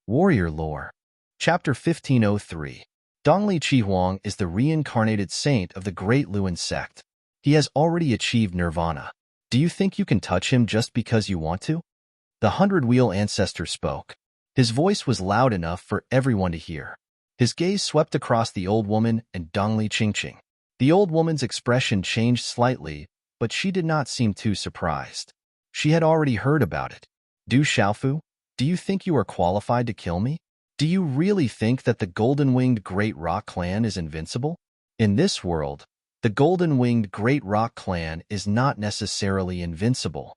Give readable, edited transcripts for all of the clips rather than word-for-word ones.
Warrior Lore. Chapter 1503. Dongli Chihuang is the reincarnated saint of the Great Luan sect. He has already achieved nirvana. Do you think you can touch him just because you want to? The hundred-wheel ancestor spoke. His voice was loud enough for everyone to hear. His gaze swept across the old woman and Dongli Qingqing. The old woman's expression changed slightly, but she did not seem too surprised. She had already heard about it. Du Xiaofu, do you think you are qualified to kill me? Do you really think that the golden-winged Great Rock Clan is invincible? In this world, the golden-winged Great Rock Clan is not necessarily invincible.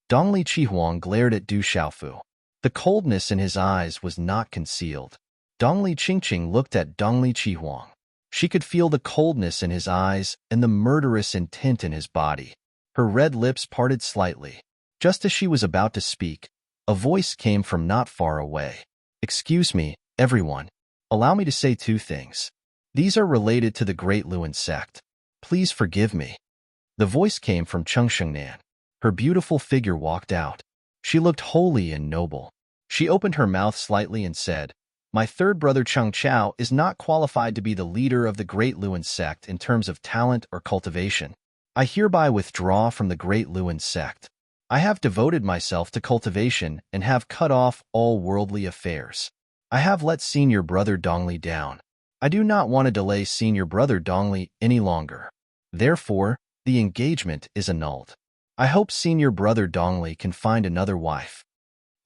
Dongli Chihuang glared at Du Xiaofu. The coldness in his eyes was not concealed. Dongli Qingqing looked at Dongli Chihuang. She could feel the coldness in his eyes and the murderous intent in his body. Her red lips parted slightly. Just as she was about to speak, a voice came from not far away. Excuse me, everyone. Allow me to say two things. These are related to the Great Luan sect. Please forgive me. The voice came from Chengshengnan. Her beautiful figure walked out. She looked holy and noble. She opened her mouth slightly and said, "My third brother Cheng Chao is not qualified to be the leader of the Great Luan sect in terms of talent or cultivation. I hereby withdraw from the Great Luan sect. I have devoted myself to cultivation and have cut off all worldly affairs. I have let senior brother Dongli down. I do not want to delay senior brother Dongli any longer. Therefore, the engagement is annulled. I hope senior brother Dongli can find another wife."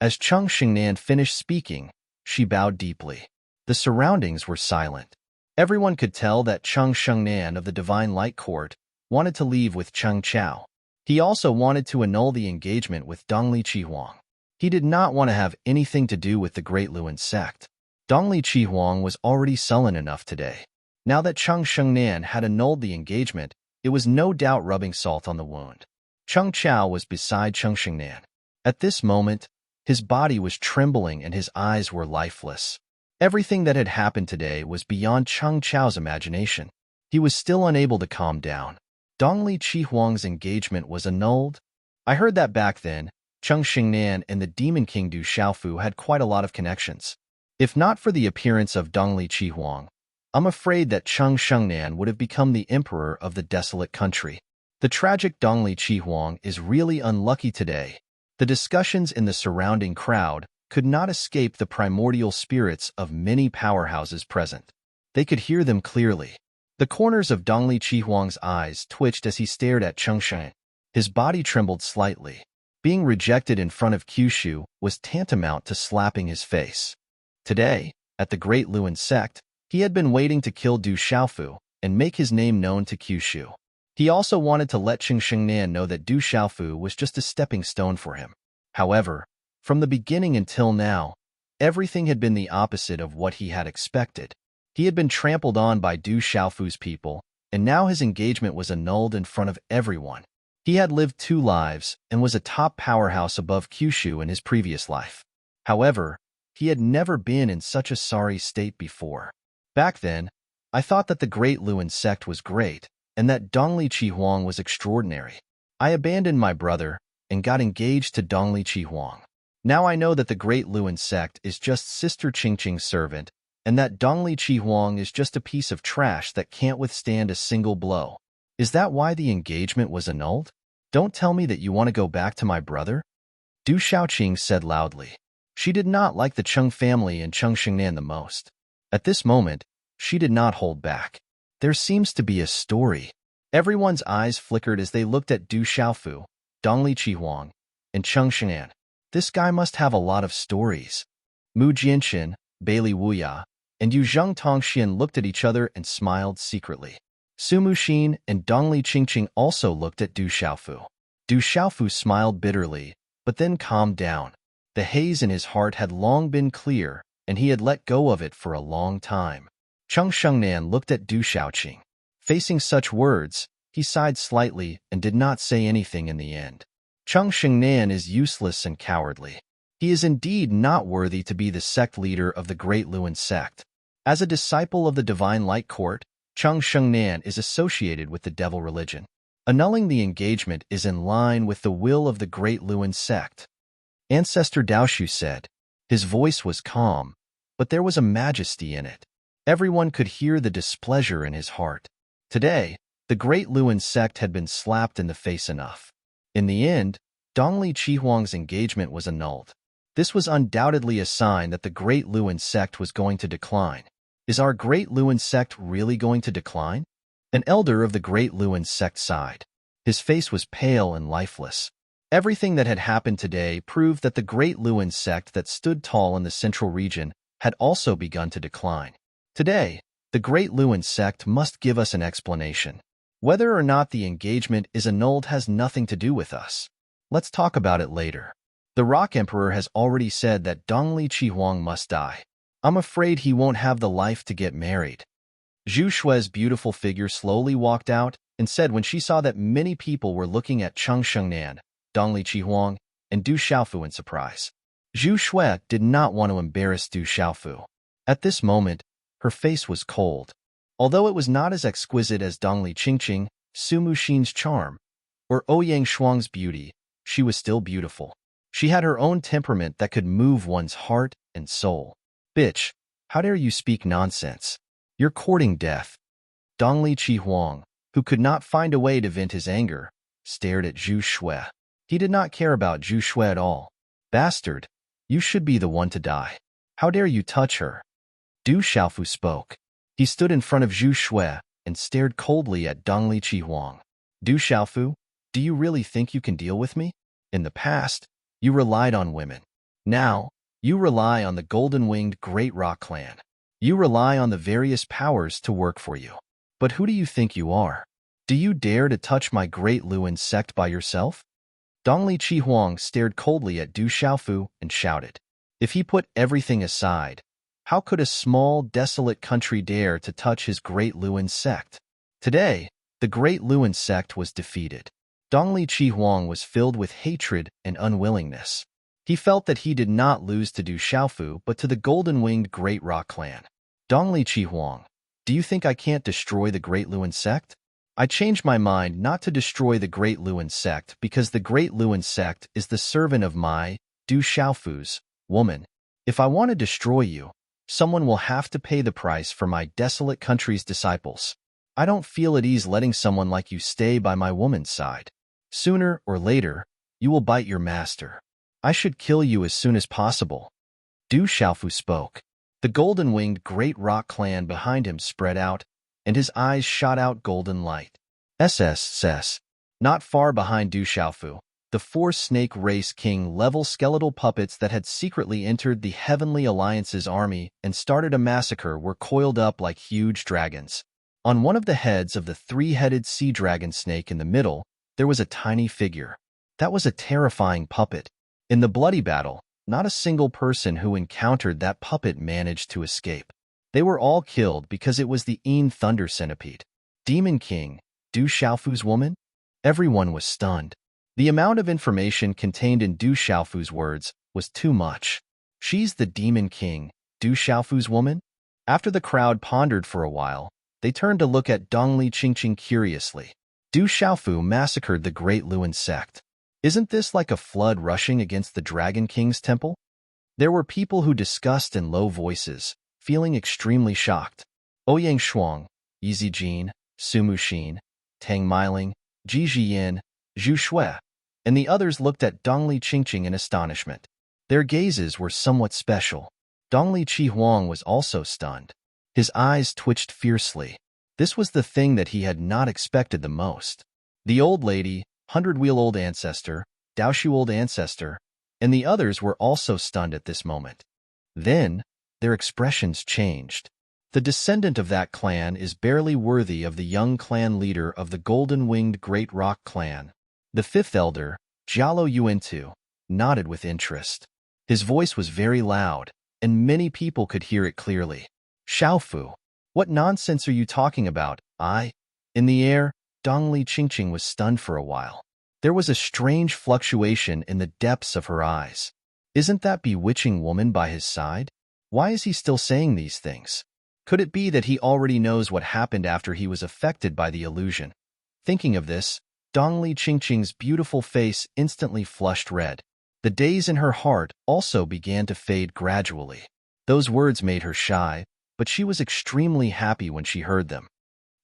As Cheng Xingnan finished speaking, she bowed deeply. The surroundings were silent. Everyone could tell that Cheng Xingnan of the Divine Light Court wanted to leave with Cheng Chao. He also wanted to annul the engagement with Dongli Chihuang. He did not want to have anything to do with the Great Luan sect. Dongli Chihuang was already sullen enough today. Now that Cheng Xingnan had annulled the engagement, it was no doubt rubbing salt on the wound. Cheng Chao was beside Cheng Xingnan. At this moment, his body was trembling and his eyes were lifeless. Everything that had happened today was beyond Cheng Chao's imagination. He was still unable to calm down. Dongli Chihuang's engagement was annulled. I heard that back then, Cheng Xingnan and the Demon King Du Xiaofu had quite a lot of connections. If not for the appearance of Dongli Chihuang, I'm afraid that Cheng Xingnan would have become the emperor of the desolate country. The tragic Dongli Chihuang is really unlucky today. The discussions in the surrounding crowd could not escape the primordial spirits of many powerhouses present. They could hear them clearly. The corners of Dongli Chihuang's eyes twitched as he stared at Cheng Sheng. His body trembled slightly. Being rejected in front of Kyushu was tantamount to slapping his face. Today, at the Great Luan sect, he had been waiting to kill Du Xiaofu and make his name known to Kyushu. He also wanted to let Cheng Xingnan know that Du Xiaofu was just a stepping stone for him. However, from the beginning until now, everything had been the opposite of what he had expected. He had been trampled on by Du Xiaofu's people, and now his engagement was annulled in front of everyone. He had lived two lives and was a top powerhouse above Kyushu in his previous life. However, he had never been in such a sorry state before. Back then, I thought that the Great Luan sect was great, and that Dongli Chihuang was extraordinary. I abandoned my brother and got engaged to Dongli Chihuang. Now I know that the Great Luan sect is just Sister Qingqing's servant, and that Dongli Chihuang is just a piece of trash that can't withstand a single blow. Is that why the engagement was annulled? Don't tell me that you want to go back to my brother? Du Xiaoqing said loudly. She did not like the Cheng family and Cheng Xingnan the most. At this moment, she did not hold back. There seems to be a story. Everyone's eyes flickered as they looked at Du Xiaofu, Dongli Chihuang, and Cheng Xingnan. This guy must have a lot of stories. Mu Jianxin, Bailey Wuya, and Yu Zheng Tongxian looked at each other and smiled secretly. Su Muxin and Dongli Qingqing also looked at Du Xiaofu. Du Xiaofu smiled bitterly, but then calmed down. The haze in his heart had long been clear, and he had let go of it for a long time. Cheng Shengnan looked at Du Xiaoqing. Facing such words, he sighed slightly and did not say anything in the end. Cheng Shengnan is useless and cowardly. He is indeed not worthy to be the sect leader of the Great Luan sect. As a disciple of the Divine Light Court, Cheng Shengnan is associated with the devil religion. Annulling the engagement is in line with the will of the Great Luan sect. Ancestor Daoshu said. His voice was calm, but there was a majesty in it. Everyone could hear the displeasure in his heart. Today, the Great Luin sect had been slapped in the face enough. In the end, Dongli Chihuang's engagement was annulled. This was undoubtedly a sign that the Great Luin sect was going to decline. Is our Great Luin sect really going to decline? An elder of the Great Luin sect sighed. His face was pale and lifeless. Everything that had happened today proved that the Great Luin sect that stood tall in the central region had also begun to decline. Today, the Great Luin sect must give us an explanation. Whether or not the engagement is annulled has nothing to do with us. Let's talk about it later. The Rock Emperor has already said that Dongli Chihuang must die. I'm afraid he won't have the life to get married. Zhu Shui's beautiful figure slowly walked out and said when she saw that many people were looking at Cheng Shengnan, Dongli Chihuang, and Du Xiaofu in surprise. Zhu Shui did not want to embarrass Du Xiaofu. At this moment, her face was cold. Although it was not as exquisite as Dongli Qingqing, Su Muxin's charm, or Ouyang Shuang's beauty, she was still beautiful. She had her own temperament that could move one's heart and soul. Bitch, how dare you speak nonsense? You're courting death. Dongli Chihuang, who could not find a way to vent his anger, stared at Zhu Shui. He did not care about Zhu Shui at all. Bastard, you should be the one to die. How dare you touch her? Du Xiaofu spoke. He stood in front of Zhu Shui and stared coldly at Dongli Chihuang. Du Xiaofu, do you really think you can deal with me? In the past, you relied on women. Now, you rely on the golden-winged Great Rock clan. You rely on the various powers to work for you. But who do you think you are? Do you dare to touch my Great Luin sect by yourself? Dongli Chihuang stared coldly at Du Xiaofu and shouted. If he put everything aside, how could a small, desolate country dare to touch his Great Luin sect? Today, the Great Luin sect was defeated. Dongli Chihuang was filled with hatred and unwillingness. He felt that he did not lose to Du Xiaofu but to the golden-winged Great Rock clan. Dongli Chihuang, do you think I can't destroy the Great Luin sect? I changed my mind not to destroy the Great Luin sect because the Great Luin sect is the servant of my, Du Xiaofu's, woman. If I want to destroy you, someone will have to pay the price for my desolate country's disciples. I don't feel at ease letting someone like you stay by my woman's side. Sooner or later, you will bite your master. I should kill you as soon as possible. Du Xiaofu spoke. The golden-winged Great Rock clan behind him spread out, and his eyes shot out golden light. SSS. Not far behind Du Xiaofu, the four Snake Race King-level skeletal puppets that had secretly entered the Heavenly Alliance's army and started a massacre were coiled up like huge dragons. On one of the heads of the three-headed sea dragon snake in the middle, there was a tiny figure. That was a terrifying puppet. In the bloody battle, not a single person who encountered that puppet managed to escape. They were all killed because it was the Thunder Centipede. Demon King, Du Xiaofu's woman? Everyone was stunned. The amount of information contained in Du Xiaofu's words was too much. She's the Demon King, Du Xiaofu's woman? After the crowd pondered for a while, they turned to look at Dongli Qingqing curiously. Du Xiaofu massacred the Great Luin sect. Isn't this like a flood rushing against the Dragon King's temple? There were people who discussed in low voices, feeling extremely shocked. Ouyang Shuang, Yi Zijin, Su Muxin, Tang Miling, Ji Jiyin, Zhu Shui, and the others looked at Dongli Qingqing in astonishment. Their gazes were somewhat special. Dongli Chihuang was also stunned. His eyes twitched fiercely. This was the thing that he had not expected the most. The old lady, Hundred-Wheel Old Ancestor, Daoshu Old Ancestor, and the others were also stunned at this moment. Then, their expressions changed. The descendant of that clan is barely worthy of the young clan leader of the golden-winged Great Rock clan. The fifth elder, Jialo Yuantu, nodded with interest. His voice was very loud, and many people could hear it clearly. Xiaofu, what nonsense are you talking about? In the air, Dongli Qingqing was stunned for a while. There was a strange fluctuation in the depths of her eyes. Isn't that bewitching woman by his side? Why is he still saying these things? Could it be that he already knows what happened after he was affected by the illusion? Thinking of this, Dongli Qingqing's beautiful face instantly flushed red. The days in her heart also began to fade gradually. Those words made her shy, but she was extremely happy when she heard them.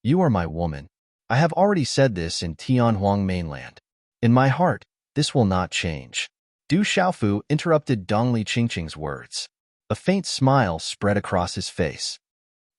You are my woman. I have already said this in Tianhuang mainland. In my heart, this will not change. Du Xiaofu interrupted Dongli Qingqing's words. A faint smile spread across his face.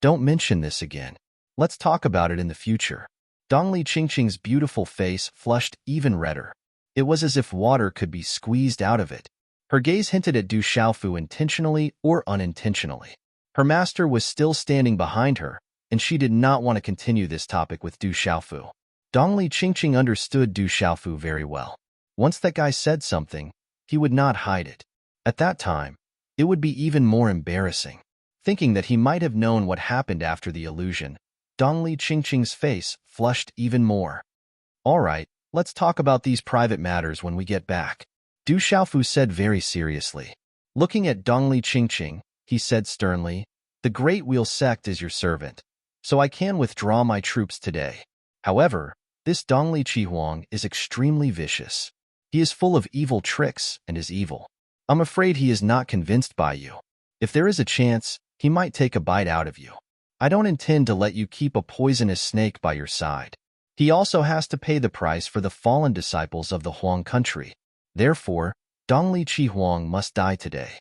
Don't mention this again. Let's talk about it in the future. Dongli Qingqing's beautiful face flushed even redder. It was as if water could be squeezed out of it. Her gaze hinted at Du Xiaofu intentionally or unintentionally. Her master was still standing behind her, and she did not want to continue this topic with Du Xiaofu. Dongli Qingqing understood Du Xiaofu very well. Once that guy said something, he would not hide it. At that time, it would be even more embarrassing. Thinking that he might have known what happened after the illusion, Dongli Qingqing's face flushed even more. All right, let's talk about these private matters when we get back, Du Xiaofu said very seriously. Looking at Dongli Qingqing, he said sternly, the Great Wheel sect is your servant, so I can withdraw my troops today. However, this Dongli Qihuang is extremely vicious. He is full of evil tricks and is evil. I'm afraid he is not convinced by you. If there is a chance, he might take a bite out of you. I don't intend to let you keep a poisonous snake by your side. He also has to pay the price for the fallen disciples of the Huang country. Therefore, Dongli Qihuang must die today.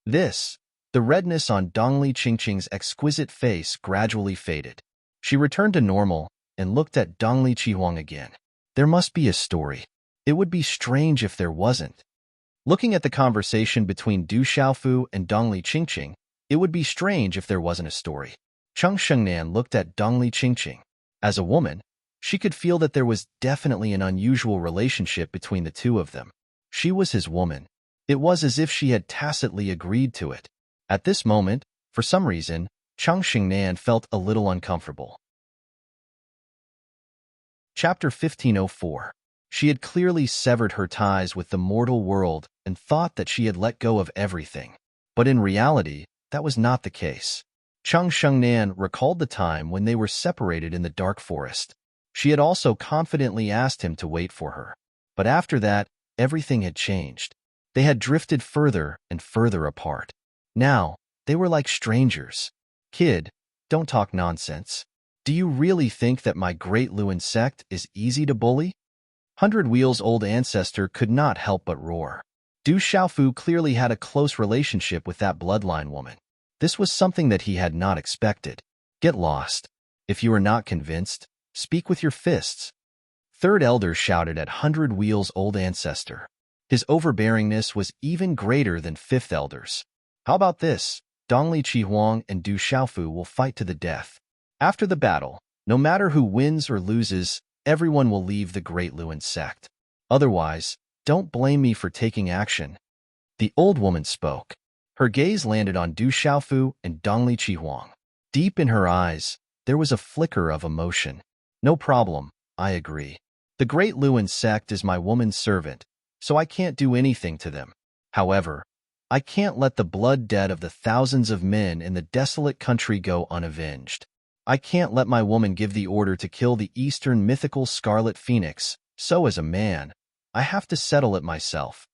The redness on Dongli Qingqing's exquisite face gradually faded. She returned to normal and looked at Dongli Qihuang again. There must be a story. It would be strange if there wasn't. Looking at the conversation between Du Xiaofu and Dongli Qingqing, it would be strange if there wasn't a story. Cheng Shengnan looked at Dongli Qingqing. As a woman, she could feel that there was definitely an unusual relationship between the two of them. She was his woman. It was as if she had tacitly agreed to it. At this moment, for some reason, Cheng Shengnan felt a little uncomfortable. Chapter 1504. She had clearly severed her ties with the mortal world and thought that she had let go of everything. But in reality, that was not the case. Cheng Shengnan recalled the time when they were separated in the dark forest. She had also confidently asked him to wait for her. But after that, everything had changed. They had drifted further and further apart. Now, they were like strangers. Kid, don't talk nonsense. Do you really think that my Great Lewin sect is easy to bully? 100 Wheels' old ancestor could not help but roar. Du Xiaofu clearly had a close relationship with that bloodline woman. This was something that he had not expected. Get lost. If you are not convinced, speak with your fists. Third Elder shouted at 100 Wheels' old ancestor. His overbearingness was even greater than Fifth Elder's. How about this? Dongli Qihuang and Du Xiaofu will fight to the death. After the battle, no matter who wins or loses, everyone will leave the Great Lewin sect. Otherwise, don't blame me for taking action. The old woman spoke. Her gaze landed on Du Xiaofu and Dongli Qihuang. Deep in her eyes, there was a flicker of emotion. No problem, I agree. The Great Lewin sect is my woman's servant, so I can't do anything to them. However, I can't let the blood debt of the thousands of men in the desolate country go unavenged. I can't let my woman give the order to kill the eastern mythical Scarlet Phoenix, so as a man, I have to settle it myself.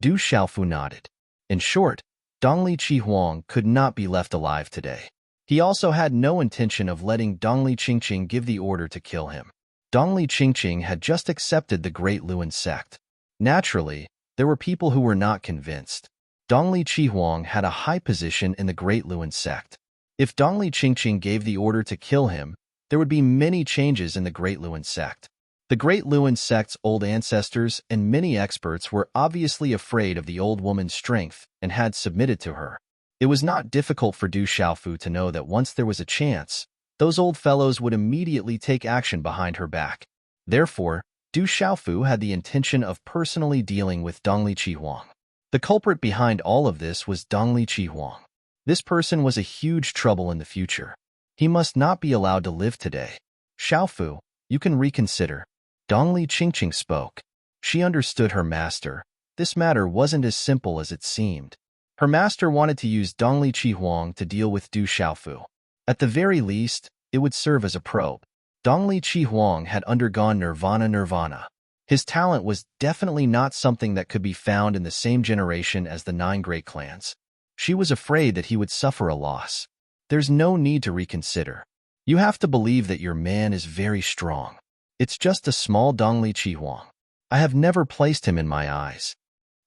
Du Xiaofu nodded. In short, Dongli Qihuang could not be left alive today. He also had no intention of letting Dongli Qingqing give the order to kill him. Dongli Qingqing had just accepted the Great Lewin sect. Naturally, there were people who were not convinced. Dongli Qihuang had a high position in the Great Lewin sect. If Dongli Qingqing gave the order to kill him, there would be many changes in the Great Lewin sect. The Great Lewin sect's old ancestors and many experts were obviously afraid of the old woman's strength and had submitted to her. It was not difficult for Du Xiaofu to know that once there was a chance, those old fellows would immediately take action behind her back. Therefore, Du Xiaofu had the intention of personally dealing with Dongli Qihuang. The culprit behind all of this was Dongli Qihuang. This person was a huge trouble in the future. He must not be allowed to live today. Xiaofu, you can reconsider. Dongli Qingqing spoke. She understood her master. This matter wasn't as simple as it seemed. Her master wanted to use Dongli Qihuang to deal with Du Xiaofu. At the very least, it would serve as a probe. Dongli Qihuang had undergone nirvana. His talent was definitely not something that could be found in the same generation as the 9 great clans. She was afraid that he would suffer a loss. There's no need to reconsider. You have to believe that your man is very strong. It's just a small Dongli Chihuang. I have never placed him in my eyes.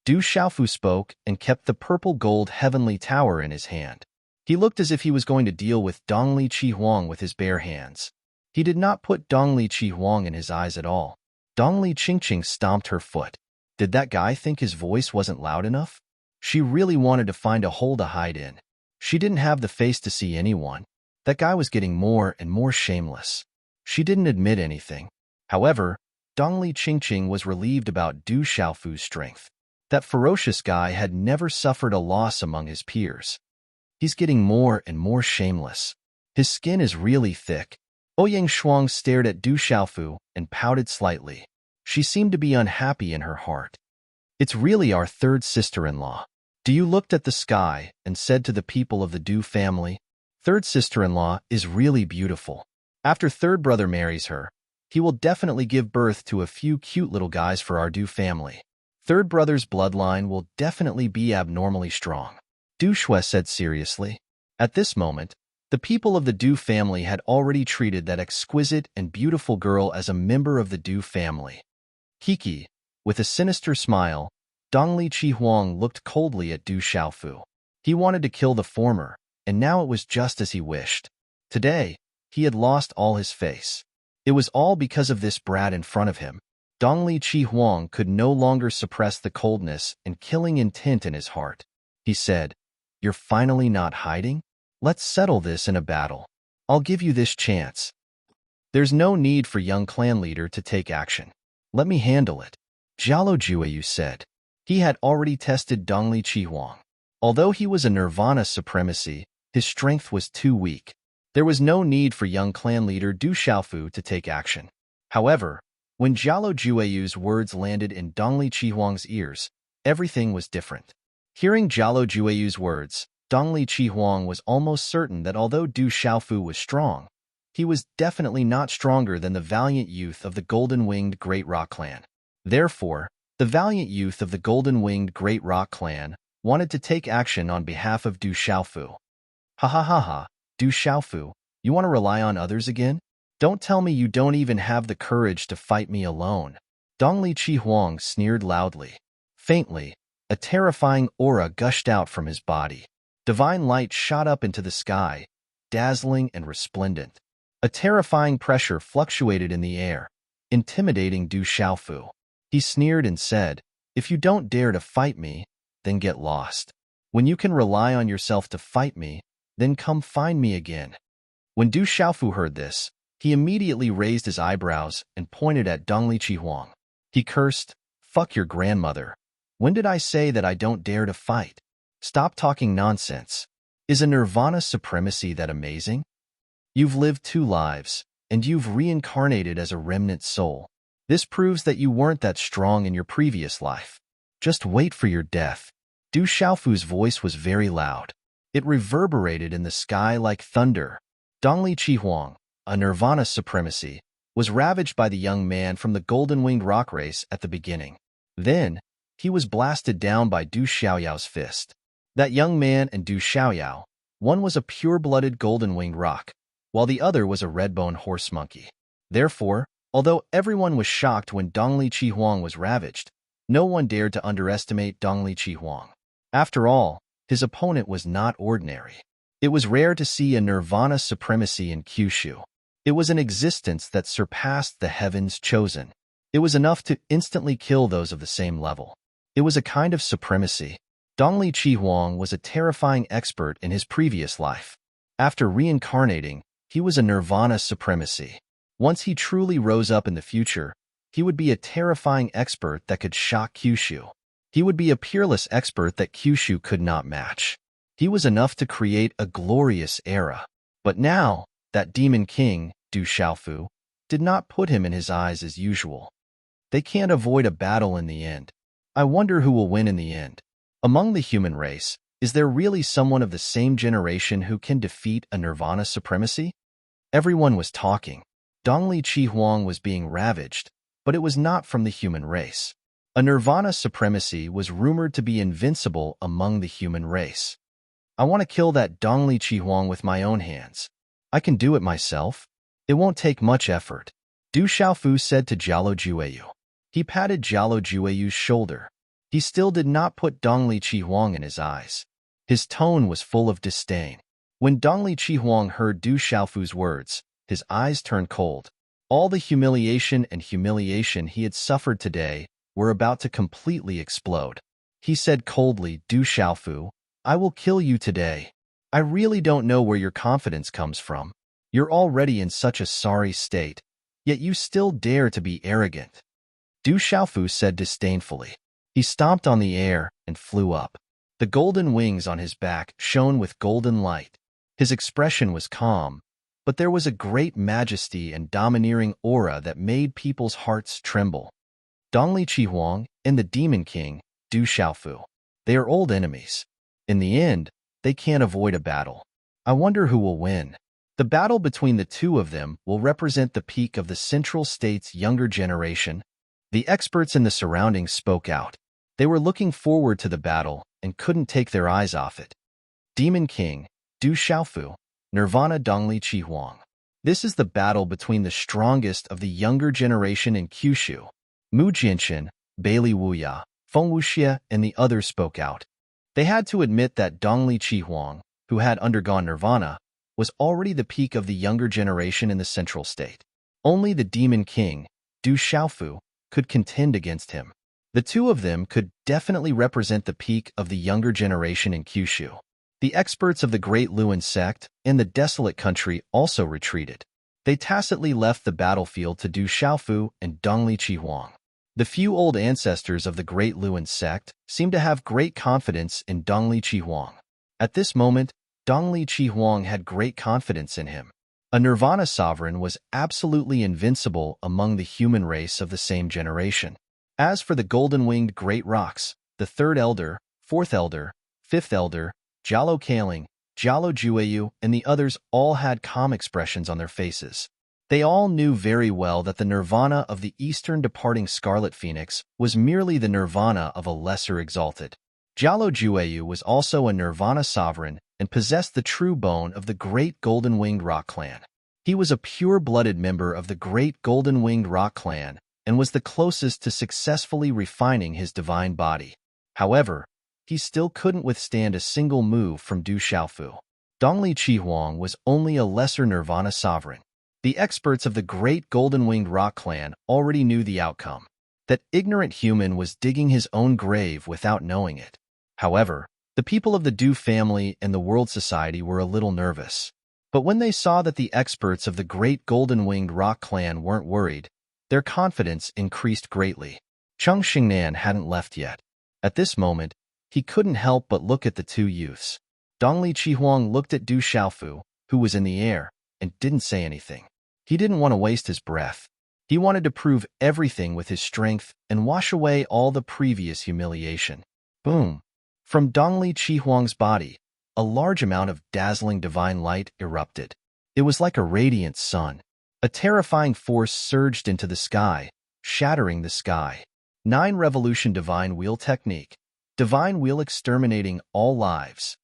Du Xiaofu spoke and kept the purple gold heavenly tower in his hand. He looked as if he was going to deal with Dongli Chihuang with his bare hands. He did not put Dongli Chihuang in his eyes at all. Dongli Qingqing stomped her foot. Did that guy think his voice wasn't loud enough? She really wanted to find a hole to hide in. She didn't have the face to see anyone. That guy was getting more and more shameless. She didn't admit anything. However, Dongli Qingqing was relieved about Du Xiaofu's strength. That ferocious guy had never suffered a loss among his peers. He's getting more and more shameless. His skin is really thick. Ouyang Shuang stared at Du Xiaofu and pouted slightly. She seemed to be unhappy in her heart. It's really our third sister-in-law. Du looked at the sky and said to the people of the Du family, third sister-in-law is really beautiful. After third brother marries her, he will definitely give birth to a few cute little guys for our Du family. Third brother's bloodline will definitely be abnormally strong. Du Shui said seriously. At this moment, the people of the Du family had already treated that exquisite and beautiful girl as a member of the Du family. Kiki, with a sinister smile, Dongli Chihuang looked coldly at Du Xiaofu. He wanted to kill the former, and now it was just as he wished. Today, he had lost all his face. It was all because of this brat in front of him. Dongli Chihuang could no longer suppress the coldness and killing intent in his heart. He said, "You're finally not hiding? Let's settle this in a battle. I'll give you this chance. There's no need for young clan leader to take action. Let me handle it." Jialo Jueyu said. He had already tested Dongli Chihuang. Although he was a nirvana supremacy, his strength was too weak. There was no need for young clan leader Du Xiaofu to take action. However, when Jialo Jueyu's words landed in Dongli Chihuang's ears, everything was different. Hearing Jialo Jueyu's words, Dongli Chihuang was almost certain that although Du Xiaofu was strong, he was definitely not stronger than the valiant youth of the golden-winged Great Rock Clan. Therefore, the valiant youth of the golden-winged Great Rock Clan wanted to take action on behalf of Du Xiaofu. Ha ha ha ha, Du Xiaofu, you want to rely on others again? Don't tell me you don't even have the courage to fight me alone. Dongli Chihuang sneered loudly. Faintly, a terrifying aura gushed out from his body. Divine light shot up into the sky, dazzling and resplendent. A terrifying pressure fluctuated in the air, intimidating Du Xiaofu. He sneered and said, "If you don't dare to fight me, then get lost. When you can rely on yourself to fight me, then come find me again." When Du Xiaofu heard this, he immediately raised his eyebrows and pointed at Dongli Chihuang. He cursed, "Fuck your grandmother. When did I say that I don't dare to fight? Stop talking nonsense. Is a nirvana supremacy that amazing? You've lived 2 lives, and you've reincarnated as a remnant soul. This proves that you weren't that strong in your previous life. Just wait for your death." Du Xiaofu's voice was very loud. It reverberated in the sky like thunder. Dongli Chihuang, a nirvana supremacy, was ravaged by the young man from the golden-winged rock race at the beginning. Then, he was blasted down by Du Xiaoyao's fist. That young man and Du Xiaoyao, one was a pure-blooded golden-winged rock, while the other was a red-boned horse monkey. Therefore, although everyone was shocked when Dongli Chihuang was ravaged, no one dared to underestimate Dongli Chihuang. After all, his opponent was not ordinary. It was rare to see a nirvana supremacy in Kyushu. It was an existence that surpassed the heavens chosen. It was enough to instantly kill those of the same level. It was a kind of supremacy. Dongli Chihuang was a terrifying expert in his previous life. After reincarnating, he was a nirvana supremacy. Once he truly rose up in the future, he would be a terrifying expert that could shock Kyushu. He would be a peerless expert that Kyushu could not match. He was enough to create a glorious era. But now, that demon king, Du Xiaofu, did not put him in his eyes as usual. They can't avoid a battle in the end. I wonder who will win in the end. Among the human race, is there really someone of the same generation who can defeat a nirvana supremacy? Everyone was talking. Dongli Chihuang was being ravaged, but it was not from the human race. A nirvana supremacy was rumored to be invincible among the human race. I want to kill that Dongli Chihuang with my own hands. I can do it myself. It won't take much effort, Du Xiaofu said to Jialo Jueyu. He patted Jialo Jueyu's shoulder. He still did not put Dongli Chihuang in his eyes. His tone was full of disdain. When Dongli Chihuang heard Du Xiaofu's words, his eyes turned cold. All the humiliation he had suffered today were about to completely explode. He said coldly, Du Xiaofu, I will kill you today. I really don't know where your confidence comes from. You're already in such a sorry state, yet you still dare to be arrogant. Du Xiaofu said disdainfully. He stomped on the air and flew up. The golden wings on his back shone with golden light. His expression was calm, but there was a great majesty and domineering aura that made people's hearts tremble. Dongli Chihuang and the Demon King, Du Xiaofu. They are old enemies. In the end, they can't avoid a battle. I wonder who will win. The battle between the two of them will represent the peak of the Central State's younger generation. The experts in the surroundings spoke out. They were looking forward to the battle and couldn't take their eyes off it. Demon King, Du Xiaofu, Nirvana Dongli Chihuang. This is the battle between the strongest of the younger generation in Kyushu. Mu Jianxin, Bailey Wuya, Feng Wuxia, and the others spoke out. They had to admit that Dongli Chihuang, who had undergone nirvana, was already the peak of the younger generation in the Central State. Only the Demon King, Du Xiaofu, could contend against him. The two of them could definitely represent the peak of the younger generation in Kyushu. The experts of the Great Luan sect and the desolate country also retreated. They tacitly left the battlefield to Du Xiaofu and Dongli Chihuang. The few old ancestors of the Great Luan sect seemed to have great confidence in Dongli Chihuang. At this moment, Dongli Chihuang had great confidence in him. A nirvana sovereign was absolutely invincible among the human race of the same generation. As for the golden-winged great rocks, the third elder, fourth elder, fifth elder, Jialo Kaling, Jialo Jueyu, and the others all had calm expressions on their faces. They all knew very well that the nirvana of the eastern departing Scarlet Phoenix was merely the nirvana of a lesser exalted. Jialo Jueyu was also a nirvana sovereign and possessed the true bone of the great golden-winged rock clan. He was a pure-blooded member of the great golden-winged rock clan and was the closest to successfully refining his divine body. However, he still couldn't withstand a single move from Du Xiaofu. Dongli Chihuang was only a lesser nirvana sovereign. The experts of the great golden-winged rock clan already knew the outcome. That ignorant human was digging his own grave without knowing it. However, the people of the Du family and the world society were a little nervous. But when they saw that the experts of the great golden-winged rock clan weren't worried, their confidence increased greatly. Cheng Xingnan hadn't left yet. At this moment, he couldn't help but look at the two youths. Dongli Chihuang looked at Du Xiaofu, who was in the air, and didn't say anything. He didn't want to waste his breath. He wanted to prove everything with his strength and wash away all the previous humiliation. Boom! From Dongli Chihuang's body, a large amount of dazzling divine light erupted. It was like a radiant sun. A terrifying force surged into the sky, shattering the sky. 9 Revolution Divine Wheel Technique. Divine Wheel exterminating all lives.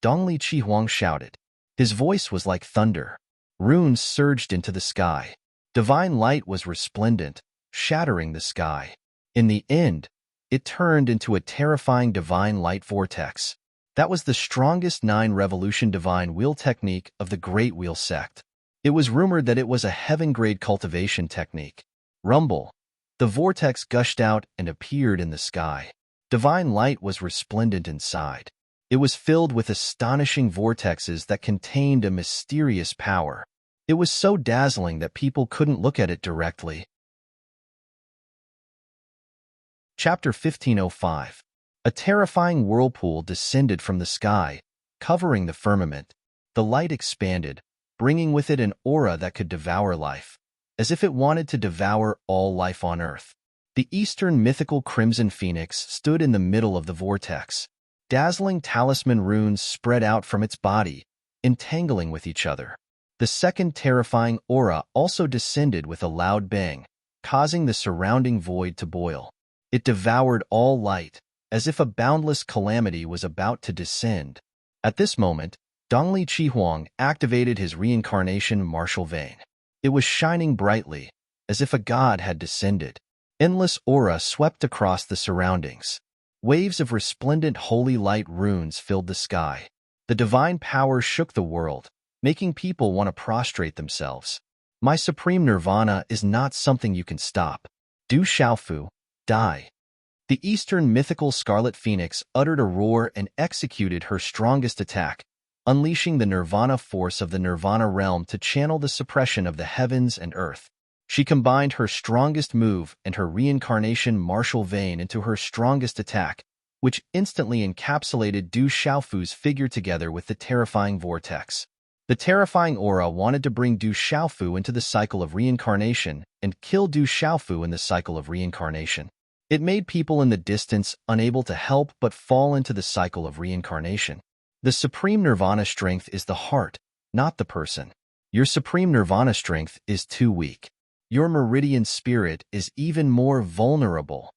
Dongli Chihuang shouted. His voice was like thunder. Runes surged into the sky. Divine light was resplendent, shattering the sky. In the end, it turned into a terrifying divine light vortex. That was the strongest 9 Revolution Divine Wheel technique of the Great Wheel sect. It was rumored that it was a heaven-grade cultivation technique. Rumble. The vortex gushed out and appeared in the sky. Divine light was resplendent inside. It was filled with astonishing vortexes that contained a mysterious power. It was so dazzling that people couldn't look at it directly. Chapter 1505. A terrifying whirlpool descended from the sky, covering the firmament. The light expanded, bringing with it an aura that could devour life, as if it wanted to devour all life on Earth. The eastern mythical Crimson Phoenix stood in the middle of the vortex. Dazzling talisman runes spread out from its body, entangling with each other. The second terrifying aura also descended with a loud bang. causing the surrounding void to boil. It devoured all light, as if a boundless calamity was about to descend. At this moment, Dongli Qihuang activated his reincarnation martial vein. It was shining brightly, as if a god had descended. Endless aura swept across the surroundings. Waves of resplendent holy light runes filled the sky. The divine power shook the world, making people want to prostrate themselves. My supreme nirvana is not something you can stop. Du Xiaofu, die. The eastern mythical scarlet phoenix uttered a roar and executed her strongest attack, unleashing the nirvana force of the nirvana realm to channel the suppression of the heavens and earth. She combined her strongest move and her reincarnation martial vein into her strongest attack, which instantly encapsulated Du Xiaofu's figure together with the terrifying vortex. The terrifying aura wanted to bring Du Xiaofu into the cycle of reincarnation and kill Du Xiaofu in the cycle of reincarnation. It made people in the distance unable to help but fall into the cycle of reincarnation. The supreme nirvana strength is the heart, not the person. Your supreme nirvana strength is too weak. Your meridian spirit is even more vulnerable,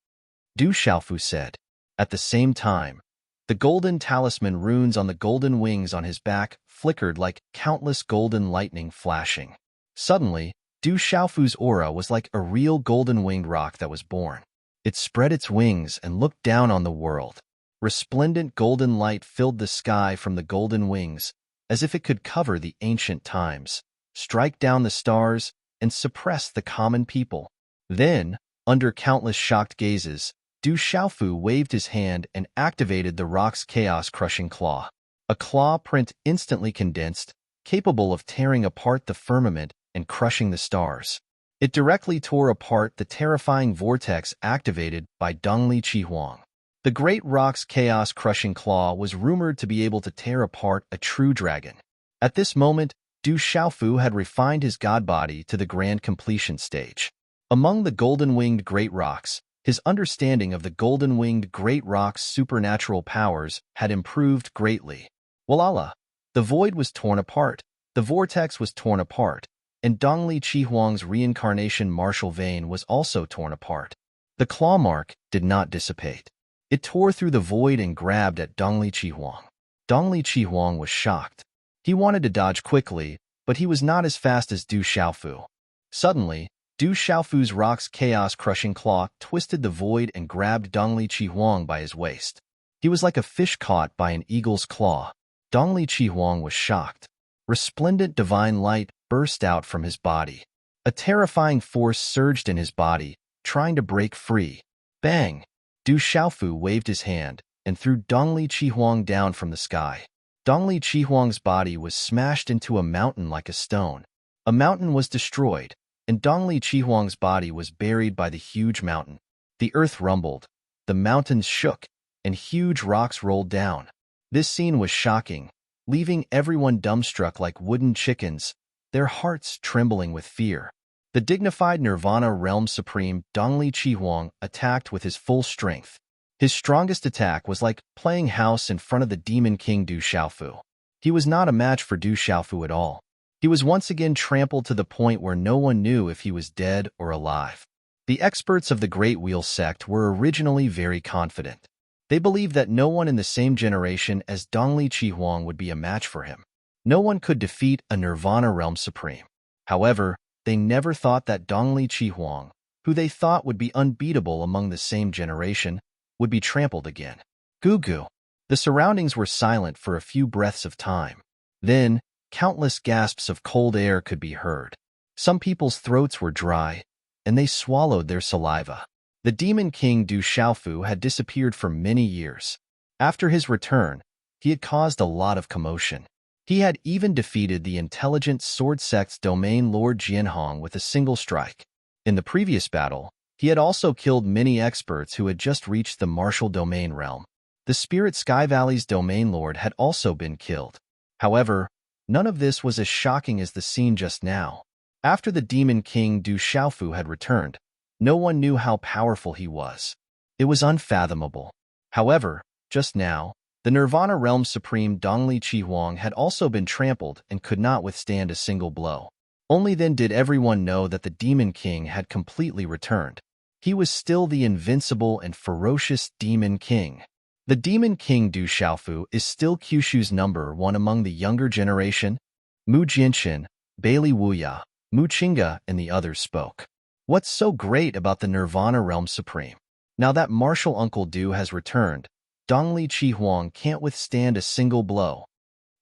Du Xiaofu said. At the same time, the golden talisman runes on the golden wings on his back flickered like countless golden lightning flashing. Suddenly, Du Xiaofu's aura was like a real golden-winged rock that was born. It spread its wings and looked down on the world. Resplendent golden light filled the sky from the golden wings, as if it could cover the ancient times, strike down the stars, and suppress the common people. Then, under countless shocked gazes, Du Xiaofu waved his hand and activated the rock's chaos-crushing claw. A claw print instantly condensed, capable of tearing apart the firmament and crushing the stars. It directly tore apart the terrifying vortex activated by Dongli Qihuang. The great rock's chaos-crushing claw was rumored to be able to tear apart a true dragon. At this moment, Du Xiaofu had refined his god body to the grand completion stage. Among the golden-winged great rocks, his understanding of the golden-winged great rock's supernatural powers had improved greatly. Walala! The void was torn apart, the vortex was torn apart, and Dongli Qihuang's reincarnation martial vein was also torn apart. The claw mark did not dissipate. It tore through the void and grabbed at Dongli Qihuang. Dongli Qihuang was shocked. He wanted to dodge quickly, but he was not as fast as Du Xiaofu. Suddenly, Du Xiaofu's rock's chaos-crushing claw twisted the void and grabbed Dongli Qihuang by his waist. He was like a fish caught by an eagle's claw. Dongli Qihuang was shocked. Resplendent divine light burst out from his body. A terrifying force surged in his body, trying to break free. Bang! Du Xiaofu waved his hand and threw Dongli Qihuang down from the sky. Dongli Qihuang's body was smashed into a mountain like a stone. A mountain was destroyed, and Dongli Qihuang's body was buried by the huge mountain. The earth rumbled, the mountains shook, and huge rocks rolled down. This scene was shocking, leaving everyone dumbstruck like wooden chickens, their hearts trembling with fear. The dignified Nirvana Realm Supreme Dongli Qihuang attacked with his full strength. His strongest attack was like playing house in front of the Demon King Du Xiaofu. He was not a match for Du Xiaofu at all. He was once again trampled to the point where no one knew if he was dead or alive. The experts of the Great Wheel sect were originally very confident. They believed that no one in the same generation as Dongli Qihuang would be a match for him. No one could defeat a Nirvana Realm Supreme. However, they never thought that Dongli Qihuang, who they thought would be unbeatable among the same generation, would be trampled again. Goo goo. The surroundings were silent for a few breaths of time. Then, countless gasps of cold air could be heard. Some people's throats were dry, and they swallowed their saliva. The Demon King Du Xiaofu had disappeared for many years. After his return, he had caused a lot of commotion. He had even defeated the intelligent Sword Sect's domain Lord Jianhong with a single strike. In the previous battle, he had also killed many experts who had just reached the martial domain realm. The Spirit Sky Valley's domain lord had also been killed. However, none of this was as shocking as the scene just now. After the Demon King Du Xiaofu had returned, no one knew how powerful he was. It was unfathomable. However, just now, the Nirvana Realm Supreme Dongli Qihuang had also been trampled and could not withstand a single blow. Only then did everyone know that the Demon King had completely returned. He was still the invincible and ferocious Demon King. The Demon King Du Xiaofu is still Kyushu's #1 among the younger generation. Mu Jinshin, Bailey Wuya, Mu Qingge, and the others spoke. What's so great about the Nirvana Realm Supreme? Now that martial Uncle Du has returned, Dongli Chihuang can't withstand a single blow.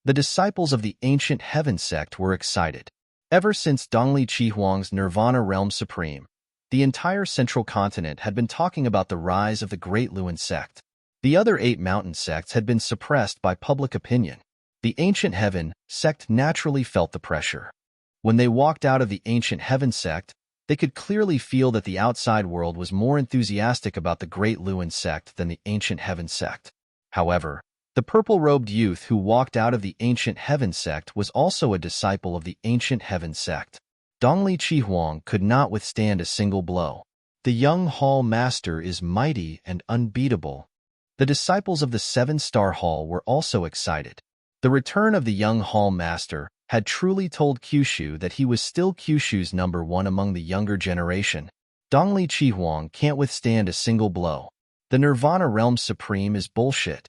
The disciples of the ancient Heaven sect were excited. Ever since Dongli Chihuang's Nirvana Realm Supreme, the entire central continent had been talking about the rise of the Great Luin sect. The other 8 mountain sects had been suppressed by public opinion. The ancient Heaven sect naturally felt the pressure. When they walked out of the ancient Heaven sect, they could clearly feel that the outside world was more enthusiastic about the Great Luin sect than the ancient Heaven sect. However, the purple-robed youth who walked out of the ancient Heaven sect was also a disciple of the ancient Heaven sect. Dongli Chihuang could not withstand a single blow. The young Hall Master is mighty and unbeatable. The disciples of the 7-star Hall were also excited. The return of the young Hall Master had truly told Kyushu that he was still Kyushu's #1 among the younger generation. Dongli Chihuang can't withstand a single blow. The Nirvana Realm Supreme is bullshit.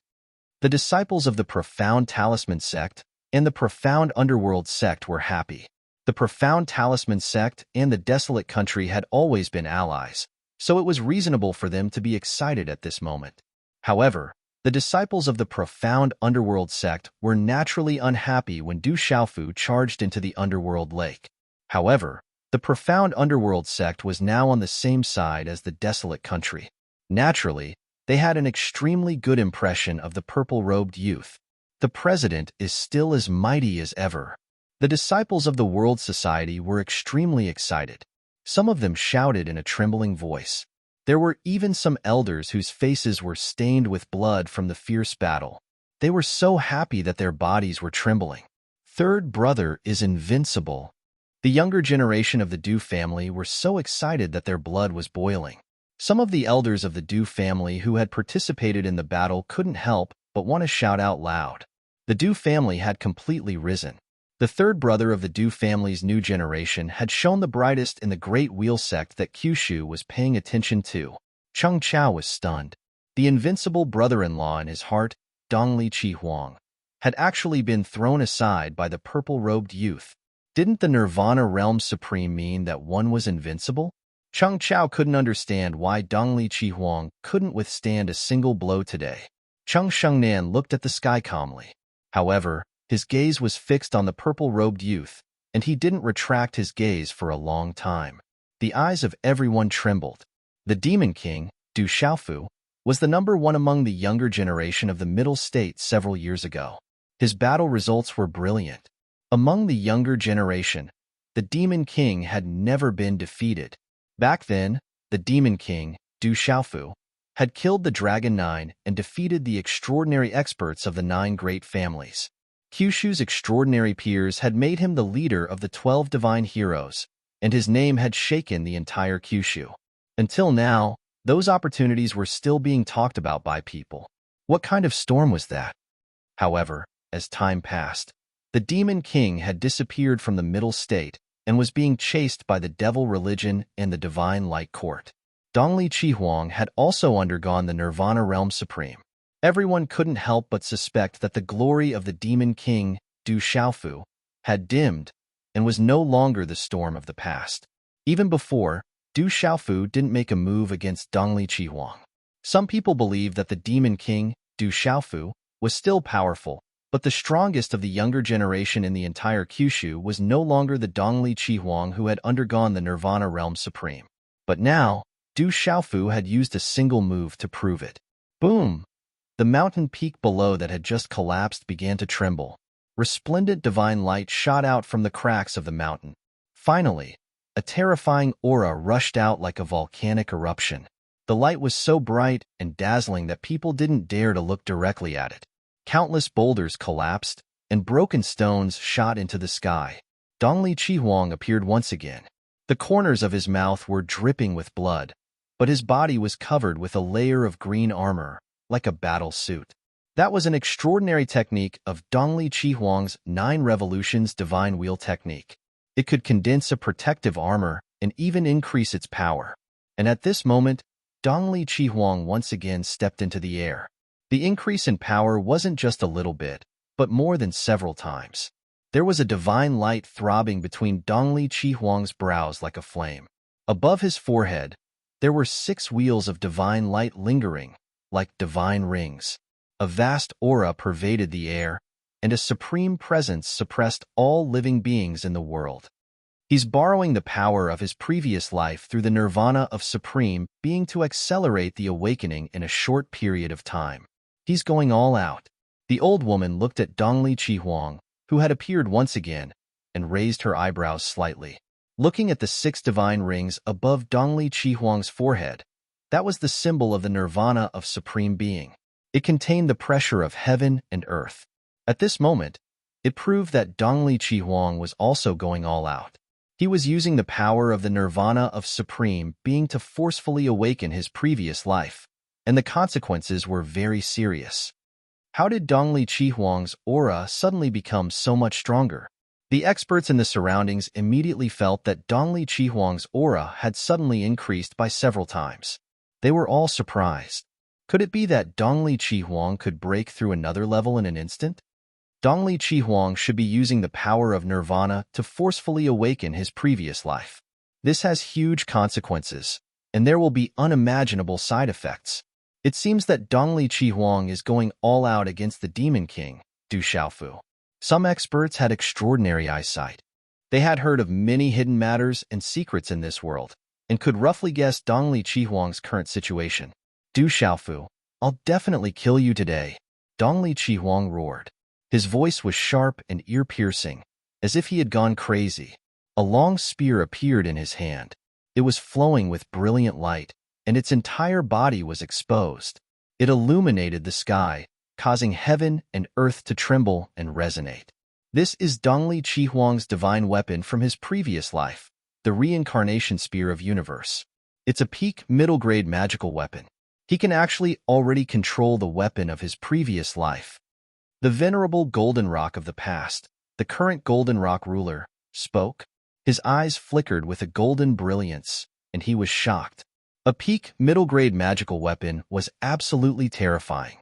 The disciples of the Profound Talisman sect and the Profound Underworld sect were happy. The Profound Talisman sect and the Desolate Country had always been allies, so it was reasonable for them to be excited at this moment. However, the disciples of the Profound Underworld sect were naturally unhappy when Du Xiaofu charged into the Underworld Lake. However, the Profound Underworld sect was now on the same side as the Desolate Country. Naturally, they had an extremely good impression of the purple-robed youth. The president is still as mighty as ever. The disciples of the World Society were extremely excited. Some of them shouted in a trembling voice. There were even some elders whose faces were stained with blood from the fierce battle. They were so happy that their bodies were trembling. Third brother is invincible. The younger generation of the Du family were so excited that their blood was boiling. Some of the elders of the Du family who had participated in the battle couldn't help but want to shout out loud. The Du family had completely risen. The third brother of the Du family's new generation had shown the brightest in the Great Wheel sect that Kyushu was paying attention to. Cheng Chao was stunned. The invincible brother-in-law in his heart, Dongli Chihuang, had actually been thrown aside by the purple-robed youth. Didn't the Nirvana Realm Supreme mean that one was invincible? Cheng Chao couldn't understand why Dongli Chihuang couldn't withstand a single blow today. Cheng Shengnan looked at the sky calmly. However, his gaze was fixed on the purple-robed youth, and he didn't retract his gaze for a long time. The eyes of everyone trembled. The Demon King, Du Xiaofu, was the #1 among the younger generation of the Middle State several years ago. His battle results were brilliant. Among the younger generation, the Demon King had never been defeated. Back then, the Demon King, Du Xiaofu, had killed the Dragon 9 and defeated the extraordinary experts of the 9 great families. Kyushu's extraordinary peers had made him the leader of the 12 divine heroes, and his name had shaken the entire Kyushu. Until now, those opportunities were still being talked about by people. What kind of storm was that? However, as time passed, the Demon King had disappeared from the Middle State and was being chased by the Devil Religion and the Divine Light Court. Dongli Chihuang had also undergone the Nirvana Realm Supreme. Everyone couldn't help but suspect that the glory of the Demon King, Du Xiaofu, had dimmed and was no longer the storm of the past. Even before, Du Xiaofu didn't make a move against Dongli Chihuang. Some people believed that the Demon King, Du Xiaofu, was still powerful, but the strongest of the younger generation in the entire Kyushu was no longer the Dongli Chihuang who had undergone the Nirvana Realm Supreme. But now, Du Xiaofu had used a single move to prove it. Boom! The mountain peak below that had just collapsed began to tremble. Resplendent divine light shot out from the cracks of the mountain. Finally, a terrifying aura rushed out like a volcanic eruption. The light was so bright and dazzling that people didn't dare to look directly at it. Countless boulders collapsed, and broken stones shot into the sky. Dongli Chihuang appeared once again. The corners of his mouth were dripping with blood, but his body was covered with a layer of green armor, like a battle suit. That was an extraordinary technique of Dongli Chihuang's 9 Revolutions Divine Wheel technique. It could condense a protective armor and even increase its power. And at this moment, Dongli Chihuang once again stepped into the air. The increase in power wasn't just a little bit, but more than several times. There was a divine light throbbing between Dongli Chihuang's brows like a flame. Above his forehead, there were 6 wheels of divine light lingering, like divine rings. A vast aura pervaded the air, and a supreme presence suppressed all living beings in the world. He's borrowing the power of his previous life through the nirvana of supreme being to accelerate the awakening in a short period of time. He's going all out. The old woman looked at Dongli Chihuang, who had appeared once again, and raised her eyebrows slightly. Looking at the 6 divine rings above Dongli Chihuang's forehead, that was the symbol of the nirvana of supreme being. It contained the pressure of heaven and earth. At this moment, it proved that Dongli Chihuang was also going all out. He was using the power of the nirvana of supreme being to forcefully awaken his previous life, and the consequences were very serious. How did Dongli Chihuang's aura suddenly become so much stronger? The experts in the surroundings immediately felt that Dongli Chihuang's aura had suddenly increased by several times. They were all surprised. Could it be that Dongli Chihuang could break through another level in an instant? Dongli Chihuang should be using the power of nirvana to forcefully awaken his previous life. This has huge consequences, and there will be unimaginable side effects. It seems that Dongli Chihuang is going all out against the Demon King, Du Xiaofu. Some experts had extraordinary eyesight. They had heard of many hidden matters and secrets in this world, and could roughly guess Dongli Chihuang's current situation. Du Xiaofu, I'll definitely kill you today, Dongli Chihuang roared. His voice was sharp and ear-piercing, as if he had gone crazy. A long spear appeared in his hand. It was flowing with brilliant light, and its entire body was exposed. It illuminated the sky, causing heaven and earth to tremble and resonate. This is Dongli Chihuang's divine weapon from his previous life, the reincarnation spear of universe. It's a peak middle-grade magical weapon. He can actually already control the weapon of his previous life. The venerable golden rock of the past, the current golden rock ruler, spoke. His eyes flickered with a golden brilliance, and he was shocked. A peak middle-grade magical weapon was absolutely terrifying.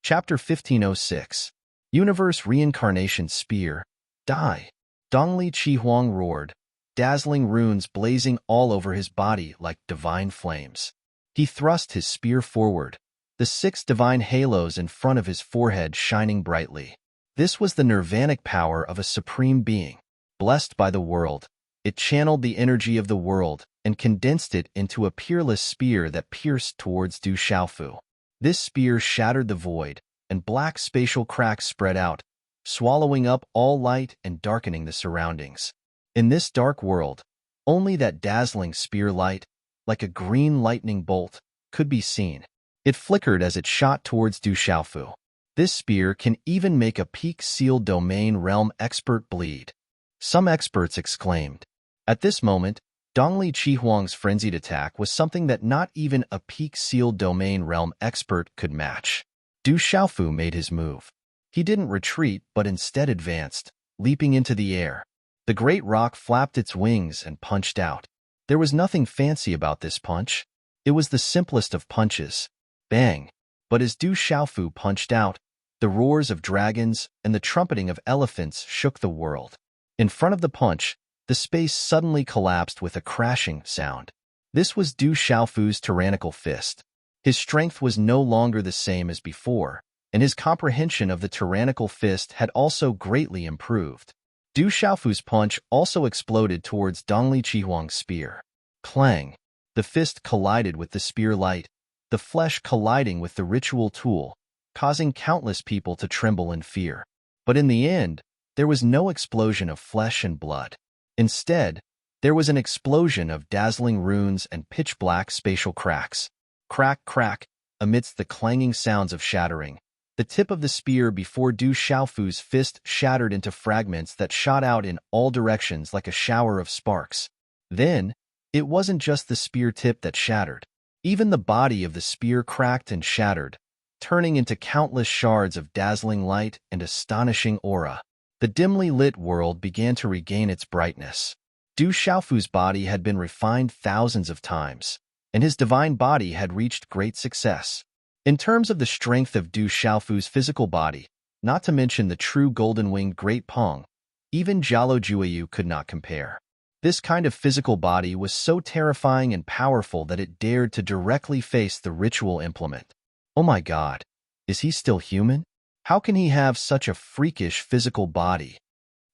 Chapter 1506. Universe Reincarnation Spear. Die. Dongli Chihuang roared, dazzling runes blazing all over his body like divine flames. He thrust his spear forward, the 6 divine halos in front of his forehead shining brightly. This was the nirvanic power of a supreme being. Blessed by the world, it channeled the energy of the world and condensed it into a peerless spear that pierced towards Du Xiaofu. This spear shattered the void, and black spatial cracks spread out, swallowing up all light and darkening the surroundings. In this dark world, only that dazzling spear light, like a green lightning bolt, could be seen. It flickered as it shot towards Du Xiaofu. This spear can even make a peak sealed domain realm expert bleed. Some experts exclaimed. At this moment, Dongli Chihuang's frenzied attack was something that not even a peak sealed domain realm expert could match. Du Xiaofu made his move. He didn't retreat but instead advanced, leaping into the air. The great rock flapped its wings and punched out. There was nothing fancy about this punch. It was the simplest of punches. Bang! But as Du Xiaofu punched out, the roars of dragons and the trumpeting of elephants shook the world. In front of the punch, the space suddenly collapsed with a crashing sound. This was Du Xiaofu's tyrannical fist. His strength was no longer the same as before, and his comprehension of the tyrannical fist had also greatly improved. Du Xiaofu's punch also exploded towards Dongli Chihuang's spear. Clang! The fist collided with the spear light, the flesh colliding with the ritual tool, causing countless people to tremble in fear. But in the end, there was no explosion of flesh and blood. Instead, there was an explosion of dazzling runes and pitch-black spatial cracks. Crack, crack, amidst the clanging sounds of shattering. The tip of the spear before Du Xiaofu's fist shattered into fragments that shot out in all directions like a shower of sparks. Then, it wasn't just the spear tip that shattered. Even the body of the spear cracked and shattered, turning into countless shards of dazzling light and astonishing aura. The dimly lit world began to regain its brightness. Du Xiaofu's body had been refined thousands of times, and his divine body had reached great success. In terms of the strength of Du Xiaofu's physical body, not to mention the true golden-winged Great Pong, even Jialo Jueyu could not compare. This kind of physical body was so terrifying and powerful that it dared to directly face the ritual implement. Oh my God, is he still human? How can he have such a freakish physical body?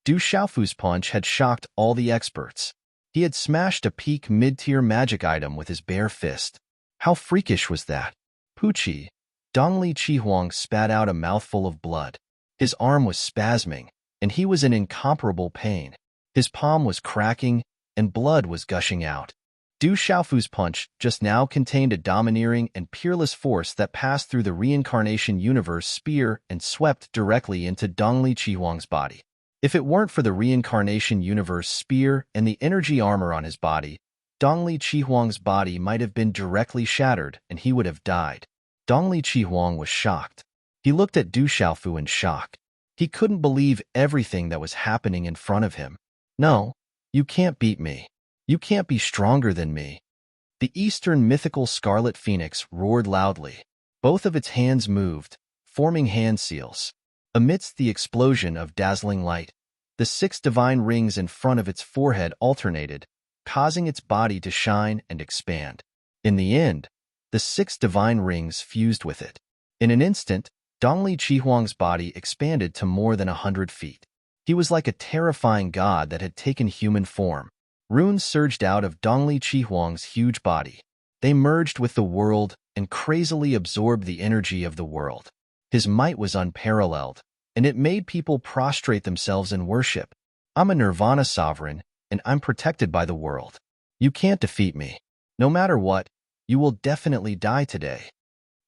Du Xiaofu's punch had shocked all the experts. He had smashed a peak mid-tier magic item with his bare fist. How freakish was that? Pucci, Dongli Qihuang spat out a mouthful of blood. His arm was spasming, and he was in incomparable pain. His palm was cracking, and blood was gushing out. Du Xiaofu's punch just now contained a domineering and peerless force that passed through the reincarnation universe spear and swept directly into Dongli Qihuang's body. If it weren't for the reincarnation universe spear and the energy armor on his body, Dongli Qihuang's body might have been directly shattered and he would have died. Dongli Qihuang was shocked. He looked at Du Xiaofu in shock. He couldn't believe everything that was happening in front of him. No, you can't beat me. You can't be stronger than me. The Eastern mythical Scarlet Phoenix roared loudly. Both of its hands moved, forming hand seals. Amidst the explosion of dazzling light, the 6 divine rings in front of its forehead alternated, causing its body to shine and expand. In the end, the 6 divine rings fused with it. In an instant, Dongli Qihuang's body expanded to more than 100 feet. He was like a terrifying god that had taken human form. Runes surged out of Dongli Qihuang's huge body. They merged with the world and crazily absorbed the energy of the world. His might was unparalleled, and it made people prostrate themselves in worship. I'm a Nirvana sovereign, and I'm protected by the world. You can't defeat me. No matter what, you will definitely die today.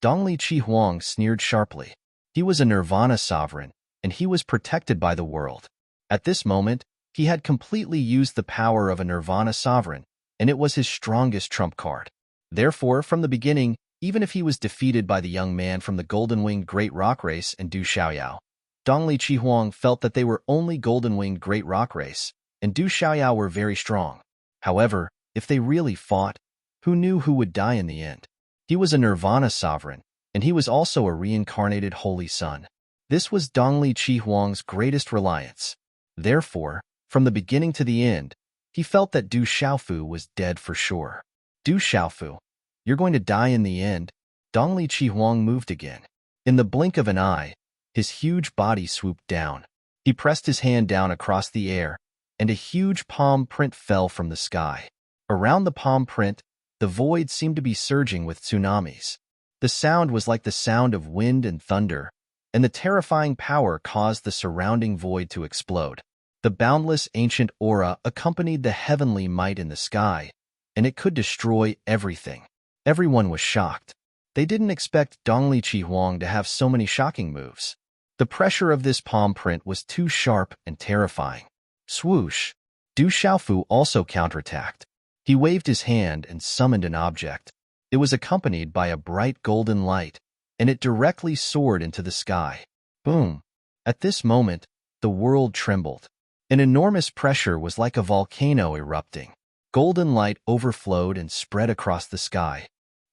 Dongli Qihuang sneered sharply. He was a Nirvana sovereign, and he was protected by the world. At this moment, he had completely used the power of a Nirvana sovereign, and it was his strongest trump card. Therefore, from the beginning, even if he was defeated by the young man from the golden-winged Great Rock Race and Du Xiaoyao, Dongli Qihuang felt that they were only golden-winged Great Rock Race, and Du Xiaoyao were very strong. However, if they really fought, who knew who would die in the end? He was a Nirvana sovereign, and he was also a reincarnated Holy Son. This was Dongli Qihuang's greatest reliance. Therefore, from the beginning to the end, he felt that Du Xiaofu was dead for sure. Du Xiaofu, you're going to die in the end. Dongli Qihuang moved again. In the blink of an eye, his huge body swooped down. He pressed his hand down across the air, and a huge palm print fell from the sky. Around the palm print, the void seemed to be surging with tsunamis. The sound was like the sound of wind and thunder, and the terrifying power caused the surrounding void to explode. The boundless ancient aura accompanied the heavenly might in the sky, and it could destroy everything. Everyone was shocked. They didn't expect Dongli Qihuang to have so many shocking moves. The pressure of this palm print was too sharp and terrifying. Swoosh! Du Xiaofu also counterattacked. He waved his hand and summoned an object. It was accompanied by a bright golden light, and it directly soared into the sky. Boom! At this moment, the world trembled. An enormous pressure was like a volcano erupting. Golden light overflowed and spread across the sky.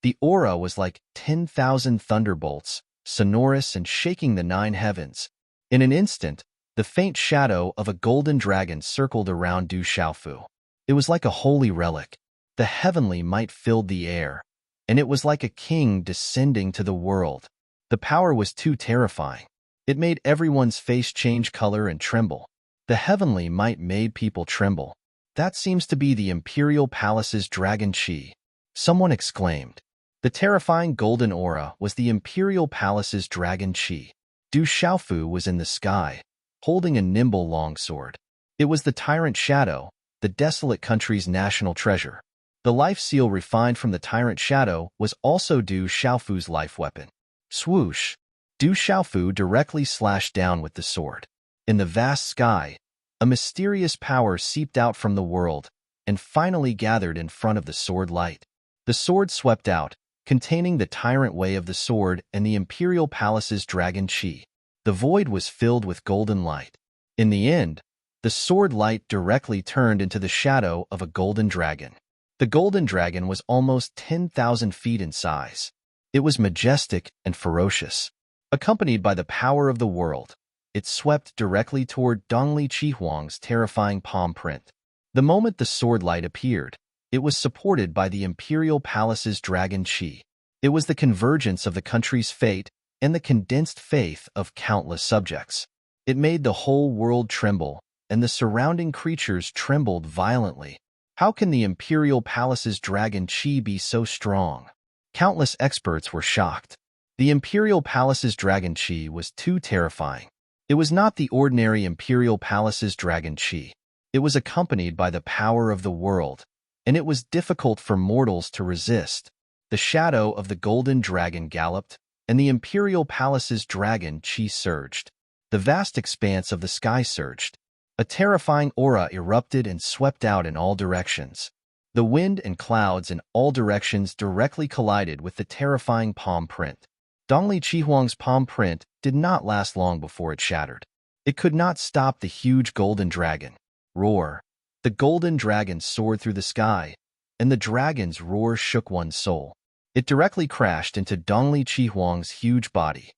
The aura was like 10,000 thunderbolts, sonorous and shaking the 9 heavens. In an instant, the faint shadow of a golden dragon circled around Du Xiaofu. It was like a holy relic. The heavenly might filled the air, and it was like a king descending to the world. The power was too terrifying. It made everyone's face change color and tremble. The heavenly might made people tremble. That seems to be the Imperial Palace's dragon chi. Someone exclaimed. The terrifying golden aura was the Imperial Palace's dragon chi. Du Xiaofu was in the sky, holding a nimble longsword. It was the Tyrant Shadow, the desolate country's national treasure. The life seal refined from the Tyrant Shadow was also Du Xiaofu's life weapon. Swoosh! Du Xiaofu directly slashed down with the sword. In the vast sky, a mysterious power seeped out from the world and finally gathered in front of the sword light. The sword swept out, containing the tyrant way of the sword and the Imperial Palace's dragon chi. The void was filled with golden light. In the end, the sword light directly turned into the shadow of a golden dragon. The golden dragon was almost 10,000 feet in size. It was majestic and ferocious. Accompanied by the power of the world, it swept directly toward Dongli Chihuang's terrifying palm print. The moment the sword light appeared, it was supported by the imperial palace's dragon chi. It was the convergence of the country's fate and the condensed faith of countless subjects. It made the whole world tremble, and the surrounding creatures trembled violently. How can the imperial palace's dragon chi be so strong? Countless experts were shocked. The imperial palace's dragon chi was too terrifying. It was not the ordinary imperial palace's dragon chi. It was accompanied by the power of the world, and it was difficult for mortals to resist. The shadow of the golden dragon galloped, and the imperial palace's dragon chi surged. The vast expanse of the sky surged. A terrifying aura erupted and swept out in all directions. The wind and clouds in all directions directly collided with the terrifying palm print. Dongli Chihuang's palm print did not last long before it shattered. It could not stop the huge golden dragon. Roar. The golden dragon soared through the sky, and the dragon's roar shook one's soul. It directly crashed into Dongli Chihuang's huge body.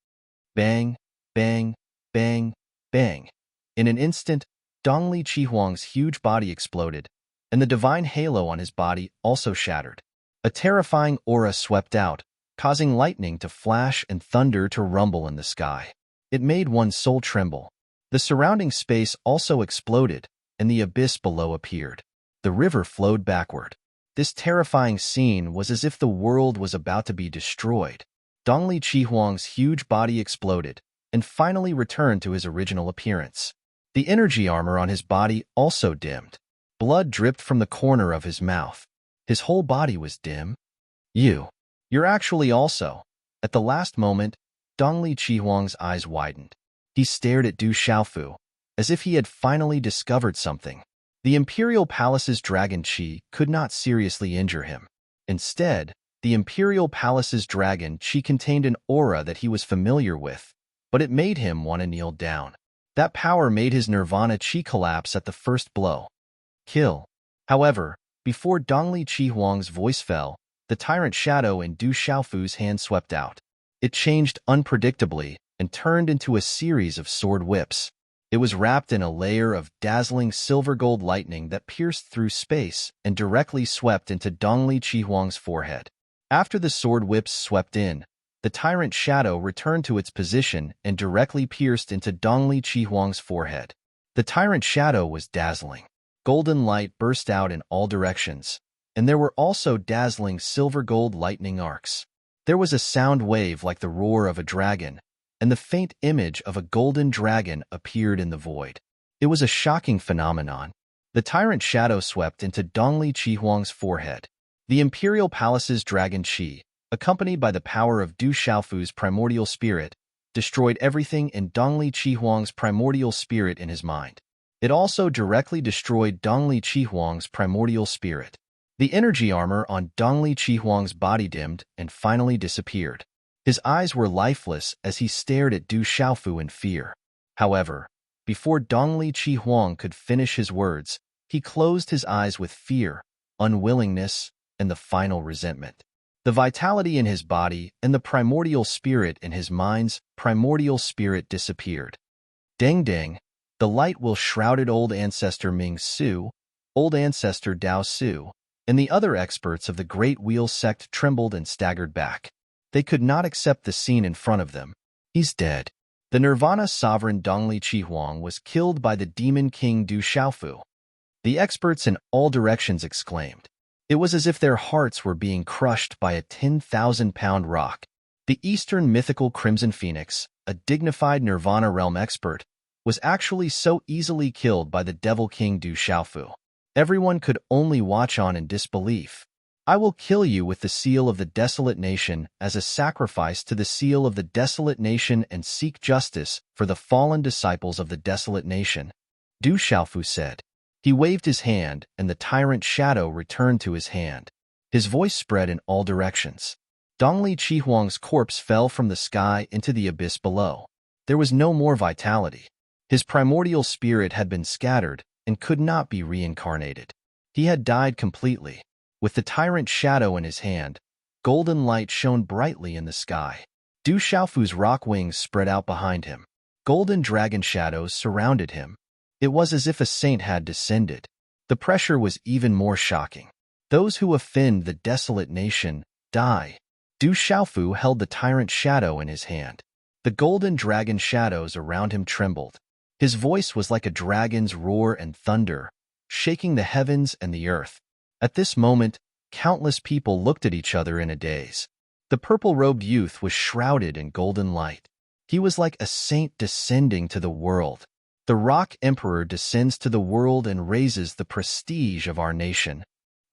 Bang, bang, bang, bang. In an instant, Dongli Chihuang's huge body exploded, and the divine halo on his body also shattered. A terrifying aura swept out, causing lightning to flash and thunder to rumble in the sky. It made one's soul tremble. The surrounding space also exploded, and the abyss below appeared. The river flowed backward. This terrifying scene was as if the world was about to be destroyed. Dongli Chihuang's huge body exploded, and finally returned to his original appearance. The energy armor on his body also dimmed. Blood dripped from the corner of his mouth. His whole body was dim. You're actually also. At the last moment, Dongli Chihuang's eyes widened. He stared at Du Xiaofu, as if he had finally discovered something. The imperial palace's dragon chi could not seriously injure him. Instead, the imperial palace's dragon chi contained an aura that he was familiar with, but it made him want to kneel down. That power made his nirvana chi collapse at the first blow. Kill. However, before Dongli Chihuang's voice fell, the tyrant shadow in Du Xiaofu's hand swept out. It changed unpredictably and turned into a series of sword whips. It was wrapped in a layer of dazzling silver-gold lightning that pierced through space and directly swept into Dongli Chihuang's forehead. After the sword whips swept in, the tyrant shadow returned to its position and directly pierced into Dongli Chihuang's forehead. The tyrant shadow was dazzling. Golden light burst out in all directions, and there were also dazzling silver-gold lightning arcs. There was a sound wave like the roar of a dragon, and the faint image of a golden dragon appeared in the void. It was a shocking phenomenon. The tyrant shadow swept into Dongli Chihuang's forehead. The imperial palace's dragon chi, accompanied by the power of Du Xiaofu's primordial spirit, destroyed everything in Dongli Chihuang's primordial spirit in his mind. It also directly destroyed Dongli Chihuang's primordial spirit. The energy armor on Dongli Chihuang's body dimmed and finally disappeared. His eyes were lifeless as he stared at Du Xiaofu in fear. However, before Dongli Chihuang could finish his words, he closed his eyes with fear, unwillingness, and the final resentment. The vitality in his body and the primordial spirit in his mind's primordial spirit disappeared. Deng deng, the light will shrouded old ancestor Ming Su, old ancestor Dao Su, and the other experts of the Great Wheel sect trembled and staggered back. They could not accept the scene in front of them. He's dead. The Nirvana sovereign Dongli Chihuang was killed by the demon king Du Xiaofu. The experts in all directions exclaimed. It was as if their hearts were being crushed by a 10,000-pound rock. The Eastern mythical Crimson Phoenix, a dignified Nirvana realm expert, was actually so easily killed by the Devil King Du Xiaofu. Everyone could only watch on in disbelief. I will kill you with the seal of the desolate nation as a sacrifice to the seal of the desolate nation and seek justice for the fallen disciples of the desolate nation, Du Xiaofu said. He waved his hand, and the tyrant shadow returned to his hand. His voice spread in all directions. Dongli Chihuang's corpse fell from the sky into the abyss below. There was no more vitality. His primordial spirit had been scattered and could not be reincarnated. He had died completely. With the tyrant shadow in his hand, golden light shone brightly in the sky. Du Xiaofu's rock wings spread out behind him. Golden dragon shadows surrounded him. It was as if a saint had descended. The pressure was even more shocking. Those who offend the desolate nation die. Du Xiaofu held the tyrant shadow in his hand. The golden dragon shadows around him trembled. His voice was like a dragon's roar and thunder, shaking the heavens and the earth. At this moment, countless people looked at each other in a daze. The purple-robed youth was shrouded in golden light. He was like a saint descending to the world. The Rock Emperor descends to the world and raises the prestige of our nation.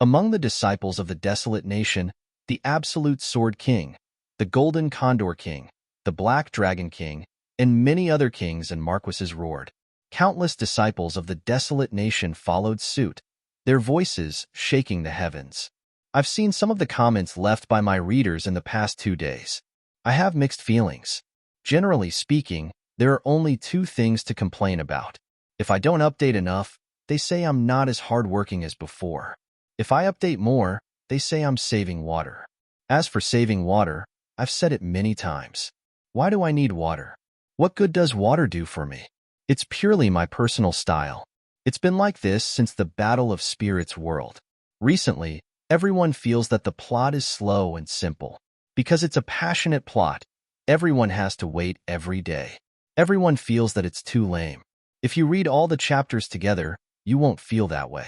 Among the disciples of the desolate nation, the Absolute Sword King, the Golden Condor King, the Black Dragon King, and many other kings and marquises roared. Countless disciples of the desolate nation followed suit, their voices shaking the heavens. I've seen some of the comments left by my readers in the past 2 days. I have mixed feelings. Generally speaking, there are only 2 things to complain about. If I don't update enough, they say I'm not as hardworking as before. If I update more, they say I'm saving water. As for saving water, I've said it many times. Why do I need water? What good does water do for me? It's purely my personal style. It's been like this since the Battle of Spirits world. Recently, everyone feels that the plot is slow and simple. Because it's a passionate plot, everyone has to wait every day. Everyone feels that it's too lame. If you read all the chapters together, you won't feel that way.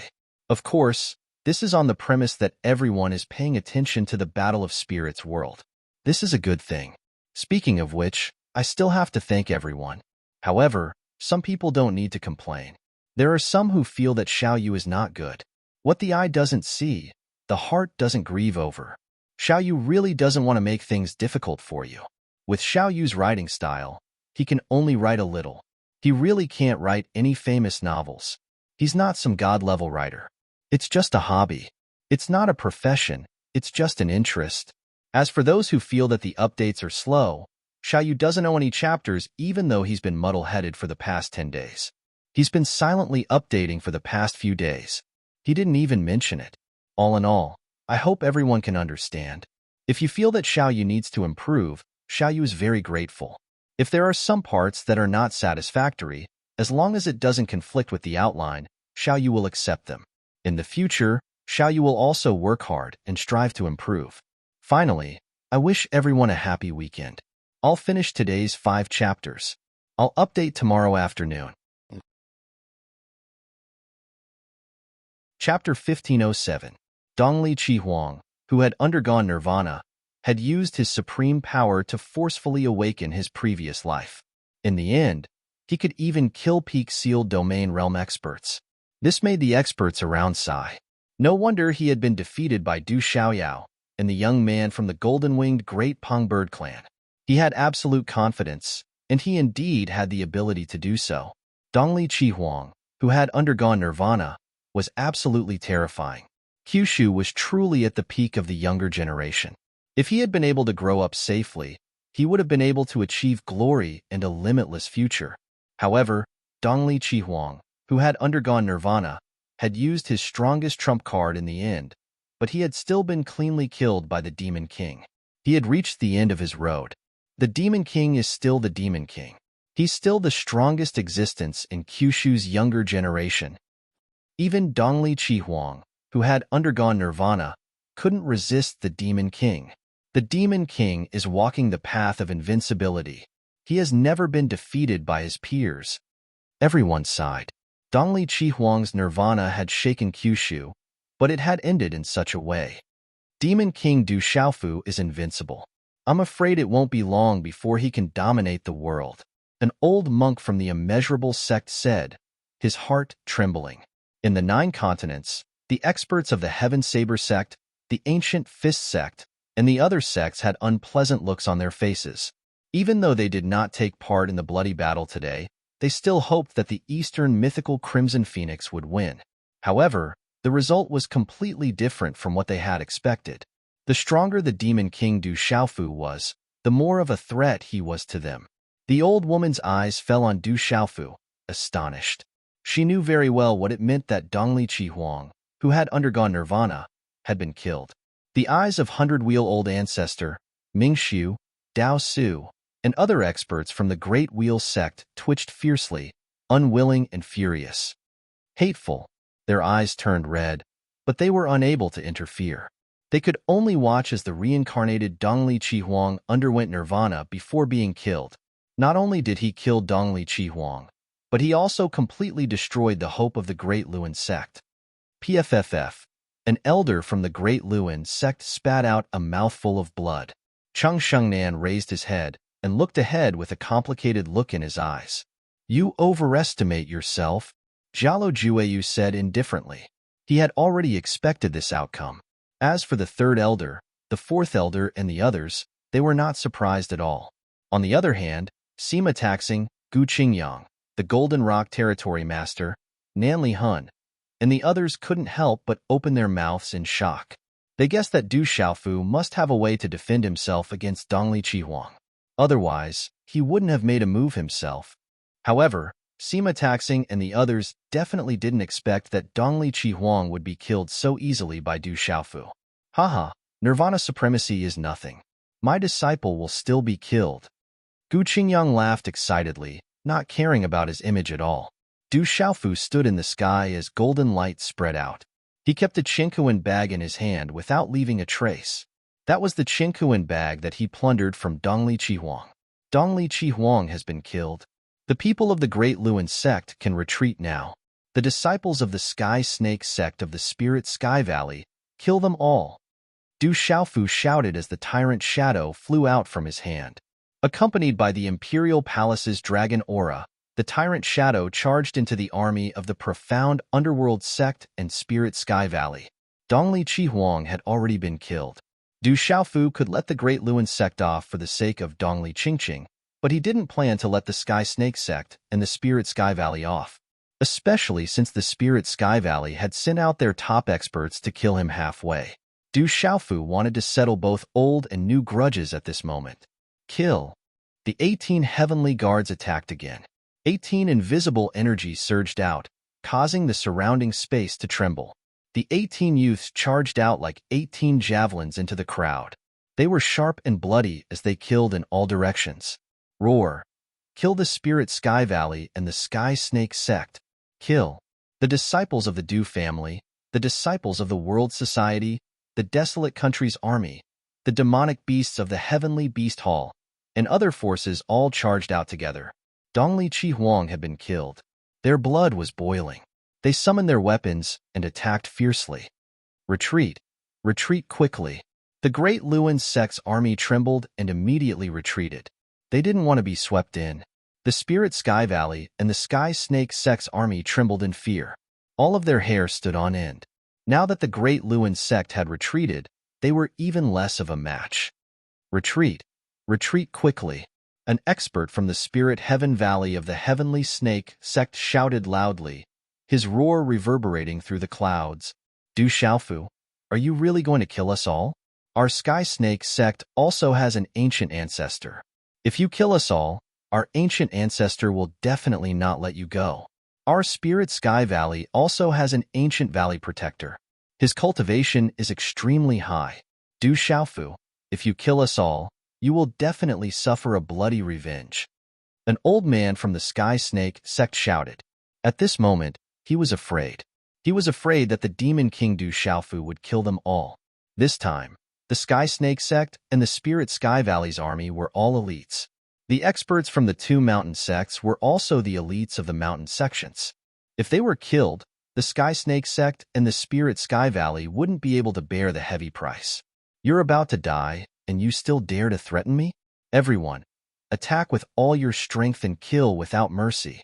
Of course, this is on the premise that everyone is paying attention to the Battle of Spirits world. This is a good thing. Speaking of which, I still have to thank everyone. However, some people don't need to complain. There are some who feel that Xiaoyu is not good. What the eye doesn't see, the heart doesn't grieve over. Xiaoyu really doesn't want to make things difficult for you. With Xiaoyu's writing style, he can only write a little. He really can't write any famous novels. He's not some god-level writer. It's just a hobby. It's not a profession, it's just an interest. As for those who feel that the updates are slow, Xiaoyu doesn't know any chapters even though he's been muddle-headed for the past 10 days. He's been silently updating for the past few days. He didn't even mention it. All in all, I hope everyone can understand. If you feel that Xiaoyu needs to improve, Xiaoyu is very grateful. If there are some parts that are not satisfactory, as long as it doesn't conflict with the outline, Xiaoyu will accept them. In the future, Xiaoyu will also work hard and strive to improve. Finally, I wish everyone a happy weekend. I'll finish today's 5 chapters. I'll update tomorrow afternoon. Chapter 1507. Dongli Qihuang, who had undergone nirvana, had used his supreme power to forcefully awaken his previous life. In the end, he could even kill peak sealed domain realm experts. This made the experts around sigh. No wonder he had been defeated by Du Xiaoyao and the young man from the golden-winged Great Peng Bird clan. He had absolute confidence, and he indeed had the ability to do so. Dongli Qihuang, who had undergone nirvana, was absolutely terrifying. Kyushu was truly at the peak of the younger generation. If he had been able to grow up safely, he would have been able to achieve glory and a limitless future. However, Dongli Qihuang, who had undergone nirvana, had used his strongest trump card in the end, but he had still been cleanly killed by the Demon King. He had reached the end of his road. The Demon King is still the Demon King. He's still the strongest existence in Kyushu's younger generation. Even Dongli Qihuang, who had undergone nirvana, couldn't resist the Demon King. The Demon King is walking the path of invincibility. He has never been defeated by his peers. Everyone sighed. Dongli Qihuang's nirvana had shaken Kyushu, but it had ended in such a way. Demon King Du Xiaofu is invincible. I'm afraid it won't be long before he can dominate the world. An old monk from the immeasurable sect said, his heart trembling. In the 9 continents, the experts of the Heaven Saber sect, the Ancient Fist sect, and the other sects had unpleasant looks on their faces. Even though they did not take part in the bloody battle today, they still hoped that the Eastern mythical Crimson Phoenix would win. However, the result was completely different from what they had expected. The stronger the Demon King Du Xiaofu was, the more of a threat he was to them. The old woman's eyes fell on Du Xiaofu, astonished. She knew very well what it meant that Dongli Chi Huang, who had undergone nirvana, had been killed. The eyes of hundred-wheel-old ancestor, Ming Xiu, Dao Su, and other experts from the Great Wheel sect twitched fiercely, unwilling and furious. Hateful, their eyes turned red, but they were unable to interfere. They could only watch as the reincarnated Dongli Chi Huang underwent nirvana before being killed. Not only did he kill Dongli Chi Huang, but he also completely destroyed the hope of the Great Luin sect. PFFF, an elder from the Great Luin sect spat out a mouthful of blood. Cheng Shengnan raised his head and looked ahead with a complicated look in his eyes. You overestimate yourself, Jialo Jueyu said indifferently. He had already expected this outcome. As for the third elder, the fourth elder, and the others, they were not surprised at all. On the other hand, Sima Taxing, Gu Qingyang, the Golden Rock Territory Master, Nanli Hun, and the others couldn't help but open their mouths in shock. They guessed that Du Xiaofu must have a way to defend himself against Dongli Chi Huang. Otherwise, he wouldn't have made a move himself. However, Sima Taxing and the others definitely didn't expect that Dongli Chi Huang would be killed so easily by Du Xiaofu. Haha, Nirvana supremacy is nothing. My disciple will still be killed. Gu Qingyang laughed excitedly, not caring about his image at all. Du Xiaofu stood in the sky as golden light spread out. He kept a Qinkuan bag in his hand without leaving a trace. That was the Qinkuan bag that he plundered from Dongli Chi Huang. Dongli Chi Huang has been killed. The people of the Great Luin sect can retreat now. The disciples of the Sky Snake sect of the Spirit Sky Valley, kill them all. Du Xiaofu shouted as the tyrant shadow flew out from his hand. Accompanied by the Imperial Palace's dragon aura, the tyrant shadow charged into the army of the profound underworld sect and Spirit Sky Valley. Dongli Chi Huang had already been killed. Du Xiaofu could let the Great Luin sect off for the sake of Dongli Qingqing, but he didn't plan to let the Sky Snake sect and the Spirit Sky Valley off, especially since the Spirit Sky Valley had sent out their top experts to kill him halfway. Du Xiaofu wanted to settle both old and new grudges at this moment. Kill. The 18 heavenly guards attacked again. 18 invisible energies surged out, causing the surrounding space to tremble. The 18 youths charged out like 18 javelins into the crowd. They were sharp and bloody as they killed in all directions. Roar. Kill the Spirit Sky Valley and the Sky Snake sect. Kill. The disciples of the Du family, the disciples of the World Society, the Desolate Country's army, the demonic beasts of the Heavenly Beast Hall, and other forces all charged out together. Dongli Chi Huang had been killed. Their blood was boiling. They summoned their weapons and attacked fiercely. Retreat. Retreat quickly. The Great Luin sect's army trembled and immediately retreated. They didn't want to be swept in. The Spirit Sky Valley and the Sky Snake sect's army trembled in fear. All of their hair stood on end. Now that the Great Luin sect had retreated, they were even less of a match. Retreat. Retreat quickly. An expert from the Spirit Heaven Valley of the Heavenly Snake sect shouted loudly, his roar reverberating through the clouds. Du Xiaofu, are you really going to kill us all? Our Sky Snake sect also has an ancient ancestor. If you kill us all, our ancient ancestor will definitely not let you go. Our Spirit Sky Valley also has an ancient valley protector. His cultivation is extremely high. Du Xiaofu, if you kill us all, you will definitely suffer a bloody revenge. An old man from the Sky Snake sect shouted. At this moment, he was afraid. He was afraid that the Demon King Du Xiaofu would kill them all. This time, the Sky Snake sect and the Spirit Sky Valley's army were all elites. The experts from the two mountain sects were also the elites of the mountain sections. If they were killed, the Sky Snake sect and the Spirit Sky Valley wouldn't be able to bear the heavy price. You're about to die, and you still dare to threaten me? Everyone, attack with all your strength and kill without mercy.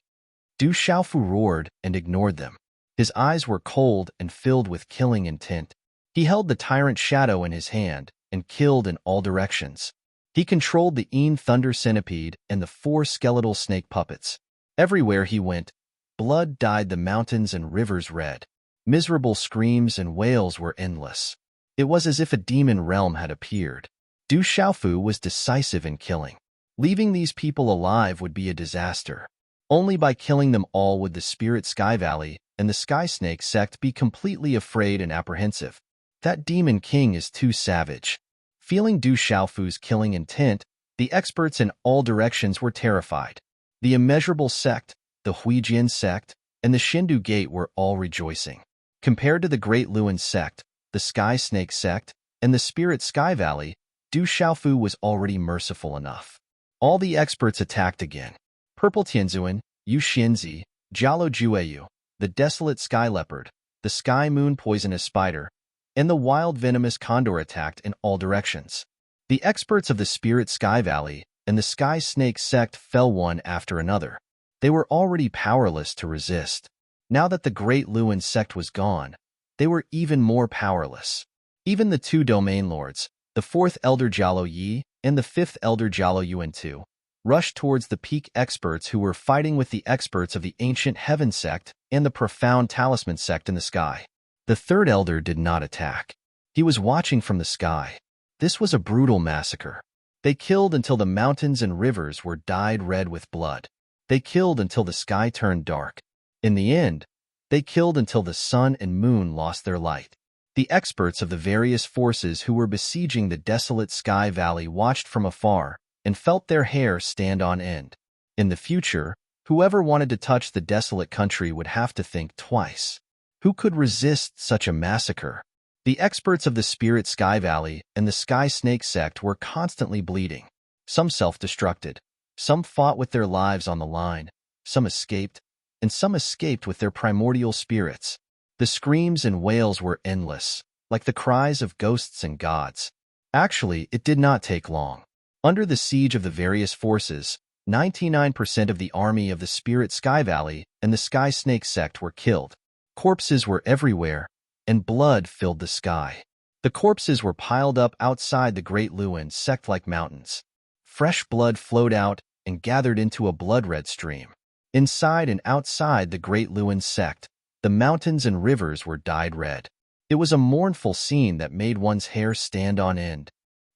Du Xiaofu roared and ignored them. His eyes were cold and filled with killing intent. He held the tyrant shadow in his hand and killed in all directions. He controlled the Een Thunder Centipede and the 4 skeletal snake puppets. Everywhere he went, blood dyed the mountains and rivers red. Miserable screams and wails were endless. It was as if a demon realm had appeared. Du Xiaofu was decisive in killing. Leaving these people alive would be a disaster. Only by killing them all would the Spirit Sky Valley and the Sky Snake sect be completely afraid and apprehensive. That demon king is too savage. Feeling Du Xiaofu's killing intent, the experts in all directions were terrified. The Immeasurable Sect, the Huijian Sect, and the Shindu Gate were all rejoicing. Compared to the Great Luin Sect, the Sky Snake Sect, and the Spirit Sky Valley, Du Xiaofu was already merciful enough. All the experts attacked again. Purple Tianzuan, Yu Xinzi, Jialo Jueyu, the Desolate Sky Leopard, the Sky Moon Poisonous Spider, and the Wild Venomous Condor attacked in all directions. The experts of the Spirit Sky Valley and the Sky Snake Sect fell one after another. They were already powerless to resist. Now that the Great Luin Sect was gone, they were even more powerless. Even the two Domain Lords, the fourth Elder Jialo Yi and the fifth Elder Jialo Yuan II, rushed towards the peak experts who were fighting with the experts of the Ancient Heaven Sect and the Profound Talisman Sect in the sky. The third elder did not attack. He was watching from the sky. This was a brutal massacre. They killed until the mountains and rivers were dyed red with blood. They killed until the sky turned dark. In the end, they killed until the sun and moon lost their light. The experts of the various forces who were besieging the desolate Sky Valley watched from afar and felt their hair stand on end. In the future, whoever wanted to touch the desolate country would have to think twice. Who could resist such a massacre? The experts of the Spirit Sky Valley and the Sky Snake Sect were constantly bleeding. Some self-destructed. Some fought with their lives on the line. Some escaped, and some escaped with their primordial spirits. The screams and wails were endless, like the cries of ghosts and gods. Actually, it did not take long. Under the siege of the various forces, 99% of the army of the Spirit Sky Valley and the Sky Snake Sect were killed. Corpses were everywhere, and blood filled the sky. The corpses were piled up outside the Great Luin Sect like mountains. Fresh blood flowed out and gathered into a blood-red stream. Inside and outside the Great Luin Sect, the mountains and rivers were dyed red. It was a mournful scene that made one's hair stand on end.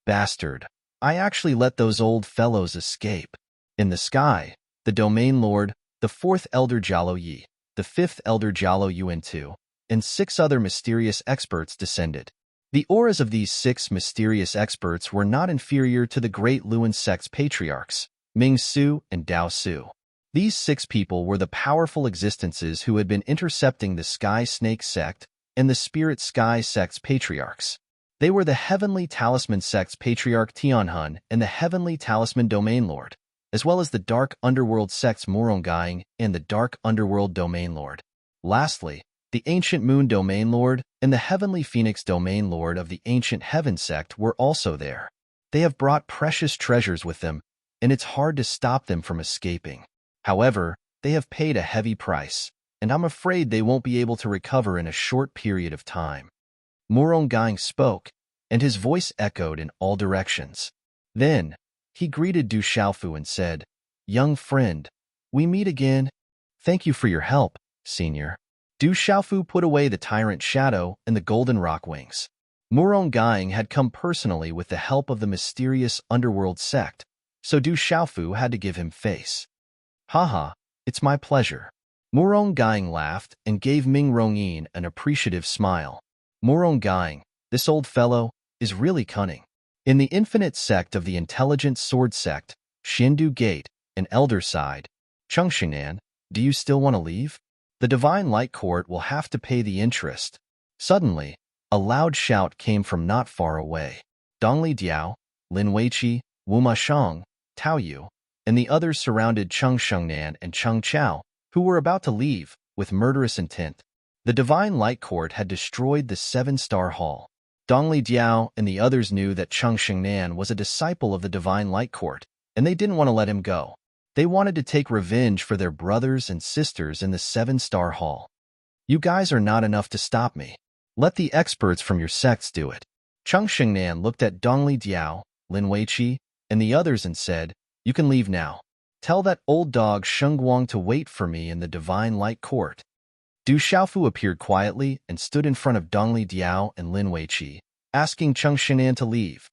Bastard, I actually let those old fellows escape. In the sky, the Domain Lord, the fourth Elder Jialo Yi, the fifth Elder Jialo Yuan II, and 6 other mysterious experts descended. The auras of these 6 mysterious experts were not inferior to the Great Luin Sect's patriarchs, Ming Su and Dao Su. These 6 people were the powerful existences who had been intercepting the Sky Snake Sect and the Spirit Sky Sect's patriarchs. They were the Heavenly Talisman Sect's patriarch Tianhun and the Heavenly Talisman Domain Lord, as well as the Dark Underworld Sect's Morongying and the Dark Underworld Domain Lord. Lastly, the Ancient Moon Domain Lord and the Heavenly Phoenix Domain Lord of the Ancient Heaven Sect were also there. They have brought precious treasures with them, and it's hard to stop them from escaping. However, they have paid a heavy price, and I'm afraid they won't be able to recover in a short period of time. Morongying spoke, and his voice echoed in all directions. Then, he greeted Du Xiaofu and said, "Young friend, we meet again. Thank you for your help, senior." Du Xiaofu put away the tyrant shadow and the golden rock wings. Morongying had come personally with the help of the mysterious underworld sect, so Du Xiaofu had to give him face. "Haha, it's my pleasure." Morongying laughed and gave Ming Rongyin an appreciative smile. Morongying, this old fellow, is really cunning. In the infinite sect of the intelligent sword sect, Shindu Gate, and Elder Side, Chengxinan, do you still want to leave? The Divine Light Court will have to pay the interest. Suddenly, a loud shout came from not far away. Dongli Diao, Lin Weiqi, Wu Mashang, Tao Yu, and the others surrounded Cheng Shengnan and Cheng Chao, who were about to leave, with murderous intent. The Divine Light Court had destroyed the 7-star hall. Dongli Diao and the others knew that Cheng Shengnan was a disciple of the Divine Light Court, and they didn't want to let him go. They wanted to take revenge for their brothers and sisters in the 7-star hall. "You guys are not enough to stop me. Let the experts from your sects do it." Cheng Shengnan looked at Dongli Diao, Lin Weiqi, and the others and said, "You can leave now. Tell that old dog Sheng Guang to wait for me in the Divine Light Court." Du Xiaofu appeared quietly and stood in front of Dongli Diao and Lin Weiqi, asking Cheng Shengnan to leave.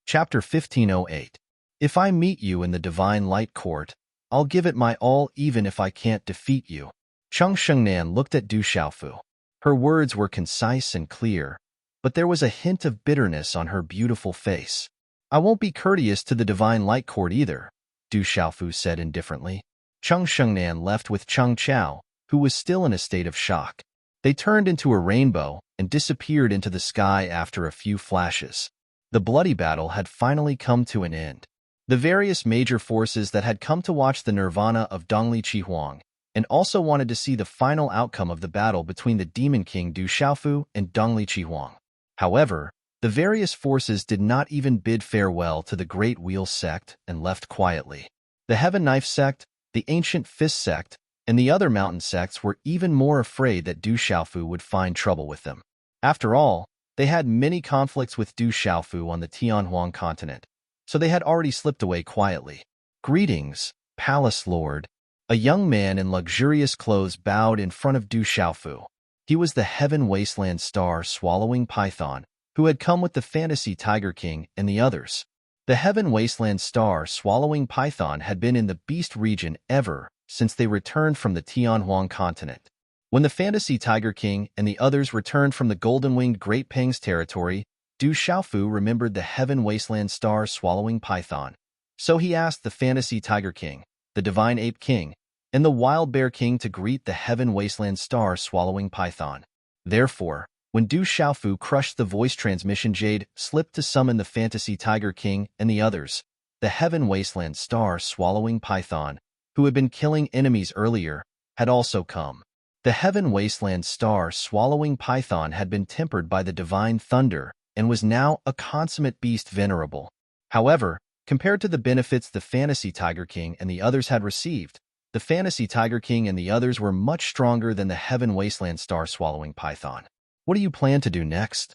Chapter 1508. If I meet you in the Divine Light Court, I'll give it my all even if I can't defeat you. Cheng Shengnan looked at Du Xiaofu. Her words were concise and clear, but there was a hint of bitterness on her beautiful face. I won't be courteous to the Divine Light Court either, Du Xiaofu said indifferently. Cheng Shengnan left with Cheng Chao, who was still in a state of shock. They turned into a rainbow and disappeared into the sky after a few flashes. The bloody battle had finally come to an end. The various major forces that had come to watch the nirvana of Dongli Qihuang and also wanted to see the final outcome of the battle between the Demon King Du Xiaofu and Dongli Qihuang. However, the various forces did not even bid farewell to the Great Wheel sect and left quietly. The Heaven Knife sect, the Ancient Fist sect, and the other mountain sects were even more afraid that Du Xiaofu would find trouble with them. After all, they had many conflicts with Du Xiaofu on the Tianhuang continent, so they had already slipped away quietly. Greetings, Palace Lord. A young man in luxurious clothes bowed in front of Du Xiaofu. He was the Heaven Wasteland Star Swallowing Python, who had come with the Fantasy Tiger King and the others. The Heaven Wasteland Star Swallowing Python had been in the Beast region ever since they returned from the Tianhuang continent. When the Fantasy Tiger King and the others returned from the Golden-Winged Great Pang's territory, Du Xiaofu remembered the Heaven Wasteland Star Swallowing Python. So he asked the Fantasy Tiger King, the Divine Ape King, and the Wild Bear King to greet the Heaven Wasteland Star Swallowing Python. Therefore, when Du Xiaofu crushed the voice transmission jade slipped to summon the Fantasy Tiger King and the others, the Heaven Wasteland Star Swallowing Python, who had been killing enemies earlier, had also come. The Heaven Wasteland Star Swallowing Python had been tempered by the Divine Thunder and was now a consummate beast venerable. However, compared to the benefits the Fantasy Tiger King and the others had received, the Fantasy Tiger King and the others were much stronger than the Heaven Wasteland Star Swallowing Python. What do you plan to do next?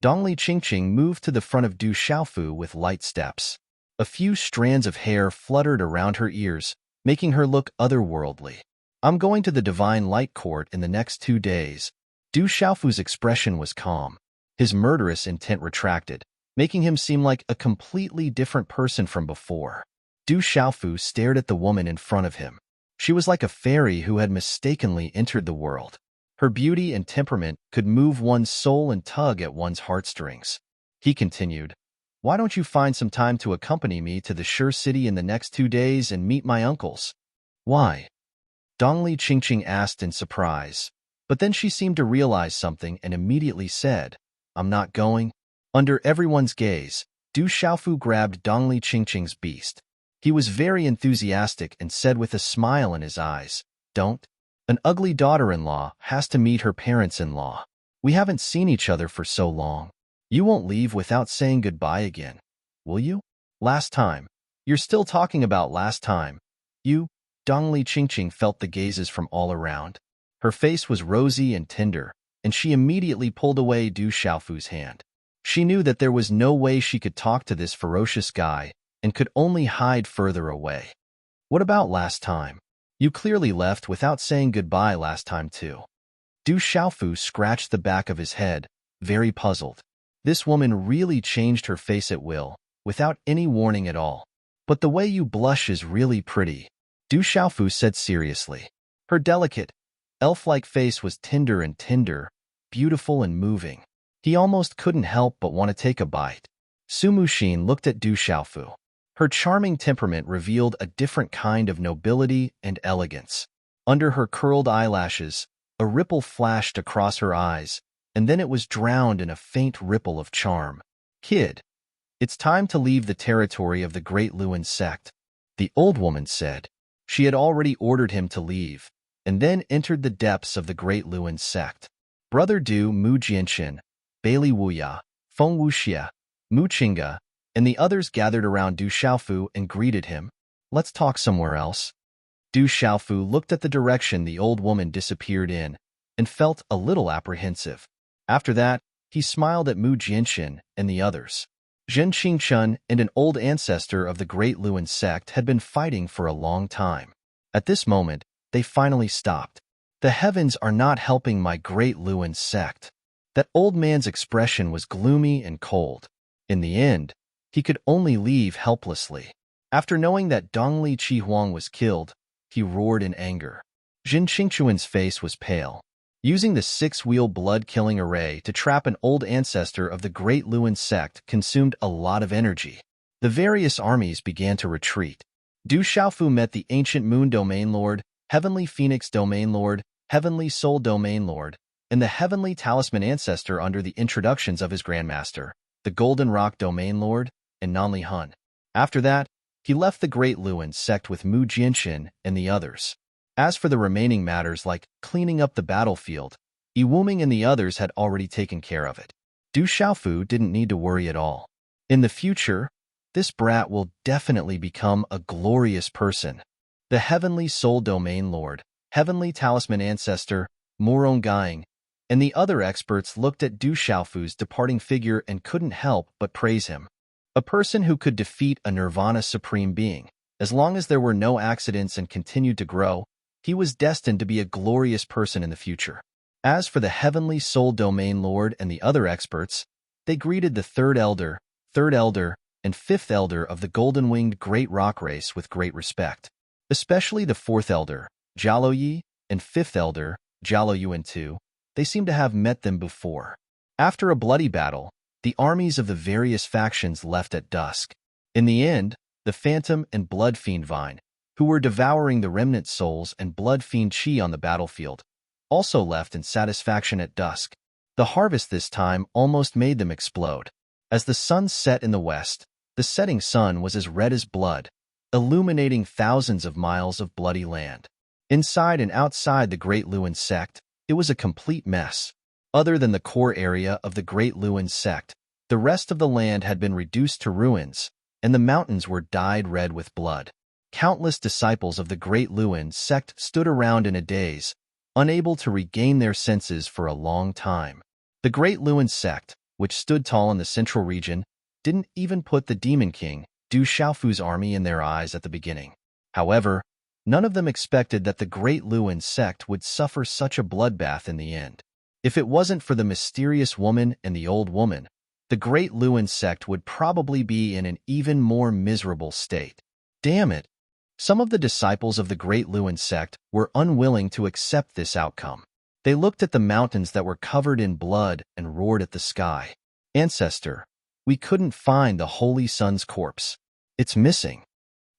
Dongli Qingqing moved to the front of Du Xiaofu with light steps. A few strands of hair fluttered around her ears, making her look otherworldly. I'm going to the Divine Light Court in the next 2 days. Du Xiaofu's expression was calm. His murderous intent retracted, making him seem like a completely different person from before. Du Xiaofu stared at the woman in front of him. She was like a fairy who had mistakenly entered the world. Her beauty and temperament could move one's soul and tug at one's heartstrings. He continued, "Why don't you find some time to accompany me to the Sure City in the next 2 days and meet my uncles?" "Why?" Dongli Qingqing asked in surprise. But then she seemed to realize something and immediately said, "I'm not going." Under everyone's gaze, Du Xiaofu grabbed Dongli Qingqing's beast. He was very enthusiastic and said with a smile in his eyes, "Don't. An ugly daughter-in-law has to meet her parents-in-law. We haven't seen each other for so long. You won't leave without saying goodbye again, will you? Last time. You're still talking about last time. You." Dongli Qingqing felt the gazes from all around. Her face was rosy and tender, and she immediately pulled away Du Xiaofu's hand. She knew that there was no way she could talk to this ferocious guy and could only hide further away. "What about last time? You clearly left without saying goodbye last time too." Du Xiaofu scratched the back of his head, very puzzled. This woman really changed her face at will, without any warning at all. "But the way you blush is really pretty," Du Xiaofu said seriously. Her delicate, elf-like face was tender, beautiful and moving. He almost couldn't help but want to take a bite. Su Muxin looked at Du Xiaofu. Her charming temperament revealed a different kind of nobility and elegance. Under her curled eyelashes, a ripple flashed across her eyes, and then it was drowned in a faint ripple of charm. "Kid, it's time to leave the territory of the Great Luin sect," the old woman said. She had already ordered him to leave, and then entered the depths of the Great Luin sect. Brother Du Mu Jianxin, Bailey Wuya, Feng Wuxia, Mu Qingge, and the others gathered around Du Xiaofu and greeted him. "Let's talk somewhere else." Du Xiaofu looked at the direction the old woman disappeared in and felt a little apprehensive. After that, he smiled at Mu Jianxin and the others. Zhen Qingchun and an old ancestor of the Great Luin sect had been fighting for a long time. At this moment, they finally stopped. "The heavens are not helping my Great Luin sect." That old man's expression was gloomy and cold. In the end, he could only leave helplessly. After knowing that Dongli Chihuang was killed, he roared in anger. Jin Qingchuan's face was pale. Using the six-wheel blood-killing array to trap an old ancestor of the Great Luan sect consumed a lot of energy. The various armies began to retreat. Du Xiaofu met the Ancient Moon Domain Lord, Heavenly Phoenix Domain Lord, Heavenly Soul Domain Lord, and the Heavenly Talisman Ancestor under the introductions of his Grandmaster, the Golden Rock Domain Lord, and Nanli Hun. After that, he left the Great Luan sect with Mu Jianxin and the others. As for the remaining matters like cleaning up the battlefield, Yi Wuming and the others had already taken care of it. Du Xiaofu didn't need to worry at all. In the future, this brat will definitely become a glorious person. The Heavenly Soul Domain Lord, Heavenly Talisman Ancestor, Murong Gaing, and the other experts looked at Du Xiaofu's departing figure and couldn't help but praise him. A person who could defeat a Nirvana Supreme Being. As long as there were no accidents and continued to grow, he was destined to be a glorious person in the future. As for the Heavenly Soul Domain Lord and the other experts, they greeted the third elder, and fifth elder of the golden-winged Great Rock Race with great respect. Especially the fourth elder, Jialo Yi, and fifth elder, Jialo Yuan II, they seemed to have met them before. After a bloody battle, the armies of the various factions left at dusk. In the end, the Phantom and Blood Fiend Vine, who were devouring the remnant souls and Blood Fiend Chi on the battlefield, also left in satisfaction at dusk. The harvest this time almost made them explode. As the sun set in the west, the setting sun was as red as blood, illuminating thousands of miles of bloody land. Inside and outside the Great Luan sect, it was a complete mess. Other than the core area of the Great Luan sect, the rest of the land had been reduced to ruins, and the mountains were dyed red with blood. Countless disciples of the Great Luan sect stood around in a daze, unable to regain their senses for a long time. The Great Luan sect, which stood tall in the central region, didn't even put the Demon King, Du Xiaofu's army in their eyes at the beginning. However, none of them expected that the Great Luan sect would suffer such a bloodbath in the end. If it wasn't for the mysterious woman and the old woman, the Great Luan sect would probably be in an even more miserable state. Damn it! Some of the disciples of the Great Luan sect were unwilling to accept this outcome. They looked at the mountains that were covered in blood and roared at the sky. Ancestor, we couldn't find the Holy Sun's corpse. It's missing.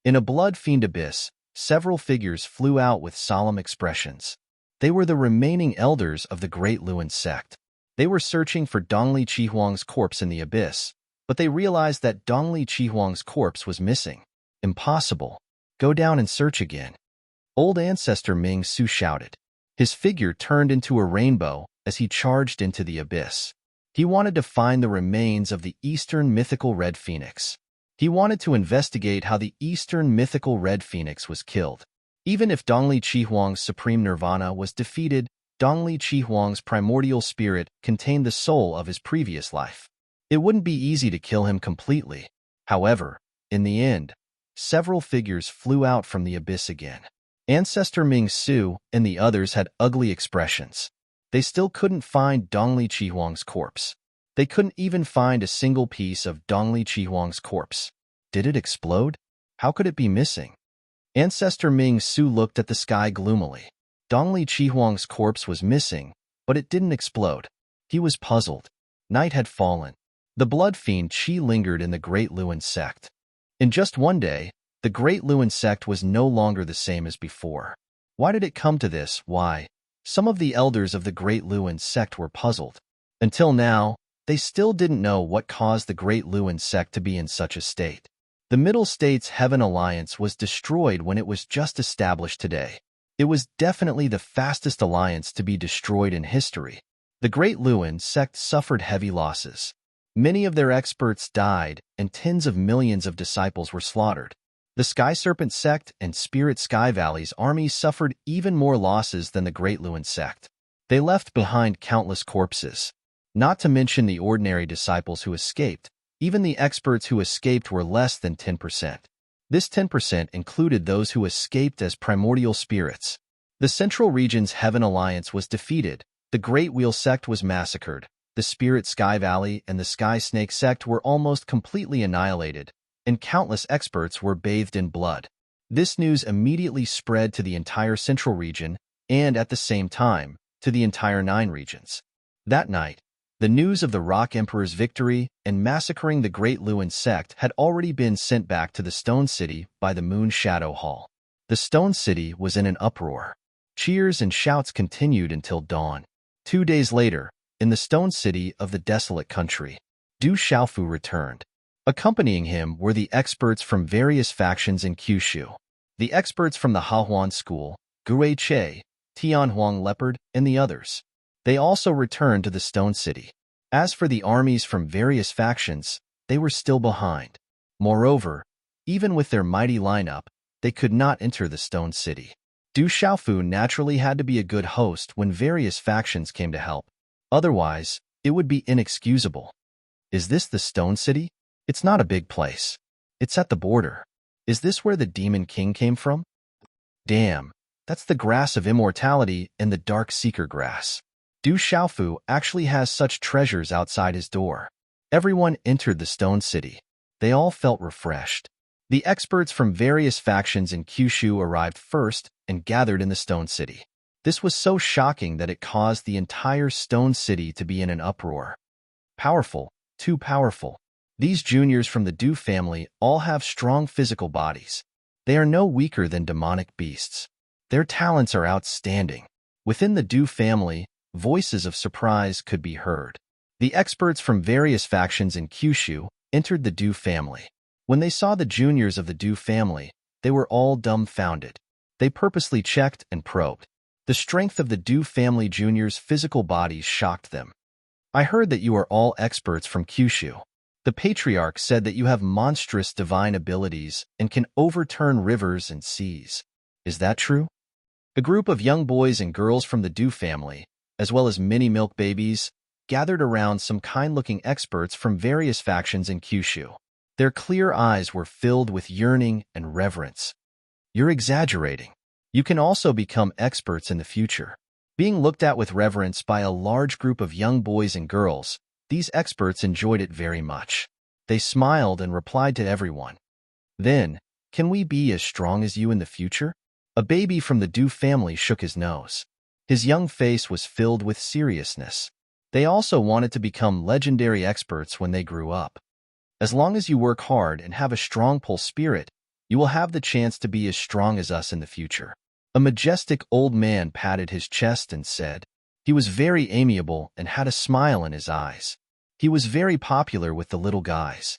In a blood fiend abyss, several figures flew out with solemn expressions. They were the remaining elders of the Great Luan sect. They were searching for Dongli Chihuang's corpse in the abyss, but they realized that Dongli Chihuang's corpse was missing. Impossible. Go down and search again. Old Ancestor Ming Su shouted. His figure turned into a rainbow as he charged into the abyss. He wanted to find the remains of the Eastern mythical Red Phoenix. He wanted to investigate how the Eastern mythical Red Phoenix was killed. Even if Dongli Chihuang's supreme nirvana was defeated, Dongli Chihuang's primordial spirit contained the soul of his previous life. It wouldn't be easy to kill him completely. However, in the end, several figures flew out from the abyss again. Ancestor Ming Su and the others had ugly expressions. They still couldn't find Dongli Chihuang's corpse. They couldn't even find a single piece of Dongli Chihuang's corpse. Did it explode? How could it be missing? Ancestor Ming Su looked at the sky gloomily. Dongli Chihuang's corpse was missing, but it didn't explode. He was puzzled. Night had fallen. The blood fiend Qi lingered in the Great Luan sect. In just one day, the Great Luan sect was no longer the same as before. Why did it come to this? Why? Some of the elders of the Great Luan sect were puzzled. Until now, they still didn't know what caused the Great Luan sect to be in such a state. The Middle States Heaven Alliance was destroyed when it was just established today. It was definitely the fastest alliance to be destroyed in history. The Great Luan sect suffered heavy losses. Many of their experts died, and tens of millions of disciples were slaughtered. The Sky Serpent sect and Spirit Sky Valley's armies suffered even more losses than the Great Luan sect. They left behind countless corpses. Not to mention the ordinary disciples who escaped. Even the experts who escaped were less than 10%. This 10% included those who escaped as primordial spirits. The Central Region's Heaven Alliance was defeated. The Great Wheel sect was massacred. The Spirit Sky Valley and the Sky Snake sect were almost completely annihilated. and countless experts were bathed in blood. This news immediately spread to the entire central region and, at the same time, to the entire 9 regions. That night, the news of the Rock Emperor's victory and massacring the Great Lewin sect had already been sent back to the Stone City by the Moon Shadow Hall. The Stone City was in an uproar. Cheers and shouts continued until dawn. 2 days later, in the Stone City of the Desolate Country, Du Xiaofu returned. Accompanying him were the experts from various factions in Kyushu. The experts from the Hahuan School, Gui Che, Tianhuang Leopard, and the others. They also returned to the Stone City. As for the armies from various factions, they were still behind. Moreover, even with their mighty lineup, they could not enter the Stone City. Du Xiaofu naturally had to be a good host when various factions came to help. Otherwise, it would be inexcusable. Is this the Stone City? It's not a big place. It's at the border. Is this where the Demon King came from? Damn, that's the grass of immortality and the dark seeker grass. Du Xiaofu actually has such treasures outside his door. Everyone entered the Stone City. They all felt refreshed. The experts from various factions in Kyushu arrived first and gathered in the Stone City. This was so shocking that it caused the entire Stone City to be in an uproar. Powerful, too powerful. These juniors from the Du family all have strong physical bodies. They are no weaker than demonic beasts. Their talents are outstanding. Within the Du family, voices of surprise could be heard. The experts from various factions in Kyushu entered the Du family. When they saw the juniors of the Du family, they were all dumbfounded. They purposely checked and probed. The strength of the Du family juniors' physical bodies shocked them. I heard that you are all experts from Kyushu. The patriarch said that you have monstrous divine abilities and can overturn rivers and seas. Is that true? A group of young boys and girls from the Du family, as well as many milk babies, gathered around some kind-looking experts from various factions in Kyushu. Their clear eyes were filled with yearning and reverence. You're exaggerating. You can also become experts in the future. Being looked at with reverence by a large group of young boys and girls, these experts enjoyed it very much. They smiled and replied to everyone. Then, can we be as strong as you in the future? A baby from the Du family shook his nose. His young face was filled with seriousness. They also wanted to become legendary experts when they grew up. As long as you work hard and have a strong pulse spirit, you will have the chance to be as strong as us in the future. A majestic old man patted his chest and said, he was very amiable and had a smile in his eyes. He was very popular with the little guys.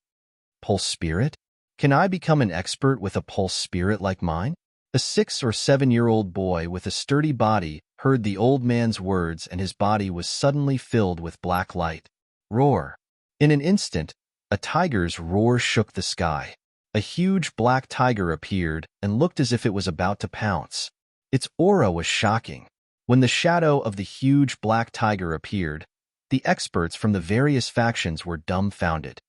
Pulse spirit? Can I become an expert with a pulse spirit like mine? A 6 or 7-year-old boy with a sturdy body heard the old man's words and his body was suddenly filled with black light. Roar! In an instant, a tiger's roar shook the sky. A huge black tiger appeared and looked as if it was about to pounce. Its aura was shocking. When the shadow of the huge black tiger appeared, the experts from the various factions were dumbfounded.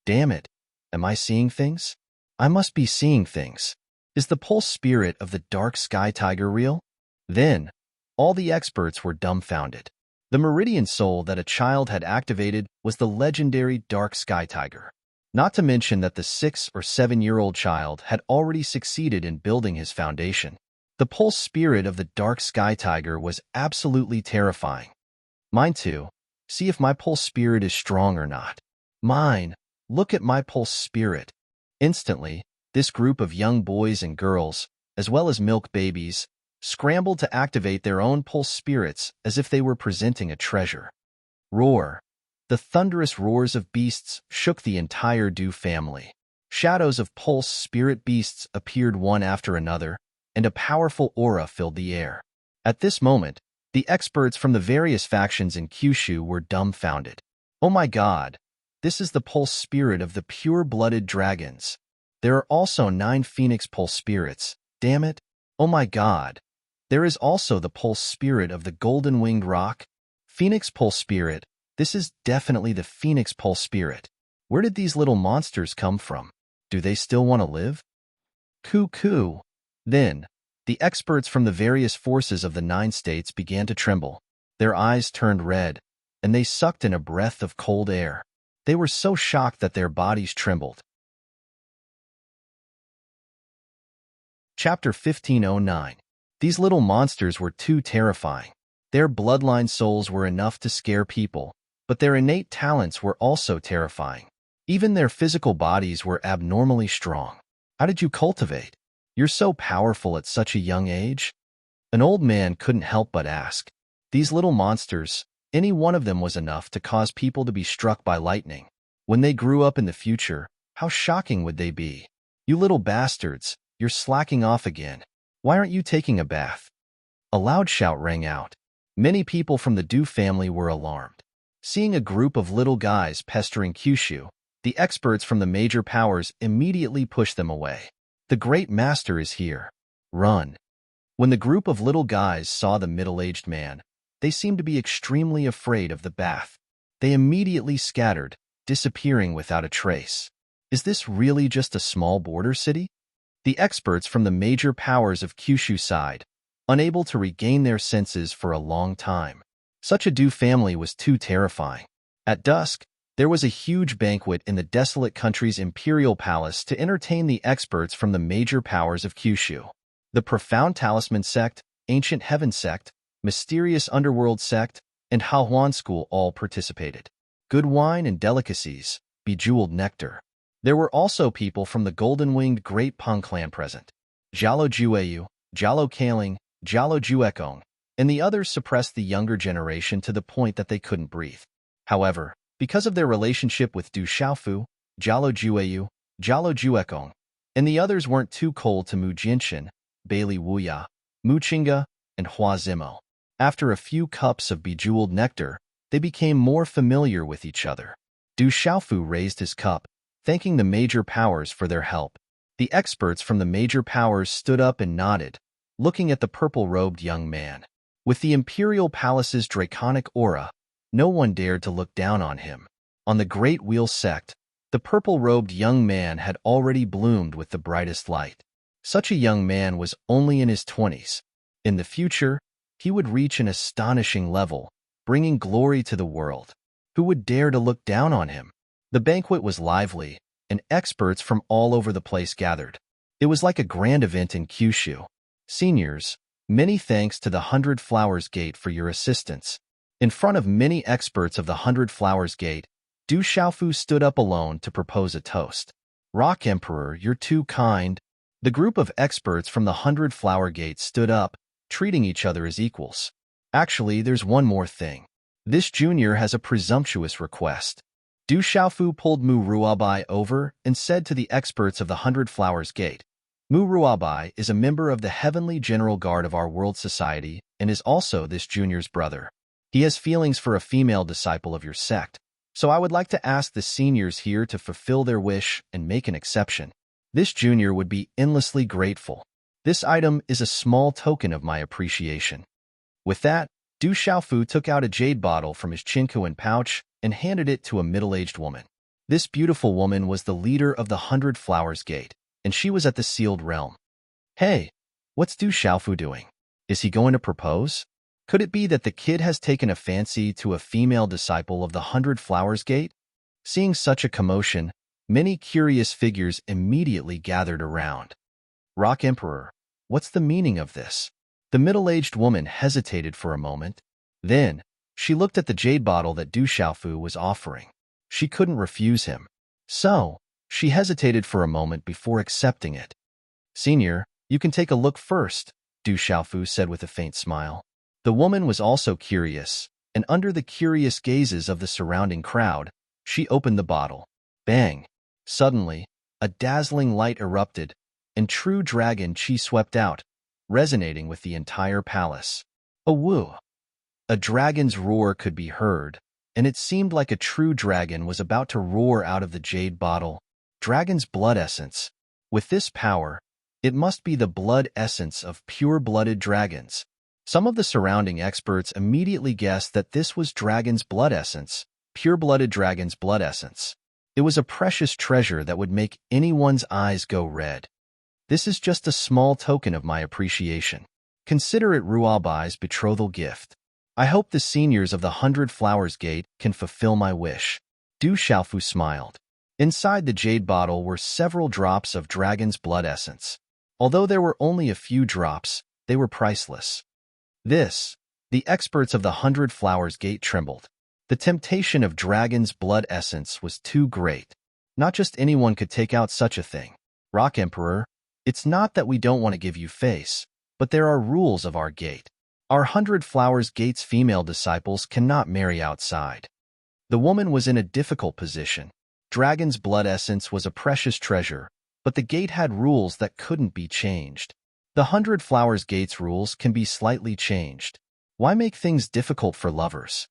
Damn it! Am I seeing things? I must be seeing things. Is the pulse spirit of the dark sky tiger real? Then, all the experts were dumbfounded. The meridian soul that a child had activated was the legendary dark sky tiger. Not to mention that the 6 or 7-year-old child had already succeeded in building his foundation. The pulse spirit of the dark sky tiger was absolutely terrifying. Mine too. See if my pulse spirit is strong or not. Mine. Look at my pulse spirit. Instantly, this group of young boys and girls, as well as milk babies, scrambled to activate their own pulse spirits as if they were presenting a treasure. Roar! The thunderous roars of beasts shook the entire Du family. Shadows of pulse spirit beasts appeared one after another, and a powerful aura filled the air. At this moment, the experts from the various factions in Kyushu were dumbfounded. Oh my god! This is the pulse spirit of the pure-blooded dragons. There are also 9 phoenix pulse spirits. Damn it! Oh my god! There is also the pulse spirit of the golden-winged rock. Phoenix pulse spirit. This is definitely the phoenix pulse spirit. Where did these little monsters come from? Do they still want to live? Cuckoo! Then, the experts from the various forces of the 9 states began to tremble. Their eyes turned red, and they sucked in a breath of cold air. They were so shocked that their bodies trembled. Chapter 1509. These little monsters were too terrifying. Their bloodline souls were enough to scare people, but their innate talents were also terrifying. Even their physical bodies were abnormally strong. How did you cultivate? You're so powerful at such a young age? An old man couldn't help but ask. These little monsters, any one of them was enough to cause people to be struck by lightning. When they grew up in the future, how shocking would they be? You little bastards, you're slacking off again. Why aren't you taking a bath? A loud shout rang out. Many people from the Du family were alarmed. Seeing a group of little guys pestering Kyushu, the experts from the major powers immediately pushed them away. The great master is here. Run. When the group of little guys saw the middle-aged man, they seemed to be extremely afraid of the bath. They immediately scattered, disappearing without a trace. Is this really just a small border city? The experts from the major powers of Kyushu sighed, unable to regain their senses for a long time. Such a Du family was too terrifying. At dusk, there was a huge banquet in the desolate country's imperial palace to entertain the experts from the major powers of Kyushu. The profound talisman sect, ancient heaven sect, mysterious underworld sect, and Hahuan school all participated. Good wine and delicacies, bejeweled nectar. There were also people from the golden-winged Great Peng clan present. Jialo Jueyu, Jialo Kaling, Jialo Juekong, and the others suppressed the younger generation to the point that they couldn't breathe. However, because of their relationship with Du Xiaofu, Jialo Jueyu, Jialo Juekong, and the others weren't too cold to Mu Jinshin, Bailey Wuya, Mu Qingge, and Hua Zimo. After a few cups of bejeweled nectar, they became more familiar with each other. Du Xiaofu raised his cup, thanking the major powers for their help. The experts from the major powers stood up and nodded, looking at the purple-robed young man. With the imperial palace's draconic aura, no one dared to look down on him. On the Great Wheel sect, the purple-robed young man had already bloomed with the brightest light. Such a young man was only in his 20s. In the future, he would reach an astonishing level, bringing glory to the world. Who would dare to look down on him? The banquet was lively, and experts from all over the place gathered. It was like a grand event in Kyushu. Seniors, many thanks to the 100 Flowers Gate for your assistance. In front of many experts of the 100 Flowers Gate, Du Xiaofu stood up alone to propose a toast. Rock Emperor, you're too kind. The group of experts from the 100 Flower Gate stood up, treating each other as equals. Actually, there's one more thing. This junior has a presumptuous request. Du Xiaofu pulled Mu Ruabai over and said to the experts of the 100 Flowers Gate, Mu Ruabai is a member of the Heavenly General Guard of our world society and is also this junior's brother. He has feelings for a female disciple of your sect, so I would like to ask the seniors here to fulfill their wish and make an exception. This junior would be endlessly grateful. This item is a small token of my appreciation. With that, Du Xiaofu took out a jade bottle from his chinkuan pouch and handed it to a middle-aged woman. This beautiful woman was the leader of the 100 Flowers Gate, and she was at the sealed realm. Hey, what's Du Xiaofu doing? Is he going to propose? Could it be that the kid has taken a fancy to a female disciple of the 100 Flowers Gate? Seeing such a commotion, many curious figures immediately gathered around. Rock Emperor, what's the meaning of this? The middle-aged woman hesitated for a moment. Then, she looked at the jade bottle that Du Xiaofu was offering. She couldn't refuse him. So, she hesitated for a moment before accepting it. Senior, you can take a look first, Du Xiaofu said with a faint smile. The woman was also curious, and under the curious gazes of the surrounding crowd, she opened the bottle. Bang! Suddenly, a dazzling light erupted, and true dragon chi swept out, resonating with the entire palace. A woo! A dragon's roar could be heard, and it seemed like a true dragon was about to roar out of the jade bottle. Dragon's blood essence. With this power, it must be the blood essence of pure-blooded dragons. Some of the surrounding experts immediately guessed that this was dragon's blood essence, pure-blooded dragon's blood essence. It was a precious treasure that would make anyone's eyes go red. This is just a small token of my appreciation. Consider it Ruabai's betrothal gift. I hope the seniors of the 100 Flowers Gate can fulfill my wish. Du Xiaofu smiled. Inside the jade bottle were several drops of dragon's blood essence. Although there were only a few drops, they were priceless. The experts of the 100 Flowers Gate trembled. The temptation of dragon's blood essence was too great. Not just anyone could take out such a thing. Rock Emperor, it's not that we don't want to give you face, but there are rules of our gate. Our 100 Flowers Gate's female disciples cannot marry outside. The woman was in a difficult position. Dragon's blood essence was a precious treasure, but the gate had rules that couldn't be changed. The 100 Flowers Gate's rules can be slightly changed. Why make things difficult for lovers?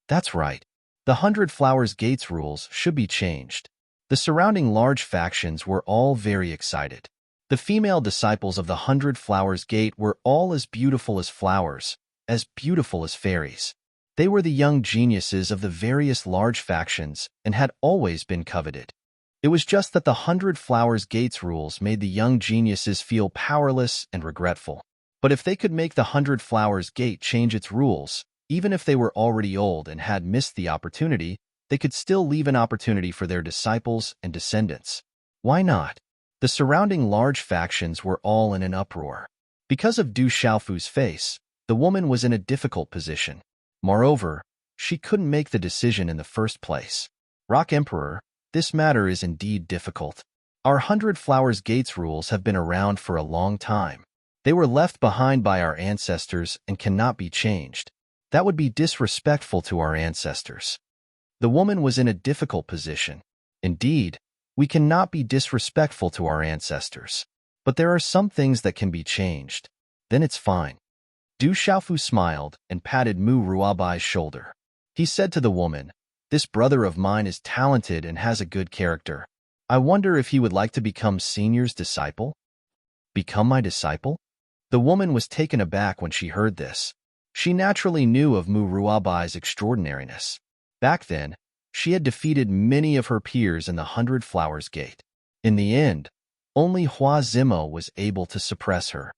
That's right. The 100 Flowers Gate's rules should be changed. The surrounding large factions were all very excited. The female disciples of the 100 Flowers Gate were all as beautiful as flowers, as beautiful as fairies. They were the young geniuses of the various large factions and had always been coveted. It was just that the 100 Flowers Gate's rules made the young geniuses feel powerless and regretful. But if they could make the 100 Flowers Gate change its rules, even if they were already old and had missed the opportunity, they could still leave an opportunity for their disciples and descendants. Why not? The surrounding large factions were all in an uproar. Because of Du Xiaofu's face, the woman was in a difficult position. Moreover, she couldn't make the decision in the first place. Rock Emperor, this matter is indeed difficult. Our 100 Flowers Gates rules have been around for a long time. They were left behind by our ancestors and cannot be changed. That would be disrespectful to our ancestors. The woman was in a difficult position. Indeed, we cannot be disrespectful to our ancestors. But there are some things that can be changed. Then it's fine. Du Xiaofu smiled and patted Mu Ruabai's shoulder. He said to the woman, "This brother of mine is talented and has a good character. I wonder if he would like to become Senior's disciple?" Become my disciple? The woman was taken aback when she heard this. She naturally knew of Mu Ruabai's extraordinariness. Back then, she had defeated many of her peers in the 100 Flowers Gate. In the end, only Hua Zimo was able to suppress her.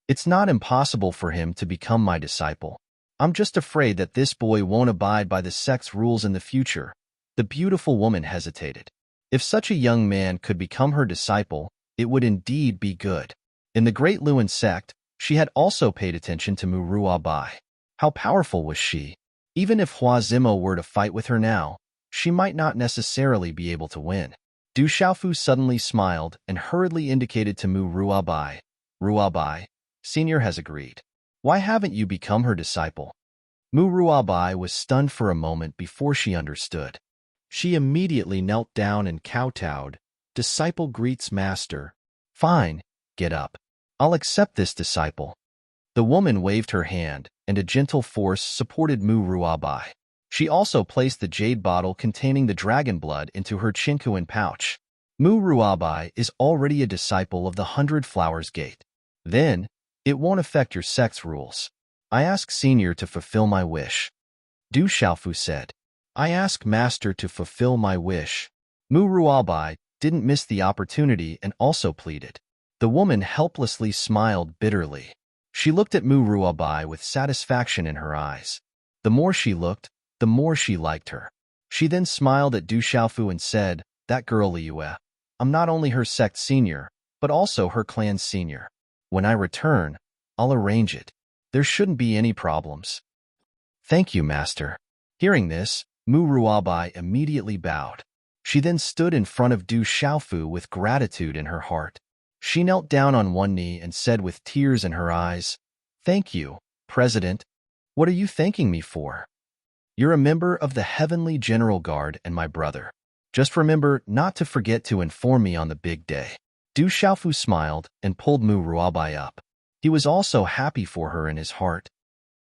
It's not impossible for him to become my disciple. I'm just afraid that this boy won't abide by the sect's rules in the future. The beautiful woman hesitated. If such a young man could become her disciple, it would indeed be good. In the Great Luin sect, she had also paid attention to Mu Ruabai. How powerful was she? Even if Hua Zimo were to fight with her now, she might not necessarily be able to win. Du Xiaofu suddenly smiled and hurriedly indicated to Mu Ruabai. "Ruabai, Senior has agreed. Why haven't you become her disciple?" Mu Ruabai was stunned for a moment before she understood. She immediately knelt down and kowtowed. "Disciple greets master." "Fine, get up. I'll accept this disciple." The woman waved her hand, and a gentle force supported Mu Ruabai. She also placed the jade bottle containing the dragon blood into her chinkuan pouch. Mu Ruabai is already a disciple of the 100 Flowers Gate. Then, it won't affect your sect's rules. I ask Senior to fulfill my wish. Du Xiaofu said. I ask Master to fulfill my wish. Mu Ruabai didn't miss the opportunity and also pleaded. The woman helplessly smiled bitterly. She looked at Mu Ruabai with satisfaction in her eyes. The more she looked, the more she liked her. She then smiled at Du Xiaofu and said, "That girl Liyue, I'm not only her sect senior, but also her clan's senior. When I return, I'll arrange it. There shouldn't be any problems." "Thank you, Master." Hearing this, Mu Ruabai immediately bowed. She then stood in front of Du Xiaofu with gratitude in her heart. She knelt down on one knee and said with tears in her eyes, "Thank you, President. What are you thanking me for? You're a member of the Heavenly General Guard and my brother. Just remember not to forget to inform me on the big day." Du Xiaofu smiled and pulled Mu Ruabai up. He was also happy for her in his heart.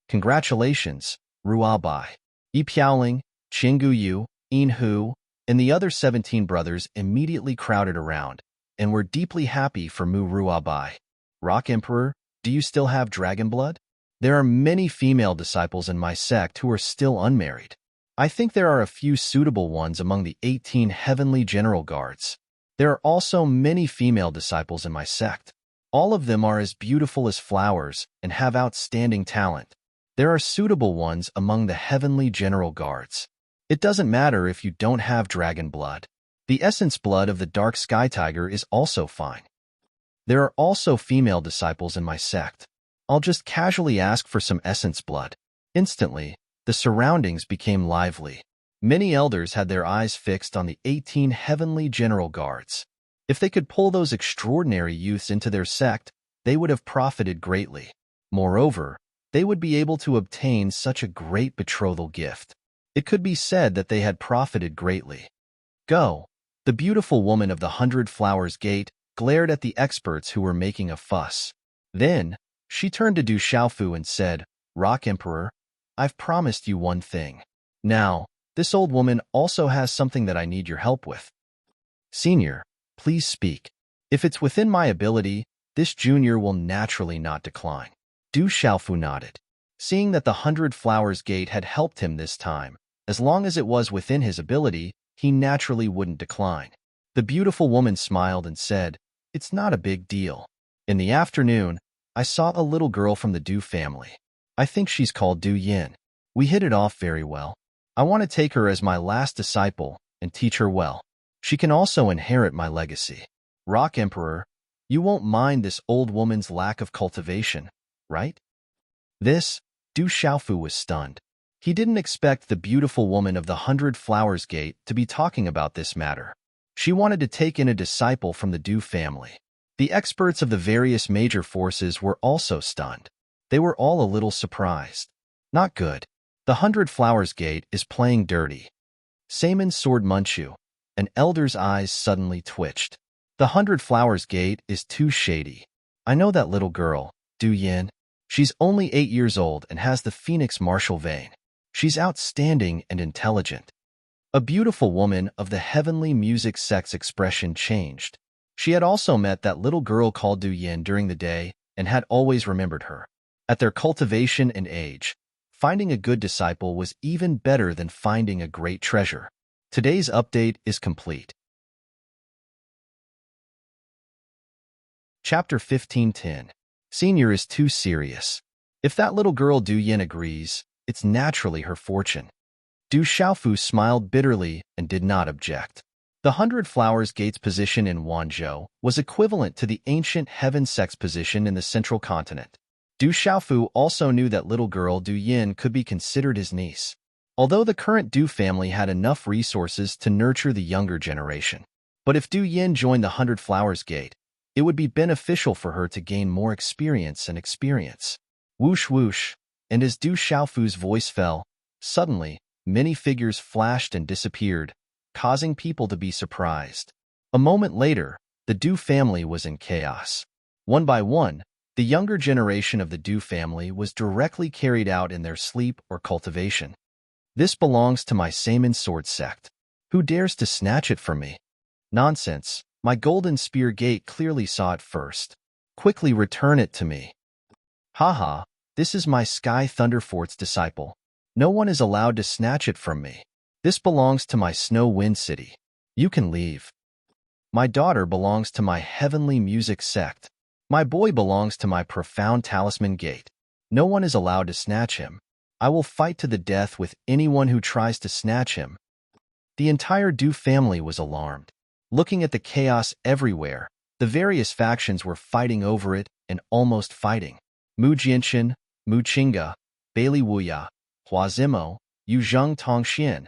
"Congratulations, Ruabai." Yi Piaoling, Qinggu Yu, Yin Hu, and the other 17 brothers immediately crowded around and were deeply happy for Mu Ruabai. "Rock Emperor, do you still have dragon blood? There are many female disciples in my sect who are still unmarried. I think there are a few suitable ones among the 18 Heavenly General Guards. There are also many female disciples in my sect. All of them are as beautiful as flowers and have outstanding talent. There are suitable ones among the Heavenly General Guards. It doesn't matter if you don't have dragon blood. The essence blood of the dark sky tiger is also fine." There are also female disciples in my sect. I'll just casually ask for some essence blood. Instantly, the surroundings became lively. Many elders had their eyes fixed on the 18 heavenly general guards. If they could pull those extraordinary youths into their sect, they would have profited greatly. Moreover, they would be able to obtain such a great betrothal gift. It could be said that they had profited greatly. Go! The beautiful woman of the 100 Flowers Gate glared at the experts who were making a fuss. Then, she turned to Du Xiaofu and said, Rock Emperor, I've promised you one thing. Now, this old woman also has something that I need your help with. Senior, please speak. If it's within my ability, this junior will naturally not decline. Du Xiaofu nodded. Seeing that the 100 Flowers Gate had helped him this time, as long as it was within his ability, he naturally wouldn't decline. The beautiful woman smiled and said, It's not a big deal. In the afternoon, I saw a little girl from the Du family. I think she's called Du Yin. We hit it off very well. I want to take her as my last disciple and teach her well. She can also inherit my legacy. Rock Emperor, you won't mind this old woman's lack of cultivation, right? This, Du Xiaofu was stunned. He didn't expect the beautiful woman of the 100 Flowers Gate to be talking about this matter. She wanted to take in a disciple from the Du family. The experts of the various major forces were also stunned. They were all a little surprised. Not good. The 100 Flowers Gate is playing dirty. Saman's sword Munchu. An elder's eyes suddenly twitched. The 100 Flowers Gate is too shady. I know that little girl, Du Yin. She's only 8 years old and has the Phoenix martial vein. She's outstanding and intelligent. A beautiful woman of the heavenly music sect's expression changed. She had also met that little girl called Du Yin during the day and had always remembered her. At their cultivation and age, finding a good disciple was even better than finding a great treasure. Today's update is complete. Chapter 15:10. Senior is too serious. If that little girl Du Yin agrees, it's naturally her fortune. Du Xiaofu smiled bitterly and did not object. The 100 Flowers Gate's position in Wanzhou was equivalent to the ancient Heaven Sect's position in the central continent. Du Xiaofu also knew that little girl Du Yin could be considered his niece, although the current Du family had enough resources to nurture the younger generation. But if Du Yin joined the 100 Flowers Gate, it would be beneficial for her to gain more experience. Whoosh whoosh, and as Du Xiaofu's voice fell, suddenly, many figures flashed and disappeared, causing people to be surprised. A moment later, the Du family was in chaos. One by one, the younger generation of the Du family was directly carried out in their sleep or cultivation. This belongs to my Saman sword sect. Who dares to snatch it from me? Nonsense. My golden spear gate clearly saw it first. Quickly return it to me. Haha, this is my Sky Thunder Fort's disciple. No one is allowed to snatch it from me. This belongs to my Snow Wind City. You can leave. My daughter belongs to my Heavenly Music sect. My boy belongs to my Profound Talisman Gate. No one is allowed to snatch him. I will fight to the death with anyone who tries to snatch him. The entire Du family was alarmed. Looking at the chaos everywhere, the various factions were fighting over it and almost fighting. Mu Jianxin, Mu Qingge, Bailey Wuya, Hua Zimo, Yu Zheng Tongxian,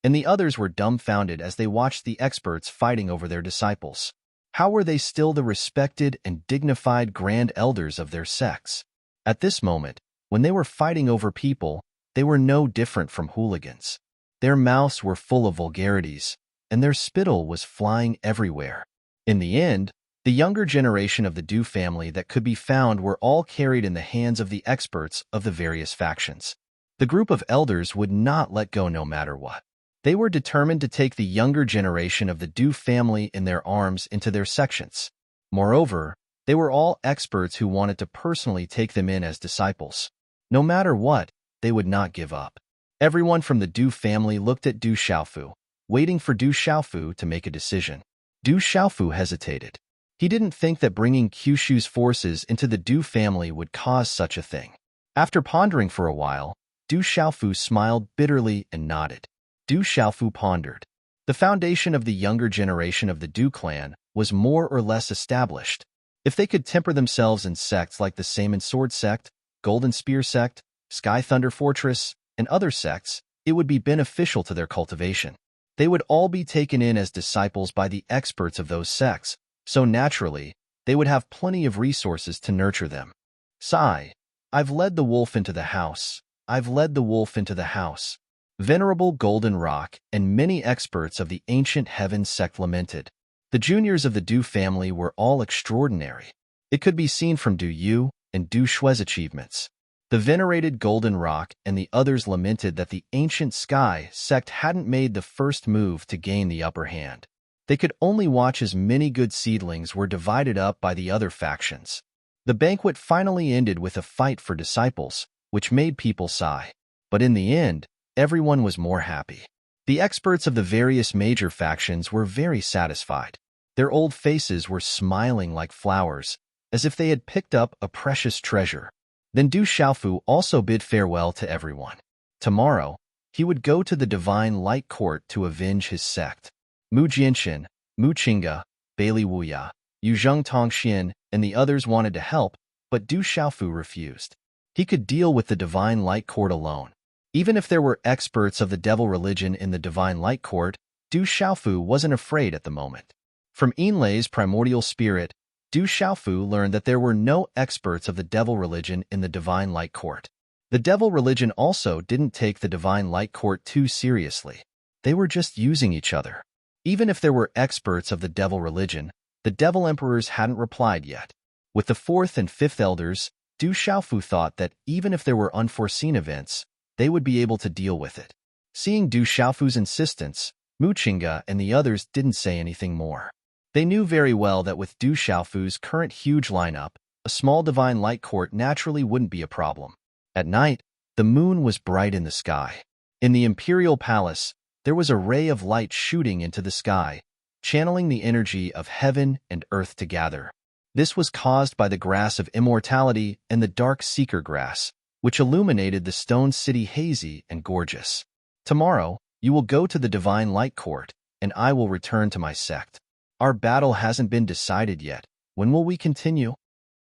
and the others were dumbfounded as they watched the experts fighting over their disciples. How were they still the respected and dignified grand elders of their sects? At this moment, when they were fighting over people, they were no different from hooligans. Their mouths were full of vulgarities, and their spittle was flying everywhere. In the end, the younger generation of the Du family that could be found were all carried in the hands of the experts of the various factions. The group of elders would not let go no matter what. They were determined to take the younger generation of the Du family in their arms into their sections. Moreover, they were all experts who wanted to personally take them in as disciples. No matter what, they would not give up. Everyone from the Du family looked at Du Xiaofu, waiting for Du Xiaofu to make a decision. Du Xiaofu hesitated. He didn't think that bringing Kyushu's forces into the Du family would cause such a thing. After pondering for a while, Du Xiaofu smiled bitterly and nodded. Du Xiaofu pondered. The foundation of the younger generation of the Du clan was more or less established. If they could temper themselves in sects like the Salmon Sword Sect, Golden Spear Sect, Sky Thunder Fortress, and other sects, it would be beneficial to their cultivation. They would all be taken in as disciples by the experts of those sects, so naturally, they would have plenty of resources to nurture them. Sigh. I've led the wolf into the house. I've led the wolf into the house. Venerable Golden Rock and many experts of the ancient heaven sect lamented. The juniors of the Du family were all extraordinary. It could be seen from Du Yu and Du Shui's achievements. The venerated Golden Rock and the others lamented that the ancient Sky sect hadn't made the first move to gain the upper hand. They could only watch as many good seedlings were divided up by the other factions. The banquet finally ended with a fight for disciples, which made people sigh. But in the end, everyone was more happy. The experts of the various major factions were very satisfied. Their old faces were smiling like flowers, as if they had picked up a precious treasure. Then Du Xiaofu also bid farewell to everyone. Tomorrow, he would go to the Divine Light Court to avenge his sect. Mu Jianxin, Mu Qingge, Bailey Wuya, Yu Zheng Tongxian, and the others wanted to help, but Du Xiaofu refused. He could deal with the Divine Light Court alone. Even if there were experts of the devil religion in the Divine Light Court, Du Xiaofu wasn't afraid at the moment. From Yinlei's primordial spirit, Du Xiaofu learned that there were no experts of the devil religion in the Divine Light Court. The devil religion also didn't take the Divine Light Court too seriously. They were just using each other. Even if there were experts of the devil religion, the devil emperors hadn't replied yet. With the fourth and fifth elders, Du Xiaofu thought that even if there were unforeseen events, they would be able to deal with it. Seeing Du Xiaofu's insistence, Mu Qingge and the others didn't say anything more. They knew very well that with Du Xiaofu's current huge lineup, a small Divine Light Court naturally wouldn't be a problem. At night, the moon was bright in the sky. In the Imperial Palace, there was a ray of light shooting into the sky, channeling the energy of heaven and earth together. This was caused by the grass of immortality and the dark seeker grass, which illuminated the stone city hazy and gorgeous. Tomorrow, you will go to the Divine Light Court, and I will return to my sect. Our battle hasn't been decided yet. When will we continue?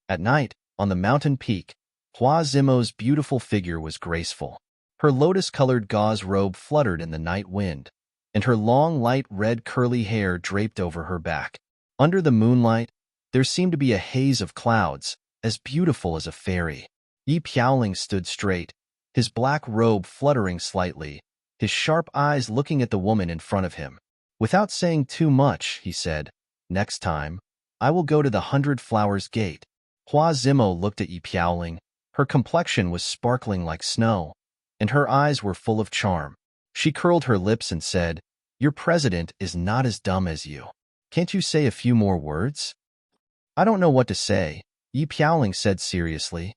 At night, on the mountain peak, Hua Zimo's beautiful figure was graceful. Her lotus-colored gauze robe fluttered in the night wind, and her long, light red curly hair draped over her back. Under the moonlight, there seemed to be a haze of clouds, as beautiful as a fairy. Yi Piaoling stood straight, his black robe fluttering slightly, his sharp eyes looking at the woman in front of him. Without saying too much, he said, "Next time, I will go to the 100 Flowers Gate." Hua Zimo looked at Yi Piaoling. Her complexion was sparkling like snow, and her eyes were full of charm. She curled her lips and said, "Your president is not as dumb as you. Can't you say a few more words?" "I don't know what to say," Yi Piaoling said seriously.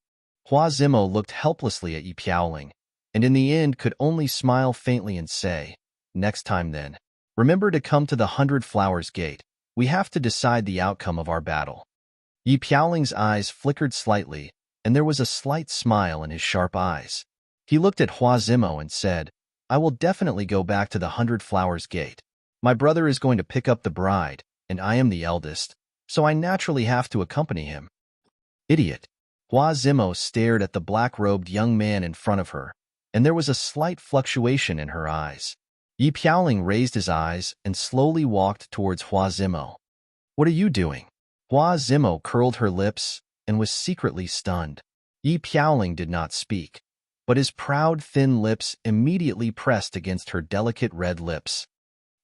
Hua Zimo looked helplessly at Yi Piaoling, and in the end could only smile faintly and say, "Next time then. Remember to come to the 100 Flowers Gate. We have to decide the outcome of our battle." Yi Piaoling's eyes flickered slightly, and there was a slight smile in his sharp eyes. He looked at Hua Zimo and said, "I will definitely go back to the 100 Flowers Gate. My brother is going to pick up the bride, and I am the eldest, so I naturally have to accompany him." Idiot. Hua Zimo stared at the black-robed young man in front of her, and there was a slight fluctuation in her eyes. Yi Piaoling raised his eyes and slowly walked towards Hua Zimo. "What are you doing?" Hua Zimo curled her lips and was secretly stunned. Yi Piaoling did not speak, but his proud, thin lips immediately pressed against her delicate red lips.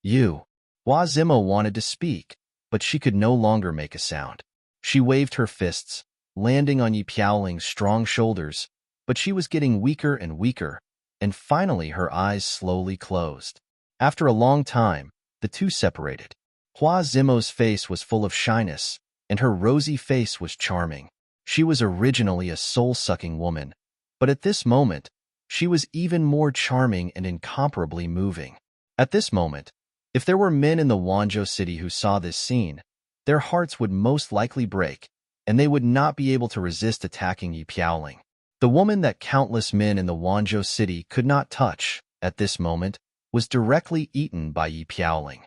"You." Hua Zimo wanted to speak, but she could no longer make a sound. She waved her fists, landing on Yi Piaoling's strong shoulders, but she was getting weaker and weaker, and finally her eyes slowly closed. After a long time, the two separated. Hua Zimo's face was full of shyness, and her rosy face was charming. She was originally a soul-sucking woman, but at this moment, she was even more charming and incomparably moving. At this moment, if there were men in the Wanzhou city who saw this scene, their hearts would most likely break, and they would not be able to resist attacking Yi Piaoling. The woman that countless men in the Wanzhou city could not touch, at this moment, was directly eaten by Yi Piaoling.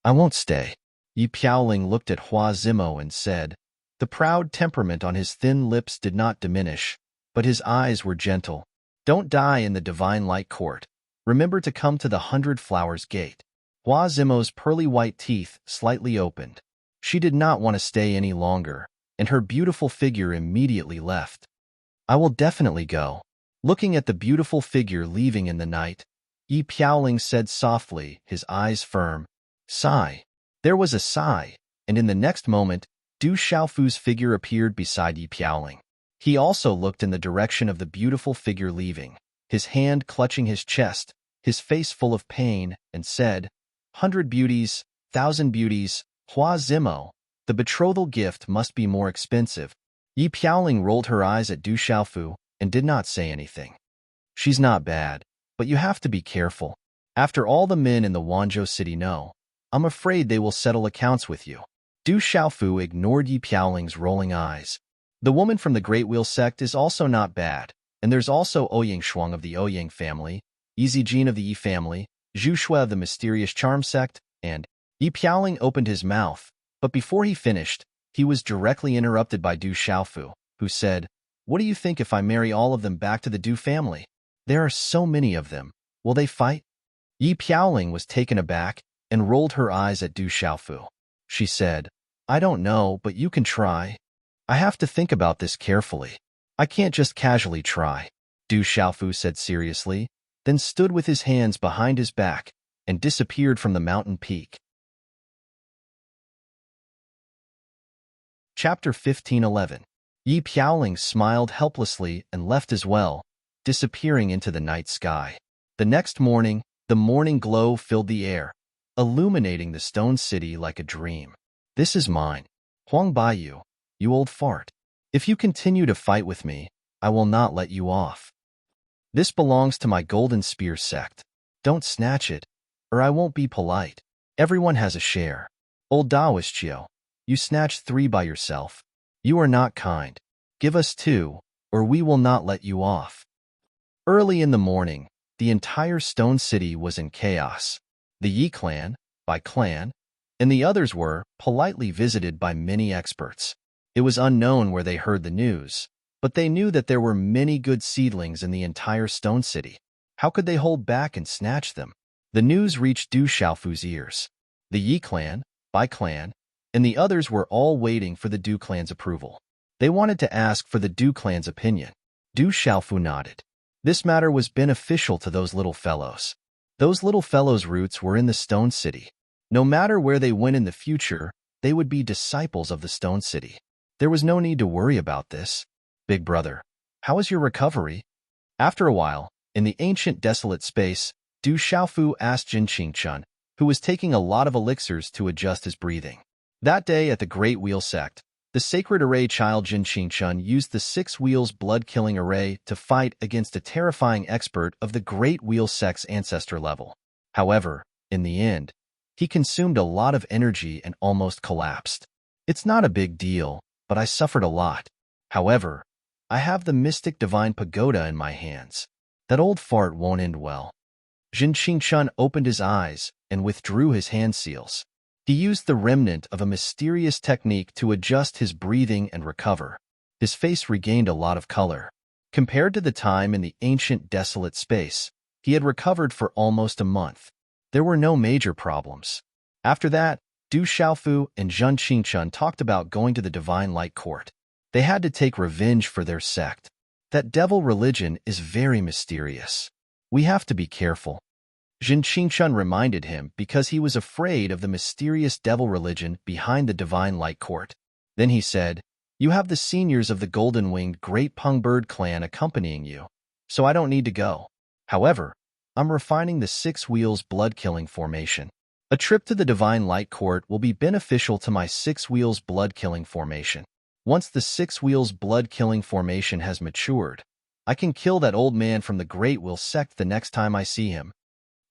"I won't stay." Yi Piaoling looked at Hua Zimo and said, The proud temperament on his thin lips did not diminish, but his eyes were gentle. Don't die in the divine light court. Remember to come to the 100 Flowers Gate. Hua Zimo's pearly white teeth slightly opened. She did not want to stay any longer, and her beautiful figure immediately left. I will definitely go. Looking at the beautiful figure leaving in the night, Yi Piaoling said softly, his eyes firm. Sigh. There was a sigh, and in the next moment, Du Xiaofu's figure appeared beside Yi Piaoling. He also looked in the direction of the beautiful figure leaving, his hand clutching his chest, his face full of pain, and said, 100 beauties, 1,000 beauties, Hua Zimo, the betrothal gift must be more expensive. Yi Piaoling rolled her eyes at Du Xiaofu and did not say anything. She's not bad, but you have to be careful. After all the men in the Wanzhou city know, I'm afraid they will settle accounts with you. Du Xiaofu ignored Yi Piaoling's rolling eyes. The woman from the Great Wheel sect is also not bad, and there's also Ouyang Shuang of the Ouyang family, Yi Zijin of the Yi family, Zhu Shui of the Mysterious Charm sect, and Yi Piaoling opened his mouth, but before he finished, he was directly interrupted by Du Xiaofu, who said, What do you think if I marry all of them back to the Du family? There are so many of them. Will they fight? Yi Piaoling was taken aback and rolled her eyes at Du Xiaofu. She said, I don't know, but you can try. I have to think about this carefully. I can't just casually try. Du Xiaofu said seriously, then stood with his hands behind his back and disappeared from the mountain peak. Chapter 15:11. Yi Piaoling smiled helplessly and left as well, disappearing into the night sky. The next morning, the morning glow filled the air, illuminating the stone city like a dream. This is mine. Huang Baiyu, you old fart. If you continue to fight with me, I will not let you off. This belongs to my Golden Spear sect. Don't snatch it, or I won't be polite. Everyone has a share. Old Taoist Chiu, you snatched 3 by yourself. You are not kind. Give us 2, or we will not let you off. Early in the morning, the entire stone city was in chaos. The Yi clan, by clan, and the others were politely visited by many experts. It was unknown where they heard the news, but they knew that there were many good seedlings in the entire stone city. How could they hold back and snatch them? The news reached Du Xiaofu's ears. The Yi clan, by clan, and the others were all waiting for the Du clan's approval. They wanted to ask for the Du clan's opinion. Du Xiaofu nodded. This matter was beneficial to those little fellows. Those little fellows' roots were in the Stone City. No matter where they went in the future, they would be disciples of the Stone City. There was no need to worry about this. Big brother, how is your recovery? After a while, in the ancient desolate space, Du Xiaofu asked Jin Qingchun, who was taking a lot of elixirs to adjust his breathing. That day at the Great Wheel sect, the Sacred Array child Jin Qingchun used the 6 Wheels blood-killing array to fight against a terrifying expert of the Great Wheel sect's ancestor level. However, in the end, he consumed a lot of energy and almost collapsed. It's not a big deal, but I suffered a lot. However, I have the mystic divine pagoda in my hands. That old fart won't end well. Jin Qingchun opened his eyes and withdrew his hand seals. He used the remnant of a mysterious technique to adjust his breathing and recover. His face regained a lot of color. Compared to the time in the ancient desolate space, he had recovered for almost a month. There were no major problems. After that, Du Xiaofu and Jin Qingchun talked about going to the Divine Light Court. They had to take revenge for their sect. That devil religion is very mysterious. We have to be careful. Jin Qingchun reminded him because he was afraid of the mysterious devil religion behind the Divine Light Court. Then he said, You have the seniors of the golden-winged Great Peng Bird clan accompanying you, so I don't need to go. However, I'm refining the 6 Wheels blood-killing formation. A trip to the Divine Light Court will be beneficial to my 6 Wheels blood-killing formation. Once the 6 Wheels blood-killing formation has matured, I can kill that old man from the Great Wheel sect the next time I see him.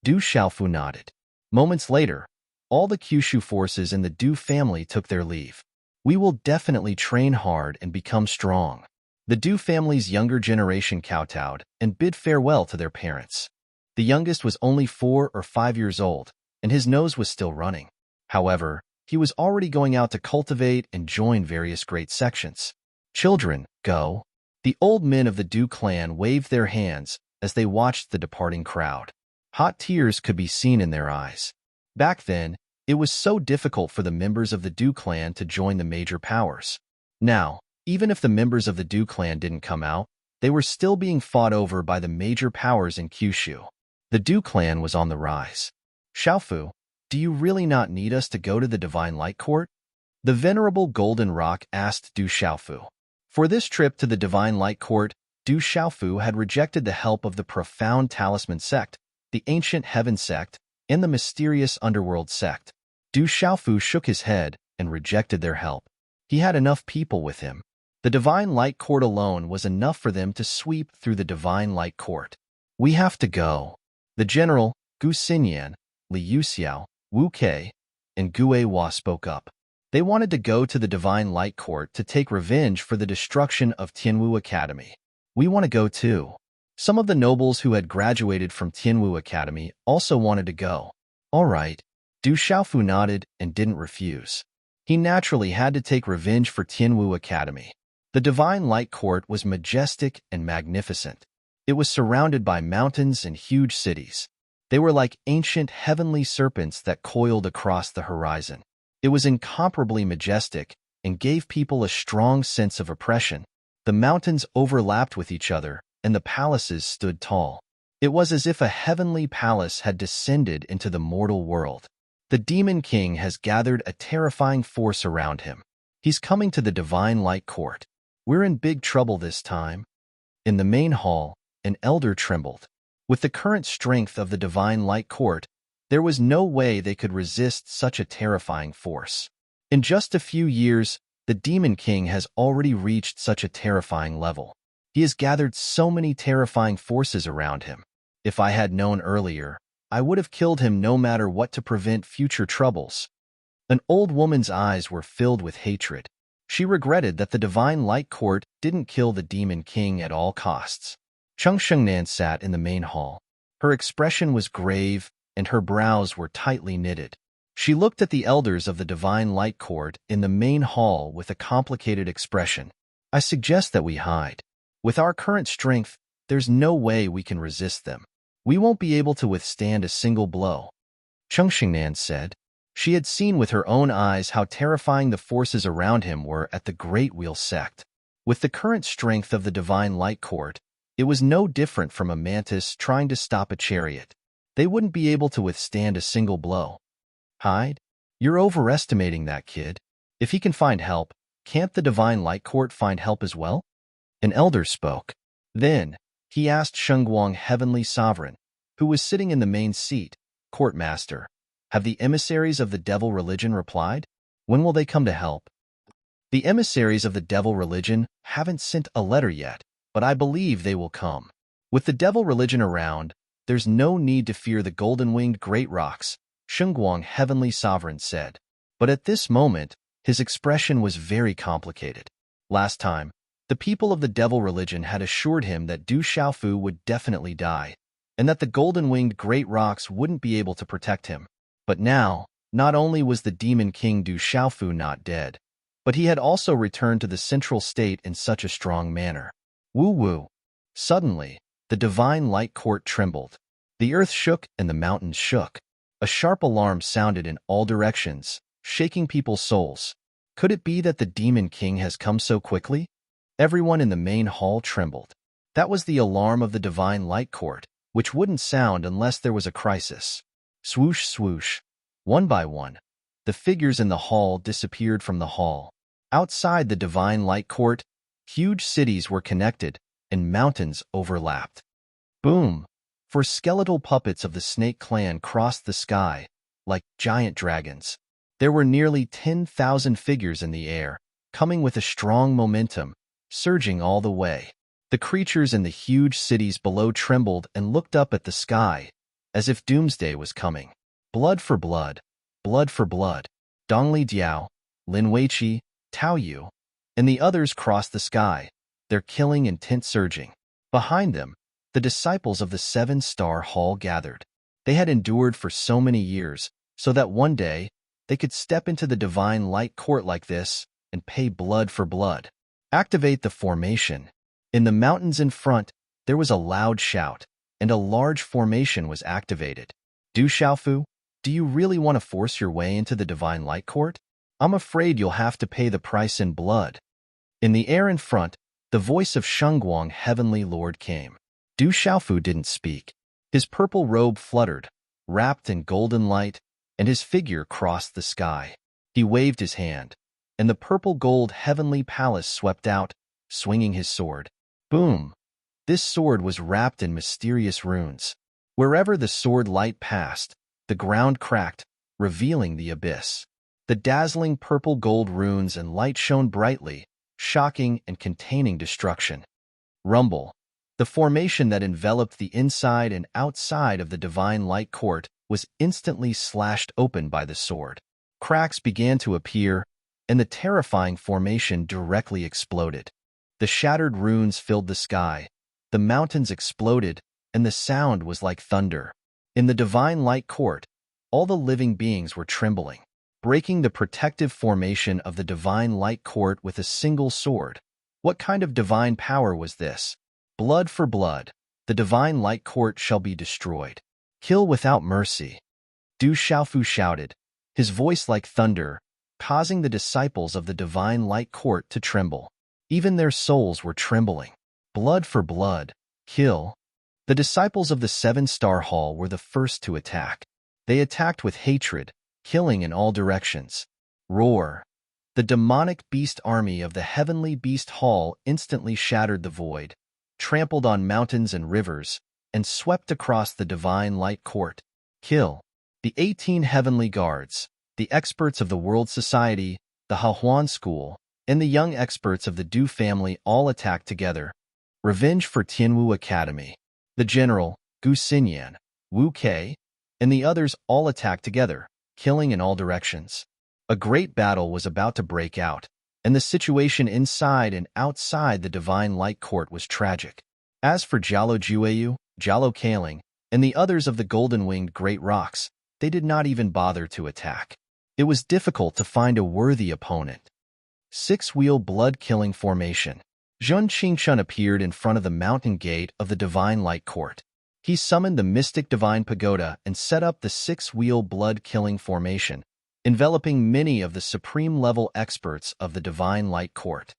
Du Xiaofu nodded. Moments later, all the Kyushu forces in the Du family took their leave. We will definitely train hard and become strong. The Du family's younger generation kowtowed and bid farewell to their parents. The youngest was only 4 or 5 years old, and his nose was still running. However, He was already going out to cultivate and join various great sections. Children, go. The old men of the Du clan waved their hands as they watched the departing crowd. Hot tears could be seen in their eyes. Back then, it was so difficult for the members of the Du clan to join the major powers. Now, even if the members of the Du clan didn't come out, they were still being fought over by the major powers in Kyushu. The Du clan was on the rise. Xiaofu, do you really not need us to go to the Divine Light Court? The venerable Golden Rock asked Du Xiaofu. For this trip to the Divine Light Court, Du Xiaofu had rejected the help of the profound Talisman sect, the ancient Heaven sect, and the mysterious Underworld sect. Du Xiaofu shook his head and rejected their help. He had enough people with him. The Divine Light Court alone was enough for them to sweep through the Divine Light Court. We have to go. The general, Gu Xinyan, Li Yuxiao, Wu Kei, and Gue Hua spoke up. They wanted to go to the Divine Light Court to take revenge for the destruction of Tianwu Academy. We want to go too. Some of the nobles who had graduated from Tianwu Academy also wanted to go. All right. Du Xiaofu nodded and didn't refuse. He naturally had to take revenge for Tianwu Academy. The Divine Light Court was majestic and magnificent. It was surrounded by mountains and huge cities. They were like ancient heavenly serpents that coiled across the horizon. It was incomparably majestic and gave people a strong sense of oppression. The mountains overlapped with each other, and the palaces stood tall. It was as if a heavenly palace had descended into the mortal world. The Demon King has gathered a terrifying force around him. He's coming to the Divine Light Court. We're in big trouble this time. In the main hall, an elder trembled. With the current strength of the Divine Light Court, there was no way they could resist such a terrifying force. In just a few years, the Demon King has already reached such a terrifying level. He has gathered so many terrifying forces around him. If I had known earlier, I would have killed him no matter what to prevent future troubles. An old woman's eyes were filled with hatred. She regretted that the Divine Light Court didn't kill the Demon King at all costs. Cheng Shengnan sat in the main hall. Her expression was grave, and her brows were tightly knitted. She looked at the elders of the Divine Light Court in the main hall with a complicated expression. I suggest that we hide. With our current strength, there's no way we can resist them. We won't be able to withstand a single blow. Cheng Shengnan said. She had seen with her own eyes how terrifying the forces around him were at the Great Wheel sect. With the current strength of the Divine Light Court, it was no different from a mantis trying to stop a chariot. They wouldn't be able to withstand a single blow. Hide? You're overestimating that kid. If he can find help, can't the Divine Light Court find help as well? An elder spoke. Then, he asked Shengguang Heavenly Sovereign, who was sitting in the main seat, Courtmaster, have the emissaries of the devil religion replied? When will they come to help? The emissaries of the devil religion haven't sent a letter yet, but I believe they will come. With the devil religion around, there's no need to fear the golden-winged great rocks, Shengguang Heavenly Sovereign said. But at this moment, his expression was very complicated. Last time, the people of the devil religion had assured him that Du Xiaofu would definitely die, and that the golden-winged great rocks wouldn't be able to protect him. But now, not only was the Demon King Du Xiaofu not dead, but he had also returned to the central state in such a strong manner. Woo-woo. Suddenly, the Divine Light Court trembled. The earth shook and the mountains shook. A sharp alarm sounded in all directions, shaking people's souls. Could it be that the Demon King has come so quickly? Everyone in the main hall trembled. That was the alarm of the Divine Light Court, which wouldn't sound unless there was a crisis. Swoosh, swoosh. One by one, the figures in the hall disappeared from the hall. Outside the Divine Light Court, huge cities were connected, and mountains overlapped. Boom! For skeletal puppets of the Snake Clan crossed the sky, like giant dragons. There were nearly 10,000 figures in the air, coming with a strong momentum, surging all the way. The creatures in the huge cities below trembled and looked up at the sky, as if doomsday was coming. Blood for blood, blood for blood. Dongli Diao, Lin Weiqi, Tao Yu, and the others crossed the sky, their killing intent surging. Behind them, the disciples of the Seven-Star Hall gathered. They had endured for so many years, so that one day, they could step into the divine light court like this and pay blood for blood. Activate the formation. In the mountains in front, there was a loud shout, and a large formation was activated. Du Xiaofu, do you really want to force your way into the divine light court? I'm afraid you'll have to pay the price in blood. In the air in front, the voice of Shengguang, Heavenly Lord, came. Du Xiaofu didn't speak. His purple robe fluttered, wrapped in golden light, and his figure crossed the sky. He waved his hand, and the purple-gold heavenly palace swept out, swinging his sword. Boom! This sword was wrapped in mysterious runes. Wherever the sword light passed, the ground cracked, revealing the abyss. The dazzling purple-gold runes and light shone brightly, shocking and containing destruction. Rumble. The formation that enveloped the inside and outside of the divine light court was instantly slashed open by the sword. Cracks began to appear, and the terrifying formation directly exploded. The shattered runes filled the sky, the mountains exploded, and the sound was like thunder. In the divine light court, all the living beings were trembling. Breaking the protective formation of the divine light court with a single sword. What kind of divine power was this? Blood for blood. The divine light court shall be destroyed. Kill without mercy. Du Xiaofu shouted, his voice like thunder, causing the disciples of the divine light court to tremble. Even their souls were trembling. Blood for blood. Kill. The disciples of the seven-star hall were the first to attack. They attacked with hatred, killing in all directions. Roar. The demonic beast army of the heavenly beast hall instantly shattered the void, trampled on mountains and rivers, and swept across the divine light court. Kill. The 18 heavenly guards, the experts of the world society, the Hahuan school, and the young experts of the Du family all attacked together. Revenge for Tianwu Academy. The general, Gu Xinyan, Wu Kei, and the others all attacked together, killing in all directions. A great battle was about to break out, and the situation inside and outside the divine light court was tragic. As for Jialo Jueyu, Jialo Kaling, and the others of the golden-winged great rocks, they did not even bother to attack. It was difficult to find a worthy opponent. Six-wheel blood-killing formation. Zhun Qingchun appeared in front of the mountain gate of the divine light court. He summoned the mystic divine pagoda and set up the six-wheel blood-killing formation, enveloping many of the supreme-level experts of the divine light court.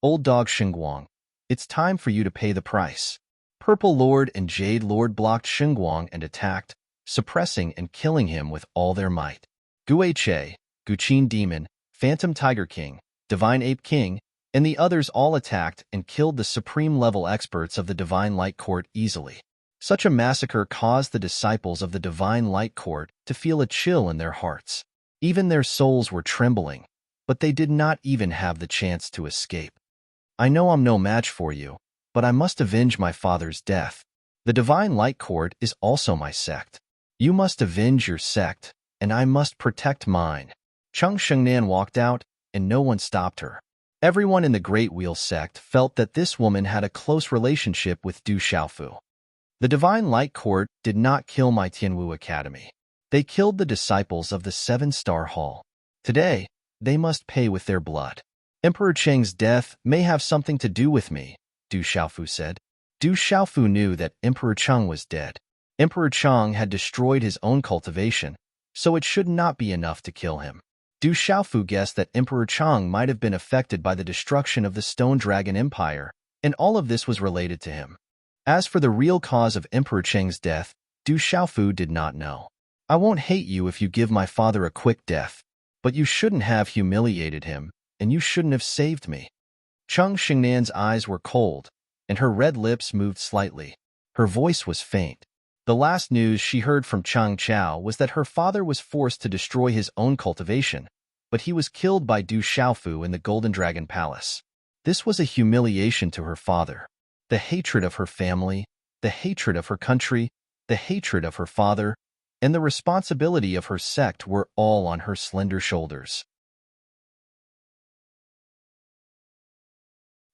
Old dog Shengguang, it's time for you to pay the price. Purple Lord and Jade Lord blocked Shengguang and attacked, suppressing and killing him with all their might. Guiche, Guqin Demon, Phantom Tiger King, Divine Ape King, and the others all attacked and killed the supreme-level experts of the divine light court easily. Such a massacre caused the disciples of the divine light court to feel a chill in their hearts. Even their souls were trembling, but they did not even have the chance to escape. I know I'm no match for you, but I must avenge my father's death. The divine light court is also my sect. You must avenge your sect, and I must protect mine. Cheng Shengnan walked out, and no one stopped her. Everyone in the Great Wheel sect felt that this woman had a close relationship with Du Xiaofu. The divine light court did not kill my Tianwu Academy. They killed the disciples of the seven-star hall. Today, they must pay with their blood. Emperor Cheng's death may have something to do with me, Du Xiaofu said. Du Xiaofu knew that Emperor Cheng was dead. Emperor Cheng had destroyed his own cultivation, so it should not be enough to kill him. Du Xiaofu guessed that Emperor Cheng might have been affected by the destruction of the Stone Dragon Empire, and all of this was related to him. As for the real cause of Emperor Cheng's death, Du Xiaofu did not know. I won't hate you if you give my father a quick death, but you shouldn't have humiliated him, and you shouldn't have saved me. Cheng Xingnan's eyes were cold, and her red lips moved slightly. Her voice was faint. The last news she heard from Chang Chao was that her father was forced to destroy his own cultivation, but he was killed by Du Xiaofu in the Golden Dragon Palace. This was a humiliation to her father. The hatred of her family, the hatred of her country, the hatred of her father, and the responsibility of her sect were all on her slender shoulders.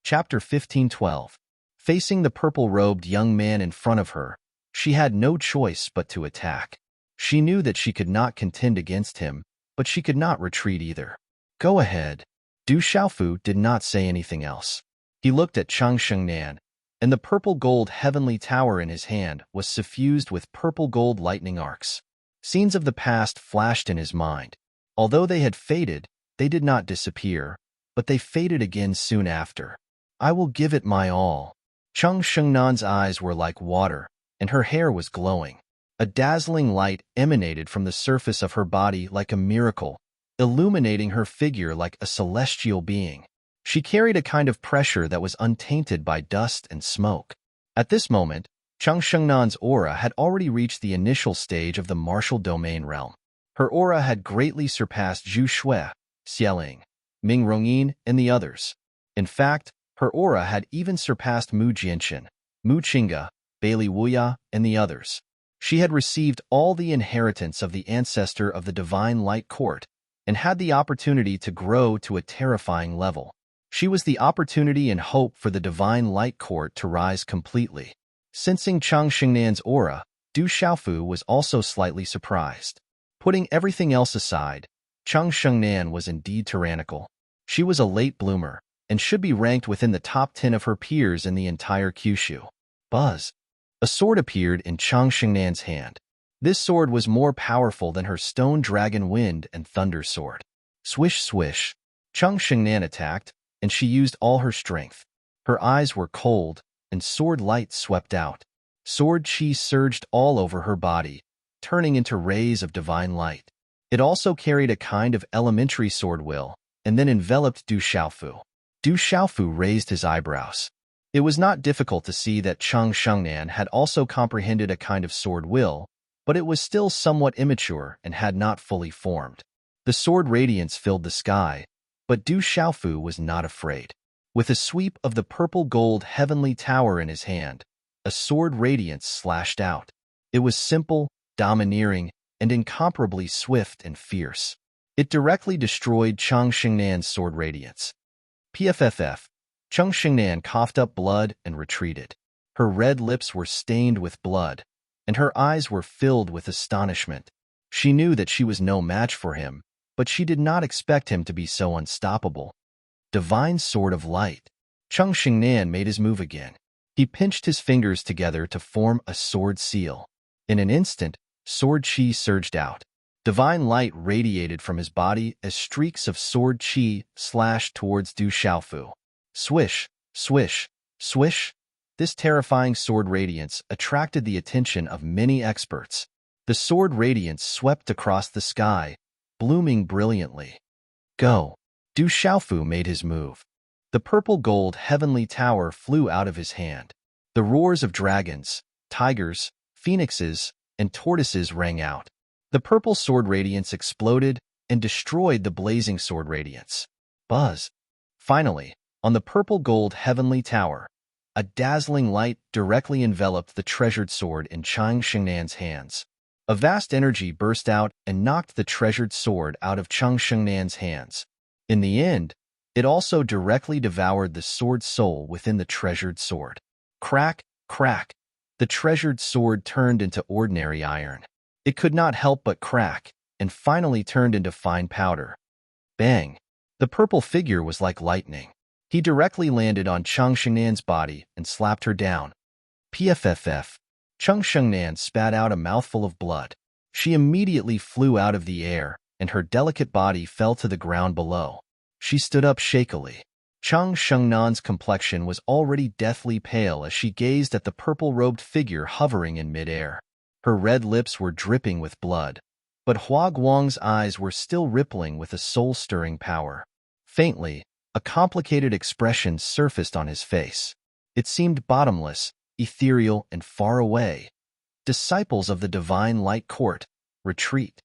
Chapter 15:12. Facing the purple-robed young man in front of her, she had no choice but to attack. She knew that she could not contend against him, but she could not retreat either. Go ahead. Du Xiaofu did not say anything else. He looked at Chang Shengnan, and the purple-gold heavenly tower in his hand was suffused with purple-gold lightning arcs. Scenes of the past flashed in his mind. Although they had faded, they did not disappear, but they faded again soon after. I will give it my all. Chang Shengnan's eyes were like water, and her hair was glowing. A dazzling light emanated from the surface of her body like a miracle, illuminating her figure like a celestial being. She carried a kind of pressure that was untainted by dust and smoke. At this moment, Chang Shengnan's aura had already reached the initial stage of the martial domain realm. Her aura had greatly surpassed Zhu Shui, Xieling, Ming Rongyin, and the others. In fact, her aura had even surpassed Mu Jianchen, Mu Qingge, Bailey Wuya, and the others. She had received all the inheritance of the ancestor of the Divine Light Court and had the opportunity to grow to a terrifying level. She was the opportunity and hope for the Divine Light Court to rise completely. Sensing Chang Shengnan's aura, Du Xiaofu was also slightly surprised. Putting everything else aside, Chang Shengnan was indeed tyrannical. She was a late bloomer and should be ranked within the top 10 of her peers in the entire Kyushu. Buzz. A sword appeared in Chang Shengnan's hand. This sword was more powerful than her stone dragon wind and thunder sword. Swish swish. Chang Shengnan attacked, and she used all her strength. Her eyes were cold, and sword light swept out. Sword chi surged all over her body, turning into rays of divine light. It also carried a kind of elementary sword will, and then enveloped Du Xiaofu. Du Xiaofu raised his eyebrows. It was not difficult to see that Chang Shengnan had also comprehended a kind of sword will, but it was still somewhat immature and had not fully formed. The sword radiance filled the sky, but Du Xiaofu was not afraid. With a sweep of the purple-gold heavenly tower in his hand, a sword radiance slashed out. It was simple, domineering, and incomparably swift and fierce. It directly destroyed Chang Shengnan's sword radiance. PFFF. Chang Shengnan coughed up blood and retreated. Her red lips were stained with blood, and her eyes were filled with astonishment. She knew that she was no match for him, but she did not expect him to be so unstoppable. Divine Sword of Light. Chang Shengnan made his move again. He pinched his fingers together to form a sword seal. In an instant, sword chi surged out. Divine light radiated from his body as streaks of sword chi slashed towards Du Xiaofu. Swish, swish, swish. This terrifying sword radiance attracted the attention of many experts. The sword radiance swept across the sky, blooming brilliantly. Go. Du Xiaofu made his move. The purple-gold heavenly tower flew out of his hand. The roars of dragons, tigers, phoenixes, and tortoises rang out. The purple sword radiance exploded and destroyed the blazing sword radiance. Buzz. Finally, on the purple-gold heavenly tower, a dazzling light directly enveloped the treasured sword in Chang Shengnan's hands. A vast energy burst out and knocked the treasured sword out of Chang Shengnan's hands. In the end, it also directly devoured the sword soul within the treasured sword. Crack, crack. The treasured sword turned into ordinary iron. It could not help but crack, and finally turned into fine powder. Bang! The purple figure was like lightning. He directly landed on Chang Shengnan's body and slapped her down. PFFF. Chang Shengnan spat out a mouthful of blood. She immediately flew out of the air, and her delicate body fell to the ground below. She stood up shakily. Chang Shengnan's complexion was already deathly pale as she gazed at the purple-robed figure hovering in midair. Her red lips were dripping with blood, but Hua Guang's eyes were still rippling with a soul-stirring power. Faintly, a complicated expression surfaced on his face. It seemed bottomless, ethereal, and far away. Disciples of the Divine Light Court, retreat.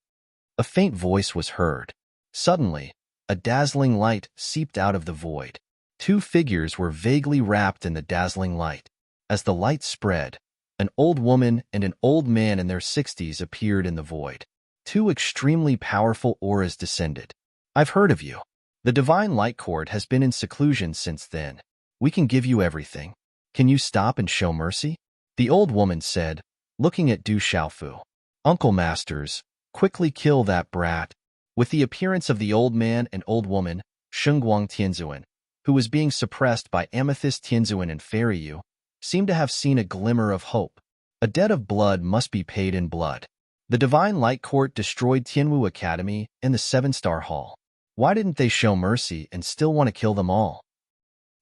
A faint voice was heard. Suddenly, a dazzling light seeped out of the void. Two figures were vaguely wrapped in the dazzling light. As the light spread, an old woman and an old man in their 60s appeared in the void. Two extremely powerful auras descended. I've heard of you. The Divine Light Court has been in seclusion since then. We can give you everything. Can you stop and show mercy? The old woman said, looking at Du Xiaofu. Uncle Masters, quickly kill that brat. With the appearance of the old man and old woman, Shengguang Tianzuan, who was being suppressed by Amethyst Tianzuan and Fairy Yu, seemed to have seen a glimmer of hope. A debt of blood must be paid in blood. The Divine Light Court destroyed Tianwu Academy and the Seven-Star Hall. Why didn't they show mercy and still want to kill them all?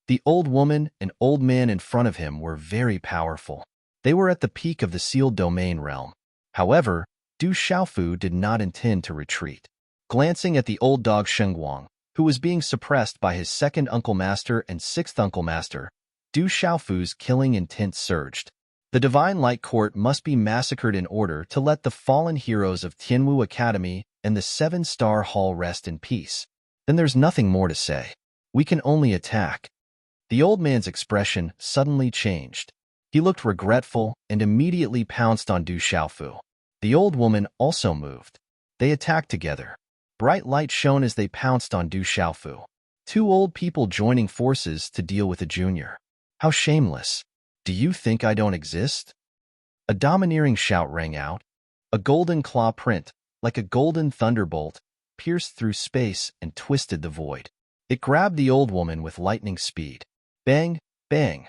The old woman and old man in front of him were very powerful. They were at the peak of the sealed domain realm. However, Du Xiaofu did not intend to retreat. Glancing at the old dog Shengguang, who was being suppressed by his second Uncle Master and sixth Uncle Master, Du Xiaofu's killing intent surged. The Divine Light Court must be massacred in order to let the fallen heroes of Tianwu Academy and the Seven-Star Hall rest in peace. Then there's nothing more to say. We can only attack. The old man's expression suddenly changed. He looked regretful and immediately pounced on Du Xiaofu. The old woman also moved. They attacked together. Bright light shone as they pounced on Du Xiaofu. Two old people joining forces to deal with a junior. How shameless. Do you think I don't exist? A domineering shout rang out. A golden claw print, like a golden thunderbolt, pierced through space and twisted the void. It grabbed the old woman with lightning speed. Bang, bang.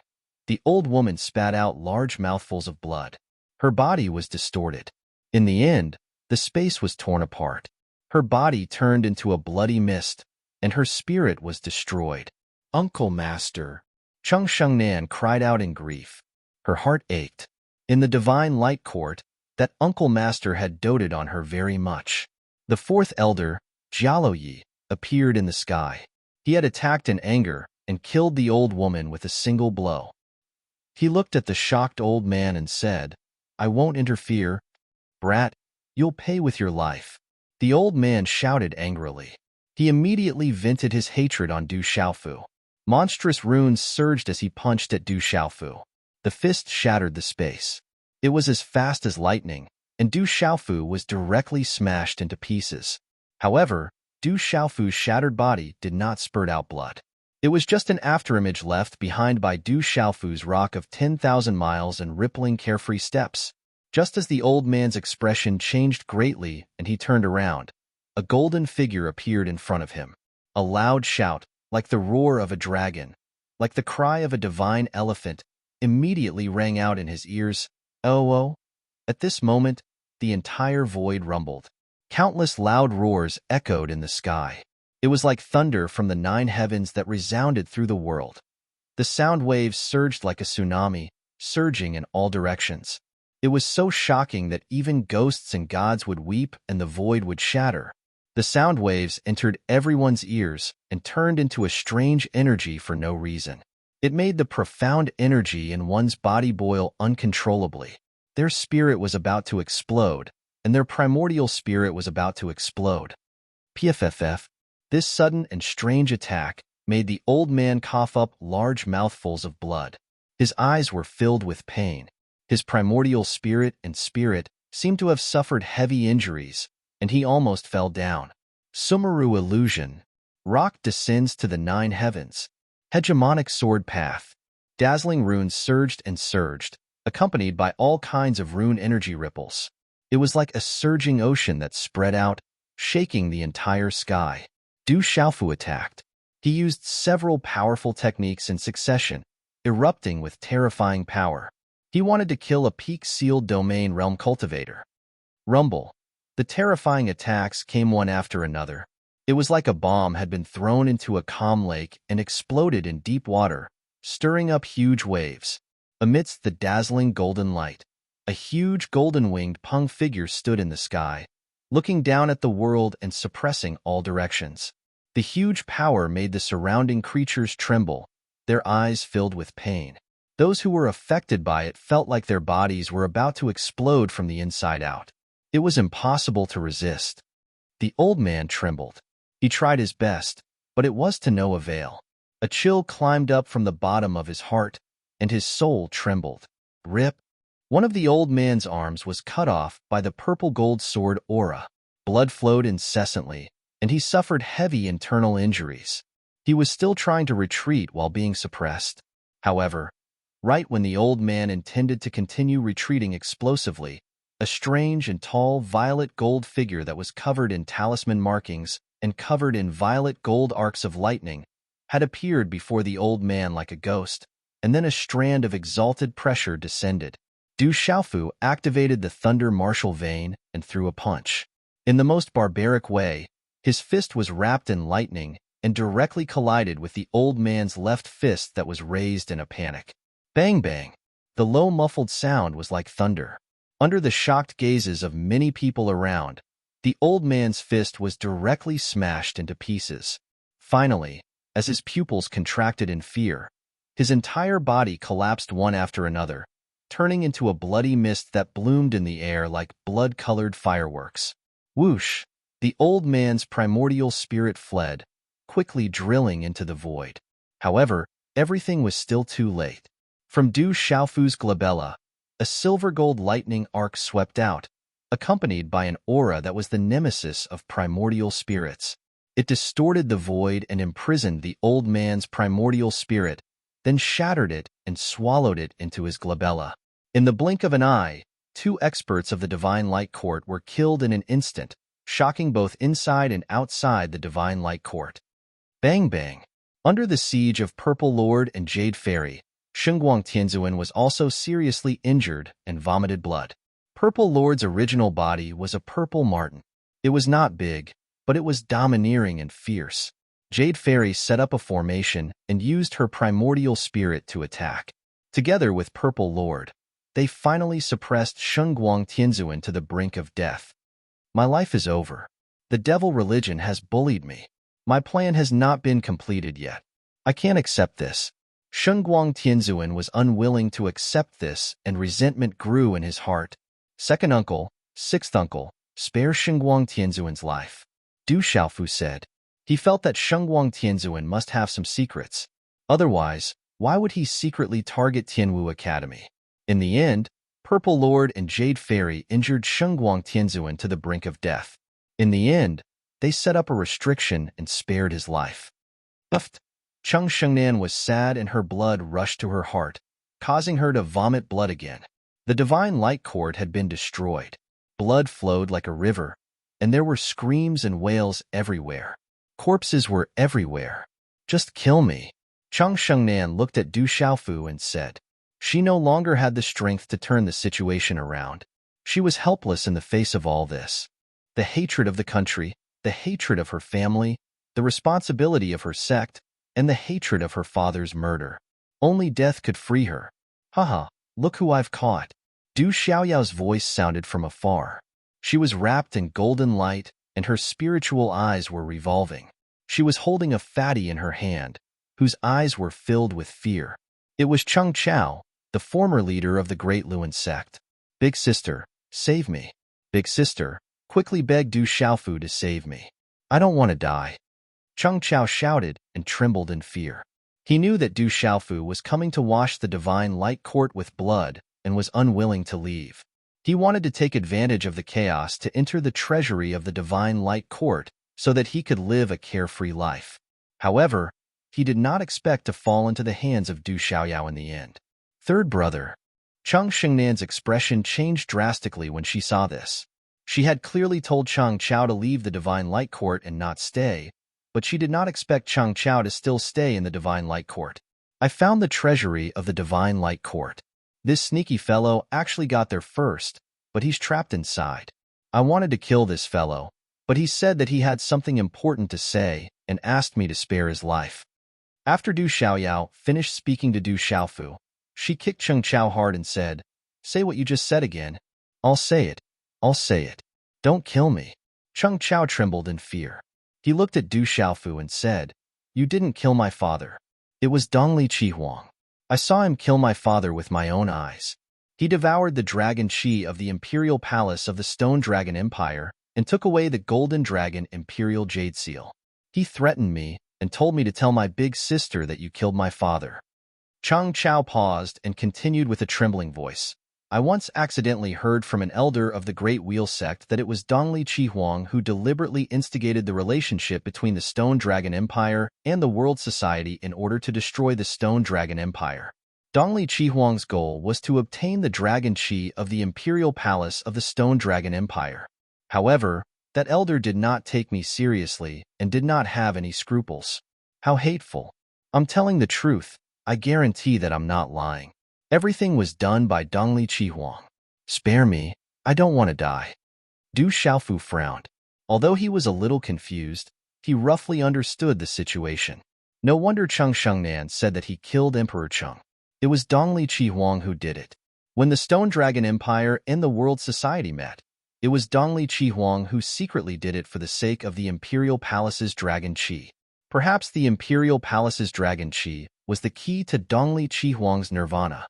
The old woman spat out large mouthfuls of blood. Her body was distorted. In the end, the space was torn apart. Her body turned into a bloody mist, and her spirit was destroyed. Uncle Master! Chung Shengnan cried out in grief. Her heart ached. In the Divine Light Court, that Uncle Master had doted on her very much. The fourth elder, Jialo Yi, appeared in the sky. He had attacked in anger and killed the old woman with a single blow. He looked at the shocked old man and said, I won't interfere. Brat, you'll pay with your life. The old man shouted angrily. He immediately vented his hatred on Du Xiaofu. Monstrous runes surged as he punched at Du Xiaofu. The fist shattered the space. It was as fast as lightning, and Du Xiaofu was directly smashed into pieces. However, Du Xiaofu's shattered body did not spurt out blood. It was just an afterimage left behind by Du Xiaofu's rock of 10,000 miles and rippling carefree steps. Just as the old man's expression changed greatly and he turned around, a golden figure appeared in front of him. A loud shout, like the roar of a dragon, like the cry of a divine elephant, immediately rang out in his ears. Oh, oh! At this moment, the entire void rumbled. Countless loud roars echoed in the sky. It was like thunder from the 9 heavens that resounded through the world. The sound waves surged like a tsunami, surging in all directions. It was so shocking that even ghosts and gods would weep and the void would shatter. The sound waves entered everyone's ears and turned into a strange energy for no reason. It made the profound energy in one's body boil uncontrollably. Their spirit was about to explode, and their primordial spirit was about to explode. PFFF. This sudden and strange attack made the old man cough up large mouthfuls of blood. His eyes were filled with pain. His primordial spirit and spirit seemed to have suffered heavy injuries, and he almost fell down. Sumeru illusion. Rock descends to the 9 heavens. Hegemonic sword path. Dazzling runes surged and surged, accompanied by all kinds of rune energy ripples. It was like a surging ocean that spread out, shaking the entire sky. Du Xiaofu attacked. He used several powerful techniques in succession, erupting with terrifying power. He wanted to kill a peak-sealed domain realm cultivator. Rumble. The terrifying attacks came one after another. It was like a bomb had been thrown into a calm lake and exploded in deep water, stirring up huge waves. Amidst the dazzling golden light, a huge golden-winged Peng figure stood in the sky, looking down at the world and suppressing all directions. The huge power made the surrounding creatures tremble, their eyes filled with pain. Those who were affected by it felt like their bodies were about to explode from the inside out. It was impossible to resist. The old man trembled. He tried his best, but it was to no avail. A chill climbed up from the bottom of his heart, and his soul trembled. Rip! One of the old man's arms was cut off by the purple-gold sword aura. Blood flowed incessantly, and he suffered heavy internal injuries. He was still trying to retreat while being suppressed. However, right when the old man intended to continue retreating explosively, A strange and tall violet gold figure that was covered in talisman markings and covered in violet gold arcs of lightning had appeared before the old man like a ghost, and then a strand of exalted pressure descended. Du Xiaofu activated the thunder martial vein and threw a punch. In the most barbaric way, his fist was wrapped in lightning and directly collided with the old man's left fist that was raised in a panic. Bang bang! The low muffled sound was like thunder. Under the shocked gazes of many people around, the old man's fist was directly smashed into pieces. Finally, as his pupils contracted in fear, his entire body collapsed one after another, turning into a bloody mist that bloomed in the air like blood-colored fireworks. Whoosh! The old man's primordial spirit fled, quickly drilling into the void. However, everything was still too late. From Du Xiaofu's glabella, a silver-gold lightning arc swept out, accompanied by an aura that was the nemesis of primordial spirits. It distorted the void and imprisoned the old man's primordial spirit, then shattered it and swallowed it into his glabella. In the blink of an eye, 2 experts of the Divine Light Court were killed in an instant, shocking both inside and outside the Divine Light Court. Bang bang! Under the siege of Purple Lord and Jade Fairy, Shengguang Tianzuan was also seriously injured and vomited blood. Purple Lord's original body was a purple marten. It was not big, but it was domineering and fierce. Jade Fairy set up a formation and used her primordial spirit to attack. Together with Purple Lord, they finally suppressed Shengguang Tianzuan to the brink of death. My life is over. The devil religion has bullied me. My plan has not been completed yet. I can't accept this. Shengguang Tianzuan was unwilling to accept this, and resentment grew in his heart. Second uncle, sixth uncle, spare Shengguang Tianzuan's life. Du Xiaofu said. He felt that Shengguang Tianzuan must have some secrets. Otherwise, why would he secretly target Tianwu Academy? In the end, Purple Lord and Jade Fairy injured Shengguang Tianzuan to the brink of death. In the end, they set up a restriction and spared his life. Uffed. Cheng Shengnan was sad and her blood rushed to her heart, causing her to vomit blood again. The Divine Light Court had been destroyed. Blood flowed like a river, and there were screams and wails everywhere. Corpses were everywhere. Just kill me. Cheng Shengnan looked at Du Xiaofu and said. She no longer had the strength to turn the situation around. She was helpless in the face of all this. The hatred of the country, the hatred of her family, the responsibility of her sect, and the hatred of her father's murder. Only death could free her. Haha, look who I've caught. Du Xiaoyao's voice sounded from afar. She was wrapped in golden light, and her spiritual eyes were revolving. She was holding a fatty in her hand, whose eyes were filled with fear. It was Cheng Chao, the former leader of the Great Luan sect. Big sister, save me. Big sister, quickly begged Du Xiaofu to save me. I don't want to die. Cheng Chao shouted and trembled in fear. He knew that Du Xiaofu was coming to wash the Divine Light Court with blood and was unwilling to leave. He wanted to take advantage of the chaos to enter the treasury of the Divine Light Court so that he could live a carefree life. However, he did not expect to fall into the hands of Du Xiaoyao in the end. Third brother. Cheng Shengnan's expression changed drastically when she saw this. She had clearly told Cheng Chao to leave the Divine Light Court and not stay, but she did not expect Cheng Chao to still stay in the Divine Light Court. I found the treasury of the Divine Light Court. This sneaky fellow actually got there first, but he's trapped inside. I wanted to kill this fellow, but he said that he had something important to say and asked me to spare his life. After Du Xiaoyao finished speaking to Du Xiaofu, she kicked Cheng Chao hard and said, Say what you just said again. I'll say it. I'll say it. Don't kill me. Cheng Chao trembled in fear. He looked at Du Xiaofu and said, You didn't kill my father. It was Dongli Qihuang. I saw him kill my father with my own eyes. He devoured the dragon Qi of the imperial palace of the Stone Dragon Empire and took away the Golden Dragon Imperial Jade Seal. He threatened me and told me to tell my big sister that you killed my father. Cheng Chao paused and continued with a trembling voice. I once accidentally heard from an elder of the Great Wheel sect that it was Dongli Qihuang who deliberately instigated the relationship between the Stone Dragon Empire and the World Society in order to destroy the Stone Dragon Empire. Dongli Chihuang's goal was to obtain the dragon chi of the imperial palace of the Stone Dragon Empire. However, that elder did not take me seriously and did not have any scruples. How hateful. I'm telling the truth. I guarantee that I'm not lying. Everything was done by Dongli Chihuang. Spare me. I don't want to die. Du Xiaofu frowned. Although he was a little confused, he roughly understood the situation. No wonder Cheng Shengnan said that he killed Emperor Cheng. It was Dongli Chihuang who did it. When the Stone Dragon Empire and the World Society met, it was Dongli Chihuang who secretly did it for the sake of the Imperial Palace's Dragon Chi. Perhaps the Imperial Palace's Dragon Chi was the key to Dongli Chihuang's nirvana.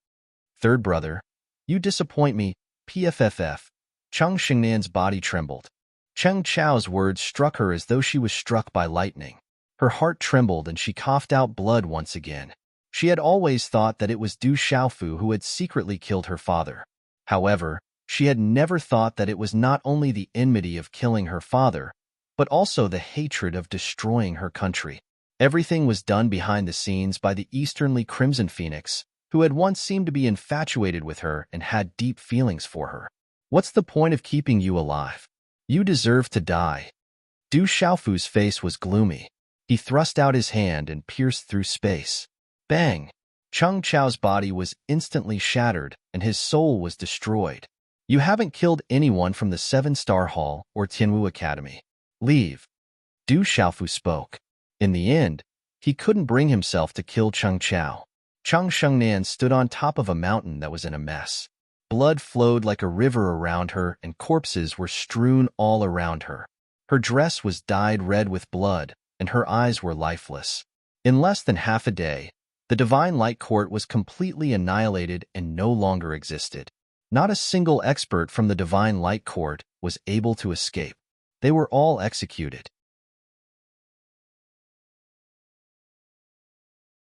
Third brother, you disappoint me, PFFF. Cheng Shengnan's body trembled. Cheng Chao's words struck her as though she was struck by lightning. Her heart trembled and she coughed out blood once again. She had always thought that it was Du Xiaofu who had secretly killed her father. However, she had never thought that it was not only the enmity of killing her father, but also the hatred of destroying her country. Everything was done behind the scenes by the Easternly Crimson Phoenix, who had once seemed to be infatuated with her and had deep feelings for her. What's the point of keeping you alive? You deserve to die. Du Xiaofu's face was gloomy. He thrust out his hand and pierced through space. Bang! Cheng Chao's body was instantly shattered and his soul was destroyed. You haven't killed anyone from the 7-Star Hall or Tianwu Academy. Leave. Du Xiaofu spoke. In the end, he couldn't bring himself to kill Cheng Chao. Cheng Shengnan stood on top of a mountain that was in a mess. Blood flowed like a river around her and corpses were strewn all around her. Her dress was dyed red with blood and her eyes were lifeless. In less than half a day, the Divine Light Court was completely annihilated and no longer existed. Not a single expert from the Divine Light Court was able to escape. They were all executed.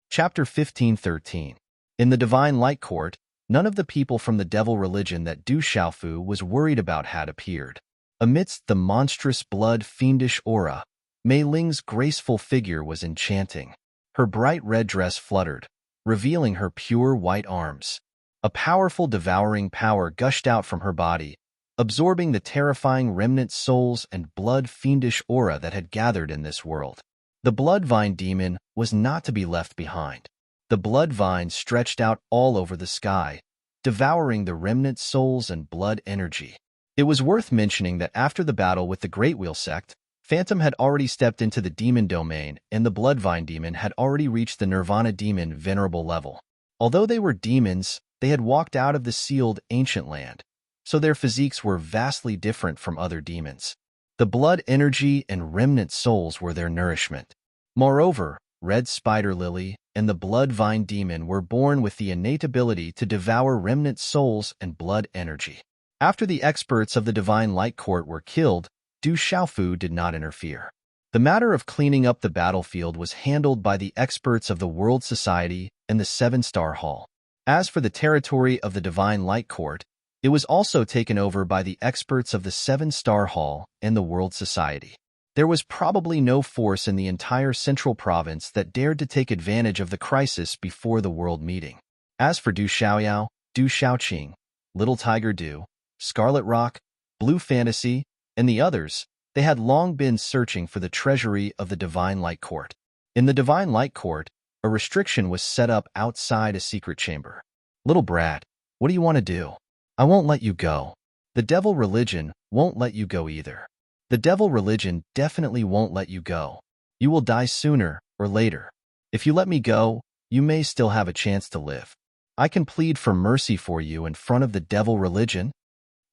Chapter 15:13. In the Divine Light Court, none of the people from the devil religion that Du Xiaofu was worried about had appeared. Amidst the monstrous blood-fiendish aura, Mei Ling's graceful figure was enchanting. Her bright red dress fluttered, revealing her pure white arms. A powerful devouring power gushed out from her body, absorbing the terrifying remnant souls and blood-fiendish aura that had gathered in this world. The Bloodvine demon was not to be left behind. The Bloodvine stretched out all over the sky, devouring the remnant souls and blood energy. It was worth mentioning that after the battle with the Great Wheel sect, Phantom had already stepped into the demon domain and the Bloodvine demon had already reached the Nirvana demon venerable level. Although they were demons, they had walked out of the sealed ancient land, so their physiques were vastly different from other demons. The blood energy and remnant souls were their nourishment. Moreover, Red Spider Lily and the Bloodvine demon were born with the innate ability to devour remnant souls and blood energy. After the experts of the Divine Light Court were killed, Du Xiaofu did not interfere. The matter of cleaning up the battlefield was handled by the experts of the World Society and the 7-Star Hall. As for the territory of the Divine Light Court, it was also taken over by the experts of the 7-Star Hall and the World Society. There was probably no force in the entire central province that dared to take advantage of the crisis before the world meeting. As for Du Xiaoyao, Du Xiaoqing, Little Tiger Du, Scarlet Rock, Blue Fantasy, and the others, they had long been searching for the treasury of the Divine Light Court. In the Divine Light Court, a restriction was set up outside a secret chamber. Little brat, what do you want to do? I won't let you go. The devil religion won't let you go either. The devil religion definitely won't let you go. You will die sooner or later. If you let me go, you may still have a chance to live. I can plead for mercy for you in front of the devil religion.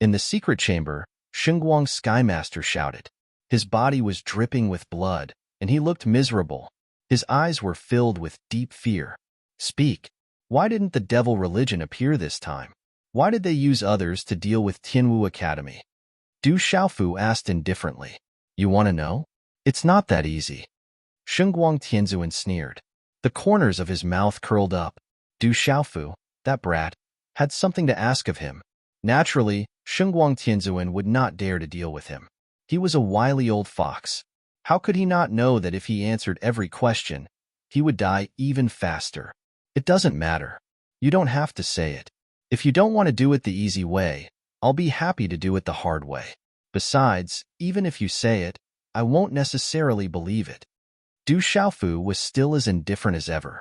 In the secret chamber, Xingguang Skymaster shouted. His body was dripping with blood, and he looked miserable. His eyes were filled with deep fear. Speak. Why didn't the devil religion appear this time? Why did they use others to deal with Tianwu Academy? Du Xiaofu asked indifferently. You want to know? It's not that easy. Xingguang Tianzuan sneered. The corners of his mouth curled up. Du Xiaofu, that brat, had something to ask of him. Naturally, Xingguang Tianzuan would not dare to deal with him. He was a wily old fox. How could he not know that if he answered every question, he would die even faster? It doesn't matter. You don't have to say it. If you don't want to do it the easy way, I'll be happy to do it the hard way. Besides, even if you say it, I won't necessarily believe it. Du Xiaofu was still as indifferent as ever.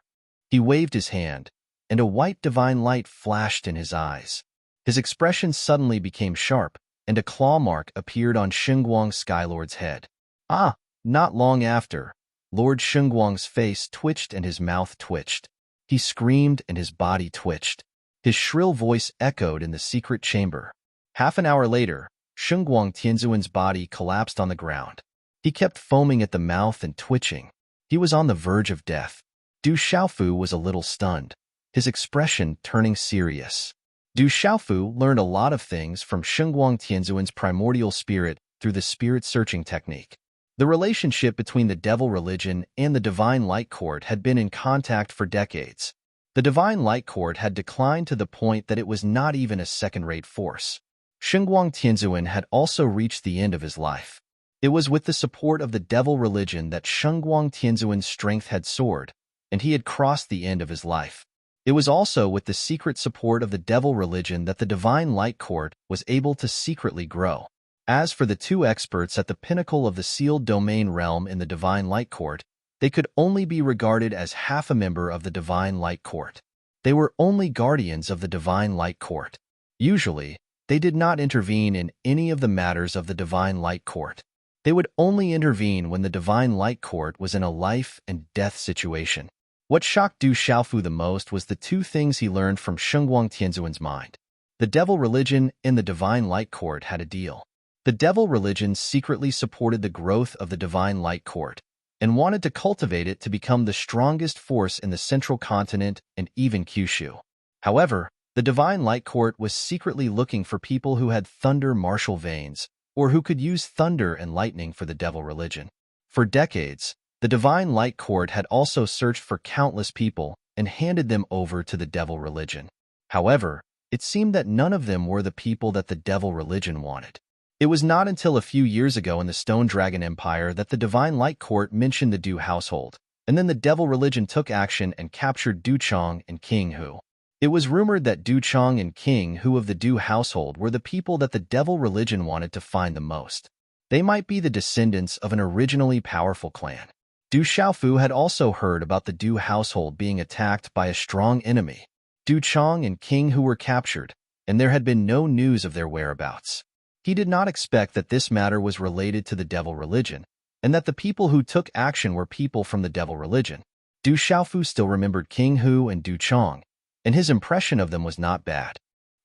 He waved his hand, and a white divine light flashed in his eyes. His expression suddenly became sharp, and a claw mark appeared on Xingguang's Skylord's head. Ah! Not long after, Lord Xingguang's face twitched and his mouth twitched. He screamed and his body twitched. His shrill voice echoed in the secret chamber. Half an hour later, Xingguang Tianzuan's body collapsed on the ground. He kept foaming at the mouth and twitching. He was on the verge of death. Du Xiaofu was a little stunned, his expression turning serious. Du Xiaofu learned a lot of things from Xingguang Tianzuan's primordial spirit through the spirit-searching technique. The relationship between the devil religion and the Divine Light Court had been in contact for decades. The Divine Light Court had declined to the point that it was not even a second-rate force. Xingguang Tianzuan had also reached the end of his life. It was with the support of the devil religion that Xingguang Tianzuan's strength had soared, and he had crossed the end of his life. It was also with the secret support of the devil religion that the Divine Light Court was able to secretly grow. As for the two experts at the pinnacle of the sealed domain realm in the Divine Light Court, they could only be regarded as half a member of the Divine Light Court. They were only guardians of the Divine Light Court. Usually, they did not intervene in any of the matters of the Divine Light Court. They would only intervene when the Divine Light Court was in a life and death situation. What shocked Du Xiaofu the most was the two things he learned from Xingguang Tianzuan's mind. The devil religion and the Divine Light Court had a deal. The devil religion secretly supported the growth of the Divine Light Court and wanted to cultivate it to become the strongest force in the central continent and even Kyushu. However, the Divine Light Court was secretly looking for people who had thunder martial veins, or who could use thunder and lightning for the devil religion. For decades, the Divine Light Court had also searched for countless people and handed them over to the devil religion. However, it seemed that none of them were the people that the devil religion wanted. It was not until a few years ago in the Stone Dragon Empire that the Divine Light Court mentioned the Du household, and then the devil religion took action and captured Du Chong and King Hu. It was rumored that Du Chong and King Hu of the Du household were the people that the devil religion wanted to find the most. They might be the descendants of an originally powerful clan. Du Xiaofu had also heard about the Du household being attacked by a strong enemy. Du Chong and King Hu were captured, and there had been no news of their whereabouts. He did not expect that this matter was related to the devil religion, and that the people who took action were people from the devil religion. Du Xiaofu still remembered King Hu and Du Chong, and his impression of them was not bad.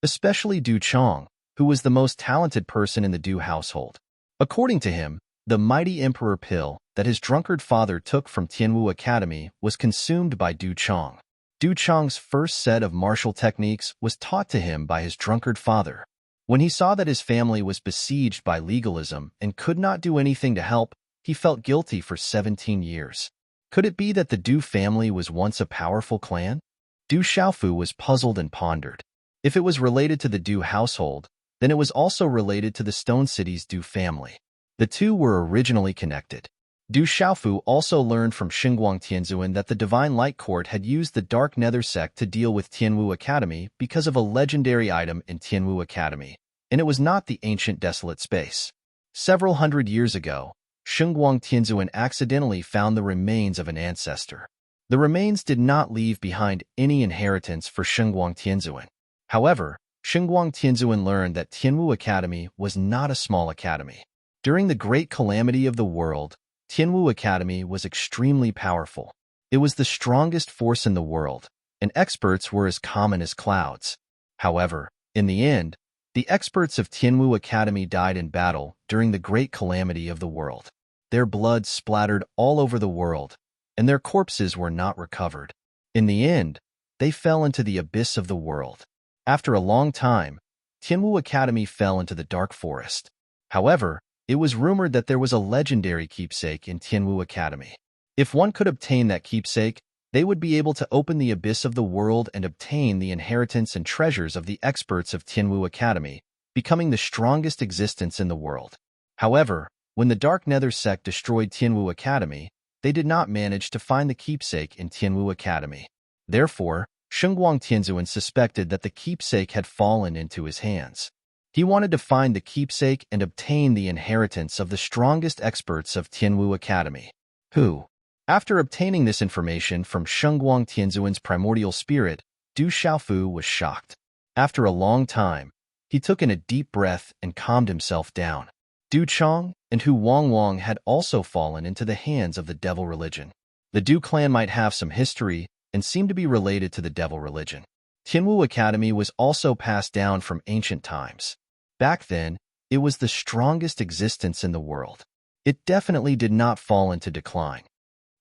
Especially Du Chong, who was the most talented person in the Du household. According to him, the mighty emperor pill that his drunkard father took from Tianwu Academy was consumed by Du Chong. Du Chong's first set of martial techniques was taught to him by his drunkard father. When he saw that his family was besieged by legalism and could not do anything to help, he felt guilty for 17 years. Could it be that the Du family was once a powerful clan? Du Xiaofu was puzzled and pondered. If it was related to the Du household, then it was also related to the Stone City's Du family. The two were originally connected. Du Xiaofu also learned from Xingguang Tianzuan that the Divine Light Court had used the Dark Nether sect to deal with Tianwu Academy because of a legendary item in Tianwu Academy, and it was not the ancient desolate space. Several hundred years ago, Xingguang Tianzuan accidentally found the remains of an ancestor. The remains did not leave behind any inheritance for Xingguang Tianzuan. However, Xingguang Tianzuan learned that Tianwu Academy was not a small academy. During the great calamity of the world, Tianwu Academy was extremely powerful. It was the strongest force in the world, and experts were as common as clouds. However, in the end, the experts of Tianwu Academy died in battle during the great calamity of the world. Their blood splattered all over the world, and their corpses were not recovered. In the end, they fell into the abyss of the world. After a long time, Tianwu Academy fell into the dark forest. However, it was rumored that there was a legendary keepsake in Tianwu Academy. If one could obtain that keepsake, they would be able to open the abyss of the world and obtain the inheritance and treasures of the experts of Tianwu Academy, becoming the strongest existence in the world. However, when the Dark Nether sect destroyed Tianwu Academy, they did not manage to find the keepsake in Tianwu Academy. Therefore, Shengguang Tianzuan suspected that the keepsake had fallen into his hands. He wanted to find the keepsake and obtain the inheritance of the strongest experts of Tianwu Academy. Who? After obtaining this information from Shengguang Tianzuan's primordial spirit, Du Xiaofu was shocked. After a long time, he took in a deep breath and calmed himself down. Du Chong and Hu Wangwang had also fallen into the hands of the devil religion. The Du clan might have some history and seem to be related to the devil religion. Tianwu Academy was also passed down from ancient times. Back then, it was the strongest existence in the world. It definitely did not fall into decline.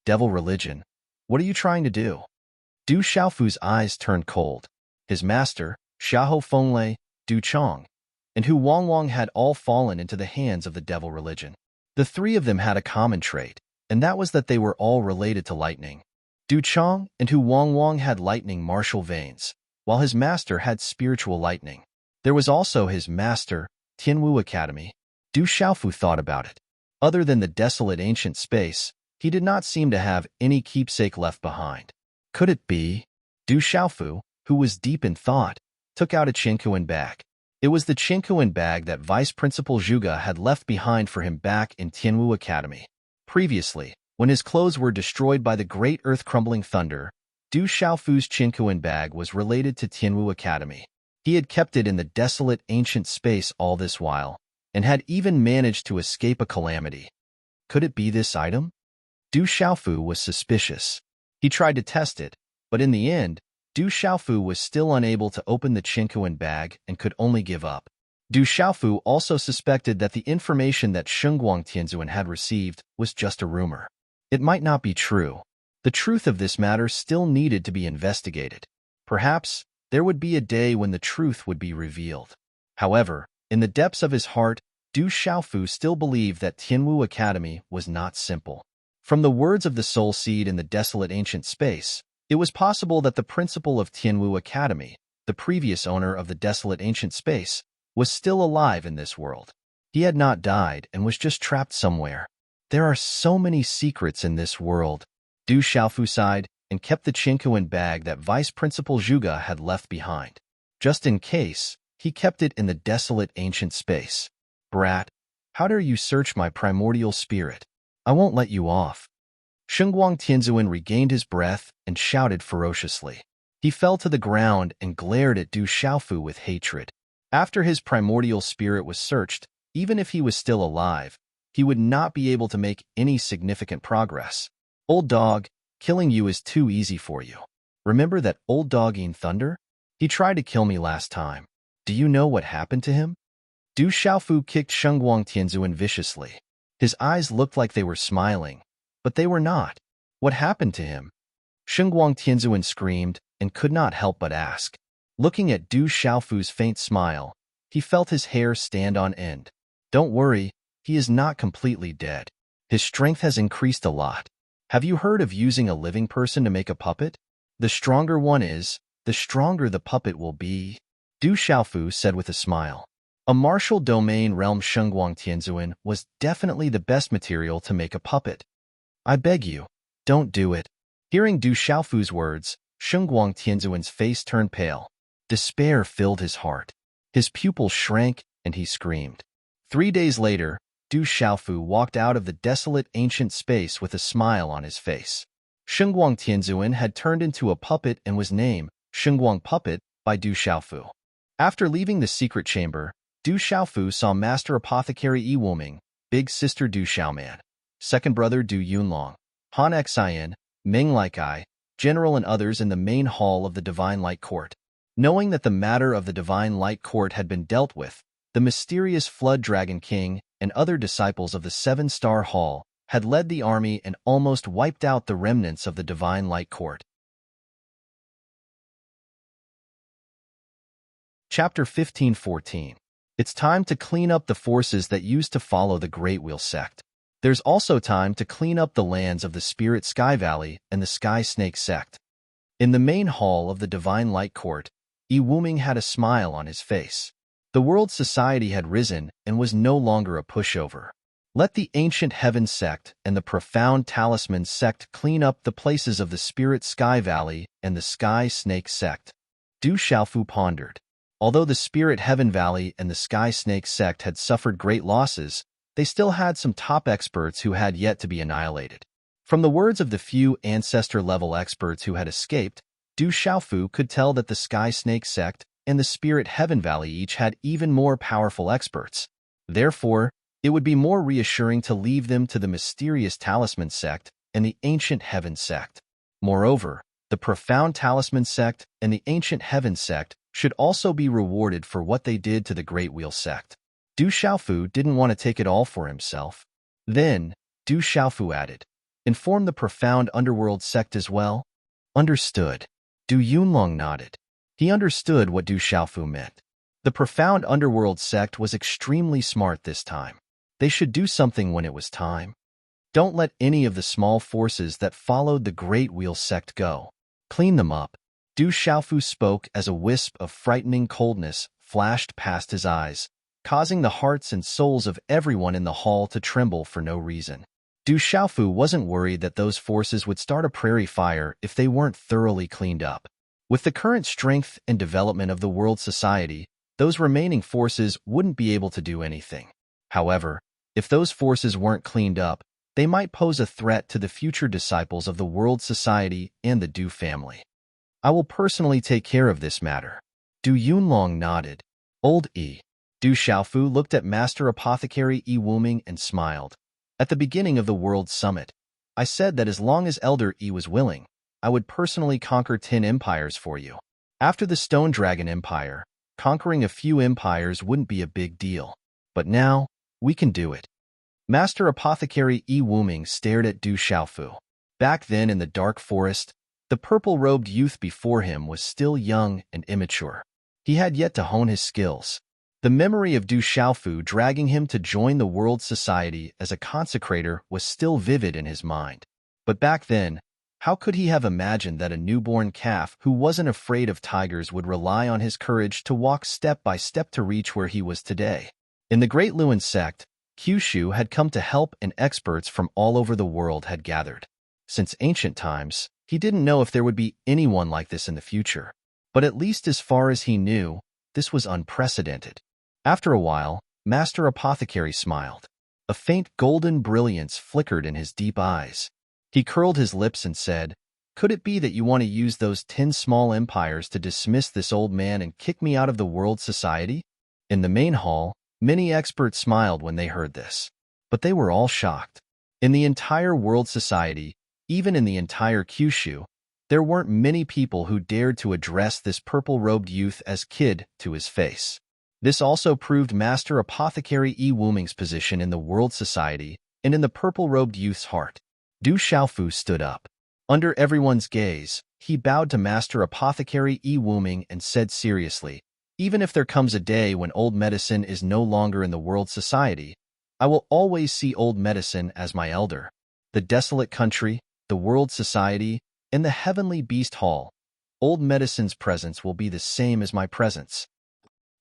Devil religion, what are you trying to do? Du Xiaofu's eyes turned cold. His master, Xiahou Fenglei, Du Chong, and Hu Wangwang had all fallen into the hands of the devil religion. The three of them had a common trait, and that was that they were all related to lightning. Du Chong and Hu Wangwang had lightning martial veins, while his master had spiritual lightning. There was also his master, Tianwu Academy. Du Xiaofu thought about it. Other than the desolate ancient space, he did not seem to have any keepsake left behind. Could it be? Du Xiaofu, who was deep in thought, took out a Qinkuan bag. It was the Qinkuan bag that Vice Principal Zhuge had left behind for him back in Tianwu Academy. Previously, when his clothes were destroyed by the great earth-crumbling thunder, Du Xiaofu's Qinkuan bag was related to Tianwu Academy. He had kept it in the desolate ancient space all this while, and had even managed to escape a calamity. Could it be this item? Du Xiaofu was suspicious. He tried to test it, but in the end, Du Xiaofu was still unable to open the Qinkuan bag and could only give up. Du Xiaofu also suspected that the information that Shengguang Tianzuan had received was just a rumor. It might not be true. The truth of this matter still needed to be investigated. Perhaps there would be a day when the truth would be revealed. However, in the depths of his heart, Du Xiaofu still believed that Tianwu Academy was not simple. From the words of the soul seed in the desolate ancient space, it was possible that the principal of Tianwu Academy, the previous owner of the desolate ancient space, was still alive in this world. He had not died and was just trapped somewhere. There are so many secrets in this world. Du Xiaofu sighed and kept the Qinkuan bag that Vice Principal Zhuge had left behind. Just in case, he kept it in the desolate ancient space. Brat, how dare you search my primordial spirit? I won't let you off. Shengguang Tianzuan regained his breath and shouted ferociously. He fell to the ground and glared at Du Xiaofu with hatred. After his primordial spirit was searched, even if he was still alive, he would not be able to make any significant progress. Old dog, killing you is too easy for you. Remember that old dog in thunder? He tried to kill me last time. Do you know what happened to him? Du Xiaofu kicked Shengguang Tianzuan viciously. His eyes looked like they were smiling, but they were not. What happened to him? Shengguang Tianzuan screamed and could not help but ask. Looking at Du Xiaofu's faint smile, he felt his hair stand on end. Don't worry, he is not completely dead. His strength has increased a lot. Have you heard of using a living person to make a puppet? The stronger one is, the stronger the puppet will be, Du Xiaofu said with a smile. A martial domain realm Shengguang Tianzuan was definitely the best material to make a puppet. I beg you, don't do it. Hearing Du Xiaofu's words, Shengguang Tianzuan's face turned pale. Despair filled his heart. His pupils shrank and he screamed. 3 days later, Du Xiaofu walked out of the desolate ancient space with a smile on his face. Shengguang Tianzuan had turned into a puppet and was named Shengguang Puppet by Du Xiaofu. After leaving the secret chamber, Du Xiaofu saw Master Apothecary Yi Wuming, Big Sister Du Xiaoman, Second Brother Du Yunlong, Han Xian, Meng Likai, General and others in the main hall of the Divine Light Court. Knowing that the matter of the Divine Light Court had been dealt with, the mysterious Flood Dragon King and other disciples of the Seven-Star Hall had led the army and almost wiped out the remnants of the Divine Light Court. Chapter 1514. It's time to clean up the forces that used to follow the Great Wheel sect. There's also time to clean up the lands of the Spirit Sky Valley and the Sky Snake sect. In the main hall of the Divine Light Court, Yi Wuming had a smile on his face. The world society had risen and was no longer a pushover. Let the ancient heaven sect and the profound talisman sect clean up the places of the spirit sky valley and the sky snake sect. Du Xiaofu pondered. Although the spirit heaven valley and the sky snake sect had suffered great losses, they still had some top experts who had yet to be annihilated. From the words of the few ancestor-level experts who had escaped, Du Xiaofu could tell that the sky snake sect and the spirit heaven valley each had even more powerful experts. Therefore, it would be more reassuring to leave them to the mysterious talisman sect and the ancient heaven sect. Moreover, the profound talisman sect and the ancient heaven sect should also be rewarded for what they did to the great wheel sect. Du Xiaofu didn't want to take it all for himself. Then, Du Xiaofu added, "Inform the profound underworld sect as well?" "Understood." Du Yunlong nodded. He understood what Du Xiaofu meant. The profound underworld sect was extremely smart this time. They should do something when it was time. Don't let any of the small forces that followed the Great Wheel sect go. Clean them up. Du Xiaofu spoke as a wisp of frightening coldness flashed past his eyes, causing the hearts and souls of everyone in the hall to tremble for no reason. Du Xiaofu wasn't worried that those forces would start a prairie fire if they weren't thoroughly cleaned up. With the current strength and development of the world society, those remaining forces wouldn't be able to do anything. However, if those forces weren't cleaned up, they might pose a threat to the future disciples of the world society and the Du family. I will personally take care of this matter. Du Yunlong nodded. Old E. Du Xiaofu looked at Master Apothecary E Wuming and smiled. At the beginning of the World Summit, I said that as long as Elder E was willing, I would personally conquer 10 empires for you. After the Stone Dragon Empire, conquering a few empires wouldn't be a big deal. But now, we can do it. Master Apothecary E Wuming stared at Du Xiaofu. Back then in the dark forest, the purple-robed youth before him was still young and immature. He had yet to hone his skills. The memory of Du Xiaofu dragging him to join the world society as a consecrator was still vivid in his mind. But back then, how could he have imagined that a newborn calf who wasn't afraid of tigers would rely on his courage to walk step by step to reach where he was today? In the Great Lewin sect, Kyushu had come to help and experts from all over the world had gathered. Since ancient times, he didn't know if there would be anyone like this in the future. But at least as far as he knew, this was unprecedented. After a while, Master Apothecary smiled. A faint golden brilliance flickered in his deep eyes. He curled his lips and said, "Could it be that you want to use those 10 small empires to dismiss this old man and kick me out of the world society?" In the main hall, many experts smiled when they heard this. But they were all shocked. In the entire world society, even in the entire Kyushu, there weren't many people who dared to address this purple-robed youth as kid to his face. This also proved Master Apothecary E Wuming's position in the world society and in the purple-robed youth's heart. Du Xiaofu stood up. Under everyone's gaze, he bowed to Master Apothecary E Wuming and said seriously, "Even if there comes a day when old medicine is no longer in the world society, I will always see old medicine as my elder. The desolate country, the world society, and the heavenly beast hall, old medicine's presence will be the same as my presence.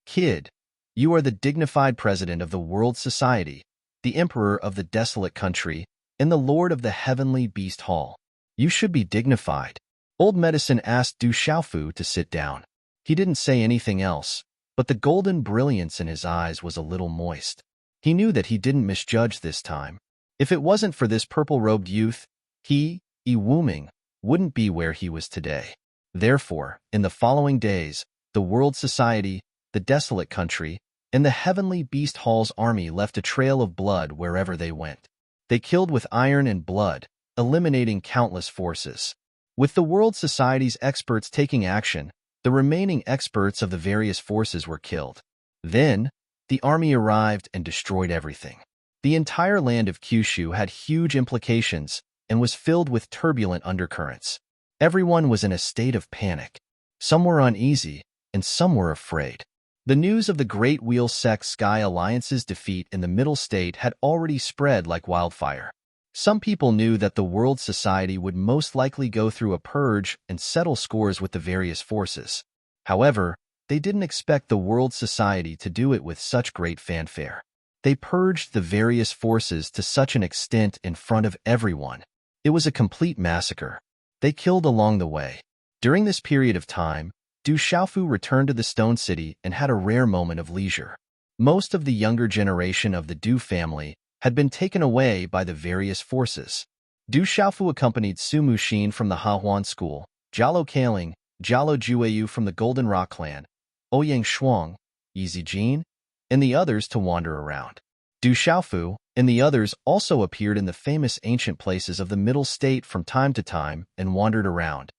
Kid, you are the dignified president of the world society, the emperor of the desolate country, and the lord of the heavenly beast hall. You should be dignified." Old medicine asked Du Xiaofu to sit down. He didn't say anything else, but the golden brilliance in his eyes was a little moist. He knew that he didn't misjudge this time. If it wasn't for this purple-robed youth, he, E Wuming, wouldn't be where he was today. Therefore, in the following days, the world society, the desolate country, and the heavenly beast hall's army left a trail of blood wherever they went. They killed with iron and blood, eliminating countless forces. With the world society's experts taking action, the remaining experts of the various forces were killed. Then, the army arrived and destroyed everything. The entire land of Kyushu had huge implications and was filled with turbulent undercurrents. Everyone was in a state of panic. Some were uneasy, and some were afraid. The news of the Great Wheel Sect Sky Alliance's defeat in the Middle State had already spread like wildfire. Some people knew that the world society would most likely go through a purge and settle scores with the various forces. However, they didn't expect the world society to do it with such great fanfare. They purged the various forces to such an extent in front of everyone. It was a complete massacre. They killed along the way. During this period of time, Du Xiaofu returned to the Stone City and had a rare moment of leisure. Most of the younger generation of the Du family had been taken away by the various forces. Du Xiaofu accompanied Su Muxin from the Hahuan school, Jialo Kaling, Jialo Jueyu from the Golden Rock clan, Ouyang Shuang, Yi Zijin, and the others to wander around. Du Xiaofu and the others also appeared in the famous ancient places of the Middle State from time to time and wandered around.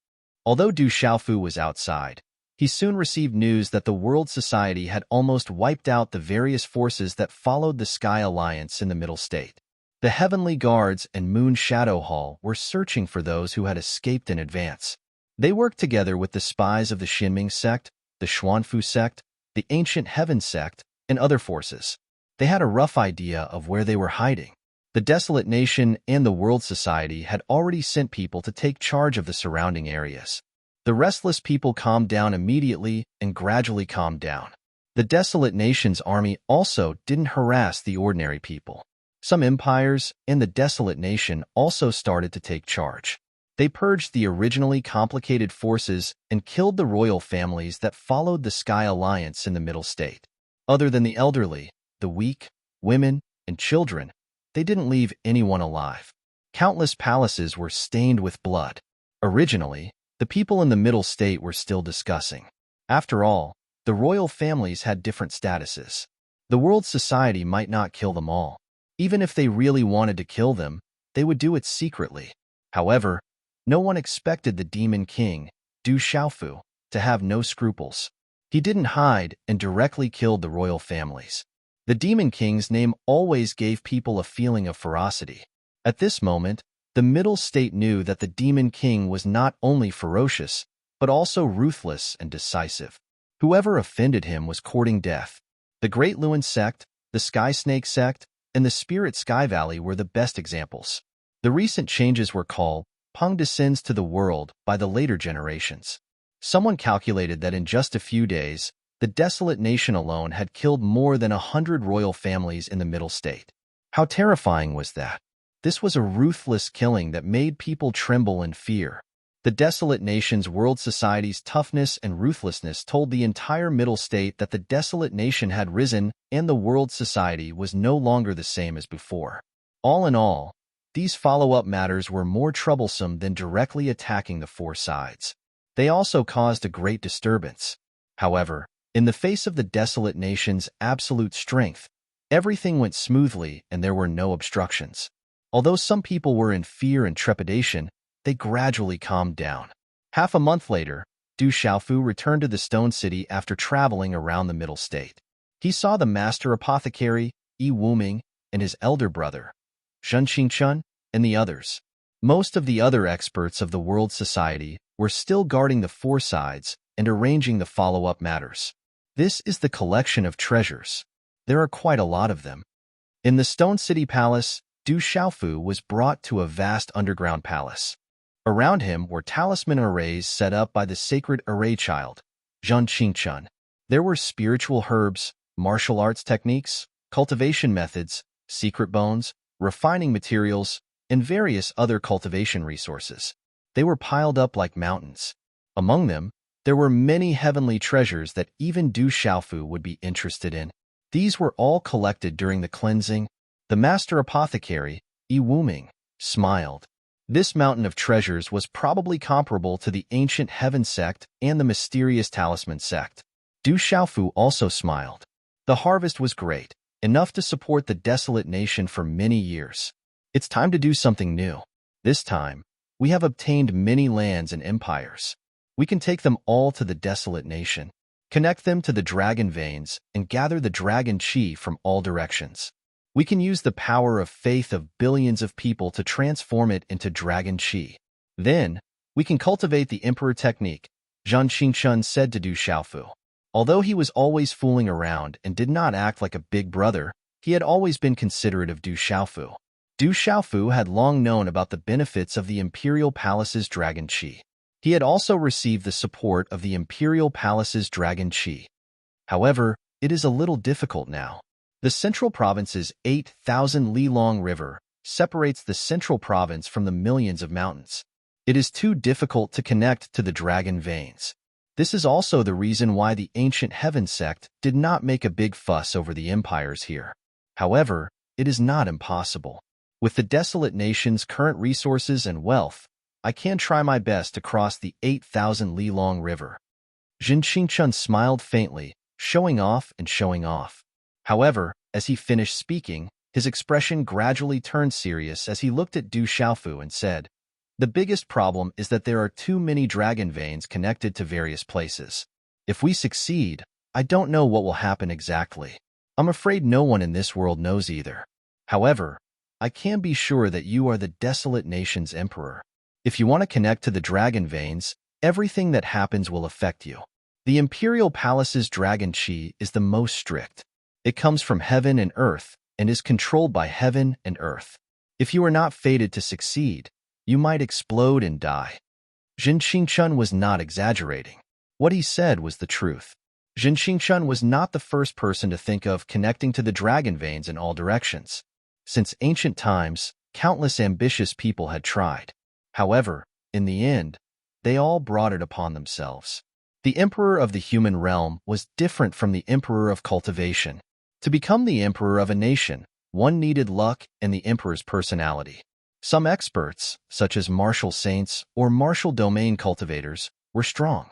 Although Du Xiaofu was outside, he soon received news that the World Society had almost wiped out the various forces that followed the Sky Alliance in the Middle State. The Heavenly Guards and Moon Shadow Hall were searching for those who had escaped in advance. They worked together with the spies of the Xinming sect, the Xuanfu sect, the Ancient Heaven sect, and other forces. They had a rough idea of where they were hiding. The Desolate Nation and the World Society had already sent people to take charge of the surrounding areas. The restless people calmed down immediately and gradually calmed down. The Desolate Nation's army also didn't harass the ordinary people. Some empires and the Desolate Nation also started to take charge. They purged the originally complicated forces and killed the royal families that followed the Sky Alliance in the Middle State. Other than the elderly, the weak, women, and children, they didn't leave anyone alive. Countless palaces were stained with blood. Originally, the people in the Middle State were still discussing. After all, the royal families had different statuses. The World Society might not kill them all. Even if they really wanted to kill them, they would do it secretly. However, no one expected the Demon King, Du Xiaofu, to have no scruples. He didn't hide and directly killed the royal families. The Demon King's name always gave people a feeling of ferocity. At this moment, the Middle State knew that the Demon King was not only ferocious, but also ruthless and decisive. Whoever offended him was courting death. The Great Luin sect, the Sky Snake sect, and the Spirit Sky Valley were the best examples. The recent changes were called Peng Descends to the World by the later generations. Someone calculated that in just a few days, the Desolate Nation alone had killed more than 100 royal families in the Middle State. How terrifying was that? This was a ruthless killing that made people tremble in fear. The Desolate Nation's World Society's toughness and ruthlessness told the entire Middle State that the Desolate Nation had risen and the World Society was no longer the same as before. All in all, these follow-up matters were more troublesome than directly attacking the four sides. They also caused a great disturbance. However, in the face of the Desolate Nation's absolute strength, everything went smoothly and there were no obstructions. Although some people were in fear and trepidation, they gradually calmed down. Half a month later, Du Xiaofu returned to the Stone City after traveling around the Middle State. He saw the Master Apothecary, Yi Wuming, and his elder brother, Zhen Qingchun, and the others. Most of the other experts of the World Society were still guarding the four sides and arranging the follow-up matters. This is the collection of treasures. There are quite a lot of them. In the Stone City Palace, Du Xiaofu was brought to a vast underground palace. Around him were talisman arrays set up by the sacred array child, Zhen Qingchun. There were spiritual herbs, martial arts techniques, cultivation methods, secret bones, refining materials, and various other cultivation resources. They were piled up like mountains. Among them, there were many heavenly treasures that even Du Xiaofu would be interested in. These were all collected during the cleansing. The Master Apothecary, Yi Wuming, smiled. This mountain of treasures was probably comparable to the Ancient Heaven sect and the Mysterious Talisman sect. Du Xiaofu also smiled. The harvest was great, enough to support the Desolate Nation for many years. It's time to do something new. This time, we have obtained many lands and empires. We can take them all to the Desolate Nation, connect them to the dragon veins, and gather the dragon chi from all directions. We can use the power of faith of billions of people to transform it into dragon chi. Then, we can cultivate the Emperor technique, Zhen Qingchun said to Du Xiaofu. Although he was always fooling around and did not act like a big brother, he had always been considerate of Du Xiaofu. Du Xiaofu had long known about the benefits of the Imperial Palace's dragon chi. He had also received the support of the Imperial Palace's dragon chi. However, it is a little difficult now. The central province's 8,000-li-long river separates the central province from the millions of mountains. It is too difficult to connect to the dragon veins. This is also the reason why the ancient heaven sect did not make a big fuss over the empires here. However, it is not impossible. With the desolate nation's current resources and wealth, I can try my best to cross the 8,000-li-long river. Jin Qingchun smiled faintly, showing off and showing off. However, as he finished speaking, his expression gradually turned serious as he looked at Du Xiaofu and said, "The biggest problem is that there are too many dragon veins connected to various places. If we succeed, I don't know what will happen exactly. I'm afraid no one in this world knows either. However, I can be sure that you are the desolate nation's emperor. If you want to connect to the dragon veins, everything that happens will affect you. The imperial palace's dragon qi is the most strict. It comes from heaven and earth and is controlled by heaven and earth. If you are not fated to succeed, you might explode and die." Jin Qingchun was not exaggerating. What he said was the truth. Jin Qingchun was not the first person to think of connecting to the dragon veins in all directions. Since ancient times, countless ambitious people had tried. However, in the end, they all brought it upon themselves. The emperor of the human realm was different from the emperor of cultivation. To become the emperor of a nation, one needed luck and the emperor's personality. Some experts, such as martial saints or martial domain cultivators, were strong.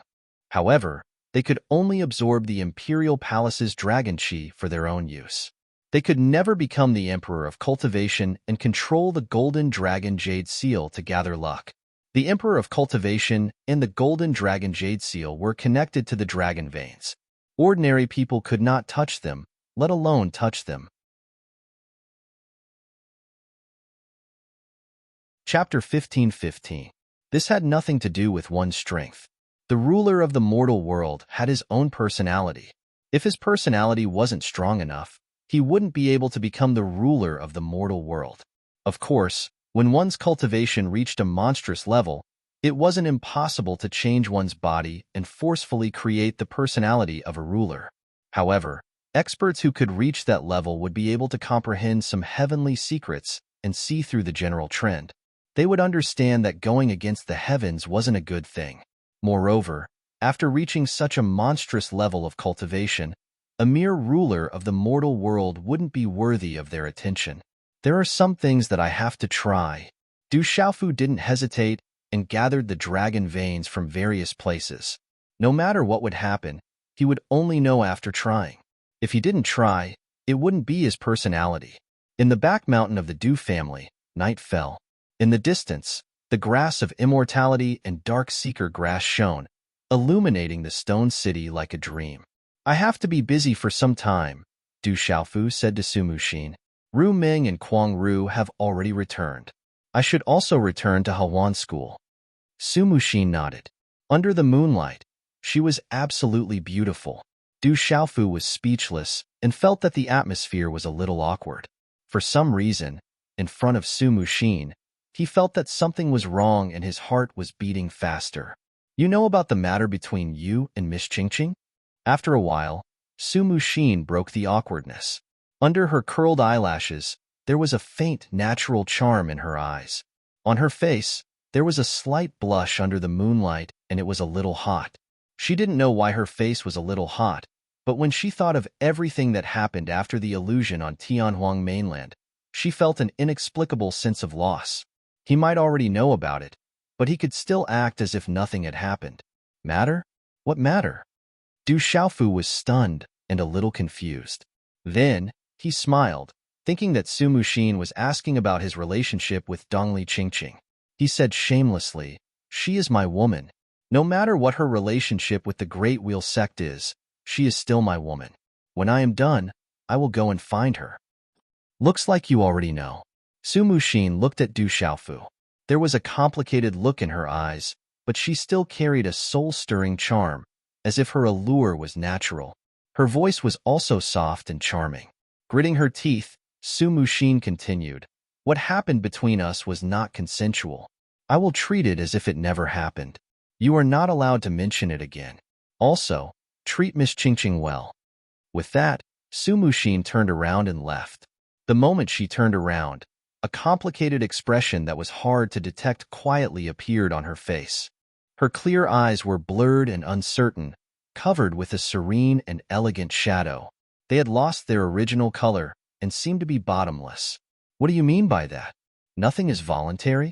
However, they could only absorb the imperial palace's dragon qi for their own use. They could never become the emperor of cultivation and control the golden dragon jade seal to gather luck. The emperor of cultivation and the golden dragon jade seal were connected to the dragon veins. Ordinary people could not touch them, let alone touch them. Chapter 15:15. This had nothing to do with one's strength. The ruler of the mortal world had his own personality. If his personality wasn't strong enough, he wouldn't be able to become the ruler of the mortal world. Of course, when one's cultivation reached a monstrous level, it wasn't impossible to change one's body and forcefully create the personality of a ruler. However, experts who could reach that level would be able to comprehend some heavenly secrets and see through the general trend. They would understand that going against the heavens wasn't a good thing. Moreover, after reaching such a monstrous level of cultivation, a mere ruler of the mortal world wouldn't be worthy of their attention. There are some things that I have to try. Du Xiaofu didn't hesitate and gathered the dragon veins from various places. No matter what would happen, he would only know after trying. If he didn't try, it wouldn't be his personality. In the back mountain of the Du family, night fell. In the distance, the grass of immortality and dark seeker grass shone, illuminating the stone city like a dream. "I have to be busy for some time," Du Xiaofu said to Su Muxin. "Ru Ming and Kuang Ru have already returned. I should also return to Hawan School." Su Muxin nodded. Under the moonlight, she was absolutely beautiful. Du Xiaofu was speechless and felt that the atmosphere was a little awkward. For some reason, in front of Su Muxin, he felt that something was wrong and his heart was beating faster. "You know about the matter between you and Miss Qingqing?" After a while, Su Muxin broke the awkwardness. Under her curled eyelashes, there was a faint natural charm in her eyes. On her face, there was a slight blush under the moonlight and it was a little hot. She didn't know why her face was a little hot, but when she thought of everything that happened after the illusion on Tianhuang mainland, she felt an inexplicable sense of loss. He might already know about it, but he could still act as if nothing had happened. Matter? What matter? Du Xiaofu was stunned and a little confused. Then, he smiled, thinking that Su Muxin was asking about his relationship with Dongli Qingqing. He said shamelessly, "She is my woman. No matter what her relationship with the Great Wheel sect is, she is still my woman. When I am done, I will go and find her." "Looks like you already know." Su Muxin looked at Du Xiaofu. There was a complicated look in her eyes, but she still carried a soul-stirring charm, as if her allure was natural. Her voice was also soft and charming. Gritting her teeth, Su Muxin continued, "What happened between us was not consensual. I will treat it as if it never happened. You are not allowed to mention it again. Also, treat Miss Qingqing well." With that, Su Muxin turned around and left. The moment she turned around, a complicated expression that was hard to detect quietly appeared on her face. Her clear eyes were blurred and uncertain, covered with a serene and elegant shadow. They had lost their original color and seemed to be bottomless. What do you mean by that? Nothing is voluntary?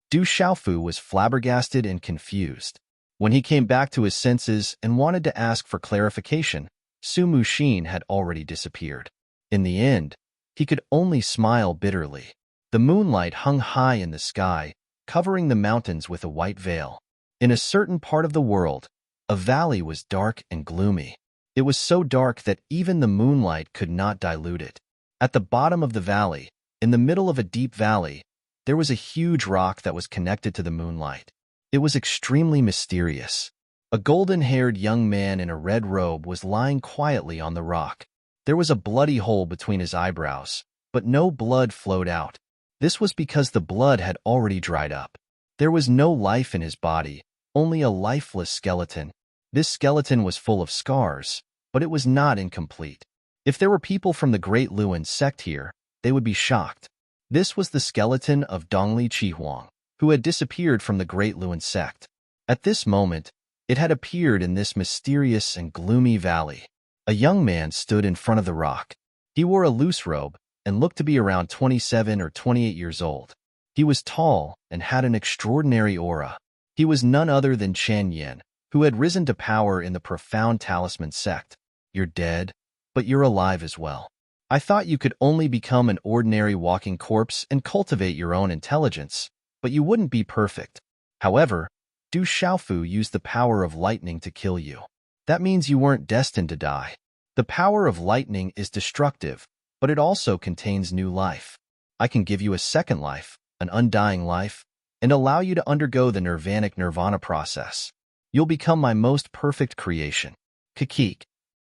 Du Xiaofu was flabbergasted and confused. When he came back to his senses and wanted to ask for clarification, Su Muxin had already disappeared. In the end, he could only smile bitterly. The moonlight hung high in the sky, covering the mountains with a white veil. In a certain part of the world, a valley was dark and gloomy. It was so dark that even the moonlight could not dilute it. At the bottom of the valley, in the middle of a deep valley, there was a huge rock that was connected to the moonlight. It was extremely mysterious. A golden-haired young man in a red robe was lying quietly on the rock. There was a bloody hole between his eyebrows, but no blood flowed out. This was because the blood had already dried up. There was no life in his body, only a lifeless skeleton. This skeleton was full of scars, but it was not incomplete. If there were people from the Great Luan sect here, they would be shocked. This was the skeleton of Dongli Qihuang, who had disappeared from the Great Luan sect. At this moment, it had appeared in this mysterious and gloomy valley. A young man stood in front of the rock. He wore a loose robe and looked to be around 27 or 28 years old. He was tall and had an extraordinary aura. He was none other than Chen Yin, who had risen to power in the profound talisman sect. You're dead, but you're alive as well. I thought you could only become an ordinary walking corpse and cultivate your own intelligence, but you wouldn't be perfect. However, Du Xiaofu used the power of lightning to kill you. That means you weren't destined to die. The power of lightning is destructive, but it also contains new life. I can give you a second life, an undying life, and allow you to undergo the nirvana process. You'll become my most perfect creation. Kikik.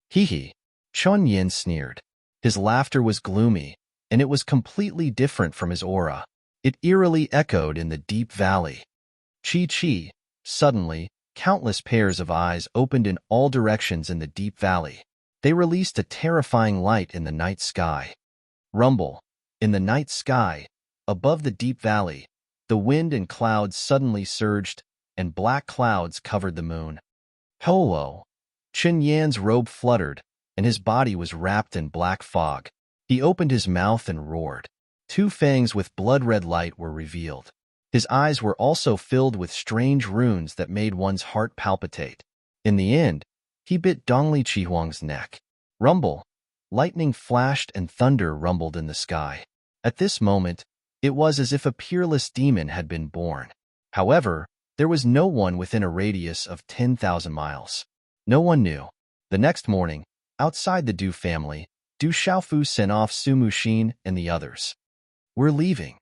Hee. Chun Yin sneered. His laughter was gloomy, and it was completely different from his aura. It eerily echoed in the deep valley. Chi. Suddenly, countless pairs of eyes opened in all directions in the deep valley. They released a terrifying light in the night sky. Rumble. In the night sky, above the deep valley, the wind and clouds suddenly surged, and black clouds covered the moon. Hello. Chen Yan's robe fluttered, and his body was wrapped in black fog. He opened his mouth and roared. Two fangs with blood-red light were revealed. His eyes were also filled with strange runes that made one's heart palpitate. In the end, he bit Dongli Qihuang's neck. Rumble. Lightning flashed and thunder rumbled in the sky. At this moment, it was as if a peerless demon had been born. However, there was no one within a radius of 10,000 miles. No one knew. The next morning, outside the Du family, Du Xiaofu sent off Su Muxin and the others. We're leaving.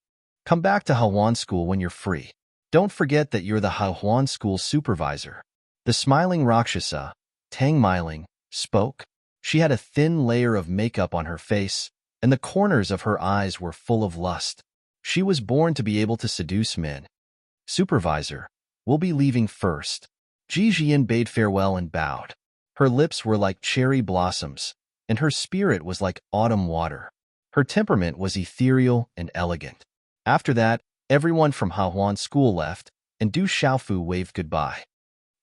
Come back to Hahuan School when you're free. Don't forget that you're the Hahuan School supervisor. The smiling Rakshasa, Tang Miling, spoke. She had a thin layer of makeup on her face, and the corners of her eyes were full of lust. She was born to be able to seduce men. Supervisor, we'll be leaving first. Ji Jian bade farewell and bowed. Her lips were like cherry blossoms, and her spirit was like autumn water. Her temperament was ethereal and elegant. After that, everyone from Hahuan School left, and Du Xiaofu waved goodbye.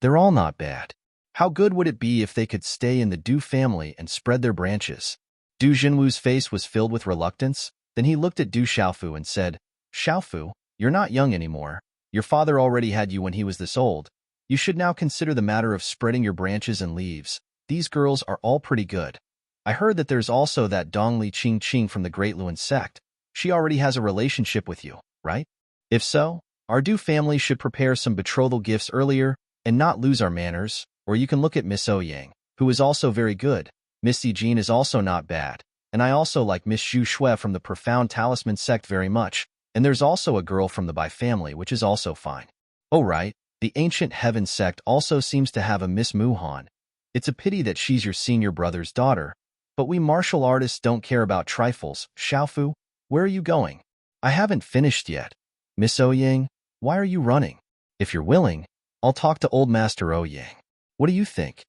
They're all not bad. How good would it be if they could stay in the Du family and spread their branches? Du Jinwu's face was filled with reluctance. Then he looked at Du Xiaofu and said, Xiaofu, you're not young anymore. Your father already had you when he was this old. You should now consider the matter of spreading your branches and leaves. These girls are all pretty good. I heard that there's also that Dongli Qing from the Great Luan sect. She already has a relationship with you, right? If so, our Du family should prepare some betrothal gifts earlier and not lose our manners, or you can look at Miss Ouyang, who is also very good. Misty Jean is also not bad, and I also like Miss Zhu Shui from the Profound Talisman sect very much, and there's also a girl from the Bai family which is also fine. Oh right, the Ancient Heaven sect also seems to have a Miss Muhan. It's a pity that she's your senior brother's daughter, but we martial artists don't care about trifles. Xiaofu, where are you going? I haven't finished yet. Miss Ouyang, why are you running? If you're willing, I'll talk to old Master Ouyang. What do you think?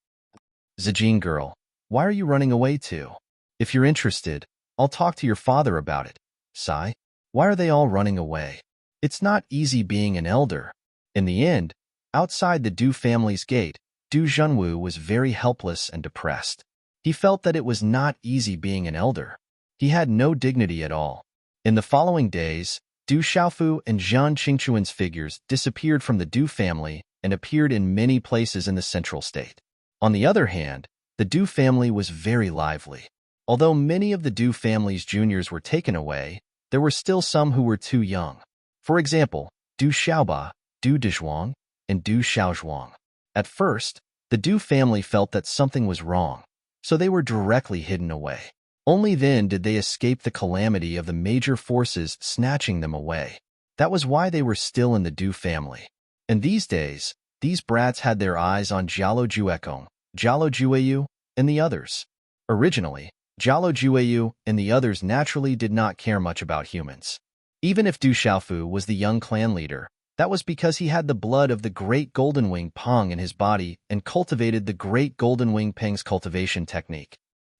Zijin girl, why are you running away too? If you're interested, I'll talk to your father about it. Sigh. Why are they all running away? It's not easy being an elder. In the end, outside the Du family's gate, Du Junwu was very helpless and depressed. He felt that it was not easy being an elder. He had no dignity at all. In the following days, Du Xiaofu and Zhang Qingchuan's figures disappeared from the Du family and appeared in many places in the central state. On the other hand, the Du family was very lively. Although many of the Du family's juniors were taken away, there were still some who were too young. For example, Du Xiaoba, Du Dezhuang, and Du Xiaozhuang. At first, the Du family felt that something was wrong, so they were directly hidden away. Only then did they escape the calamity of the major forces snatching them away. That was why they were still in the Du family. And these days, these brats had their eyes on Jialo Juekong, Jialo Jueyu, and the others. Originally, Jialo Jueyu and the others naturally did not care much about humans. Even if Du Xiaofu was the young clan leader, that was because he had the blood of the great Golden Wing Peng in his body and cultivated the great Golden Wing Peng's cultivation technique.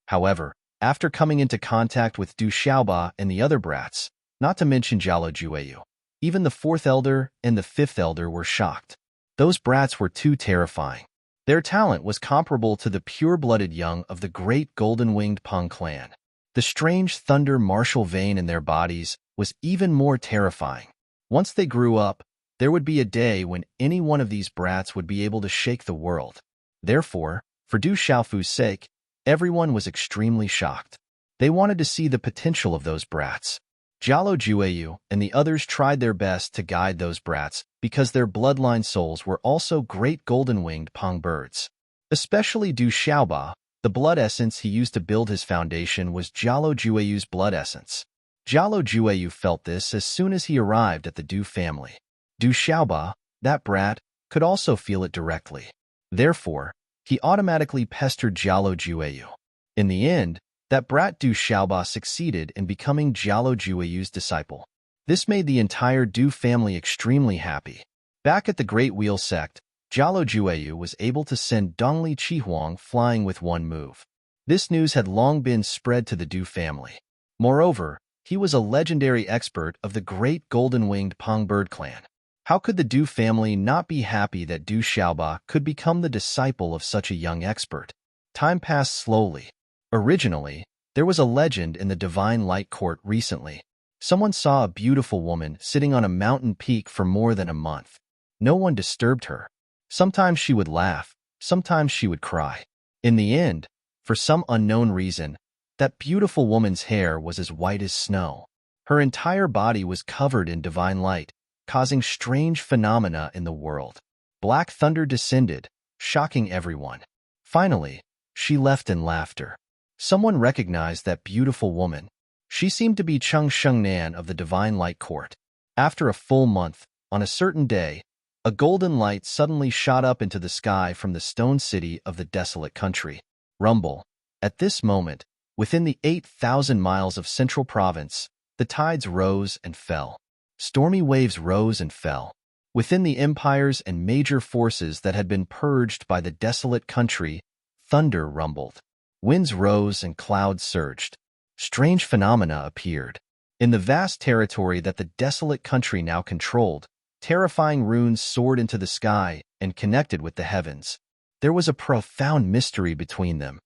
However, after coming into contact with Du Xiaoba and the other brats, not to mention Jialo Jueyu, even the fourth elder and the fifth elder were shocked. Those brats were too terrifying. Their talent was comparable to the pure-blooded young of the great golden-winged Peng clan. The strange thunder martial vein in their bodies was even more terrifying. Once they grew up, there would be a day when any one of these brats would be able to shake the world. Therefore, for Du Xiaofu's sake, everyone was extremely shocked. They wanted to see the potential of those brats. Jialo Jueyu and the others tried their best to guide those brats because their bloodline souls were also great golden-winged Peng birds. Especially Du Xiaoba, the blood essence he used to build his foundation was Jialo Jueyu's blood essence. Jialo Jueyu felt this as soon as he arrived at the Du family. Du Xiaoba, that brat, could also feel it directly. Therefore, he automatically pestered Jialo Jueyu. In the end, that brat Du Xiaoba succeeded in becoming Jialo Jueyu's disciple. This made the entire Du family extremely happy. Back at the Great Wheel sect, Jialo Jueyu was able to send Dongli Qihuang flying with one move. This news had long been spread to the Du family. Moreover, he was a legendary expert of the great golden-winged Peng bird clan. How could the Du family not be happy that Du Xiaoba could become the disciple of such a young expert? Time passed slowly. Originally, there was a legend in the Divine Light Court recently. Someone saw a beautiful woman sitting on a mountain peak for more than a month. No one disturbed her. Sometimes she would laugh, sometimes she would cry. In the end, for some unknown reason, that beautiful woman's hair was as white as snow. Her entire body was covered in divine light, causing strange phenomena in the world. Black thunder descended, shocking everyone. Finally, she left in laughter. Someone recognized that beautiful woman. She seemed to be Cheng Shengnan of the Divine Light Court. After a full month, on a certain day, a golden light suddenly shot up into the sky from the stone city of the desolate country. Rumble. At this moment, within the 8,000 miles of central province, the tides rose and fell. Stormy waves rose and fell. Within the empires and major forces that had been purged by the desolate country, thunder rumbled. Winds rose and clouds surged. Strange phenomena appeared. In the vast territory that the desolate country now controlled, terrifying runes soared into the sky and connected with the heavens. There was a profound mystery between them.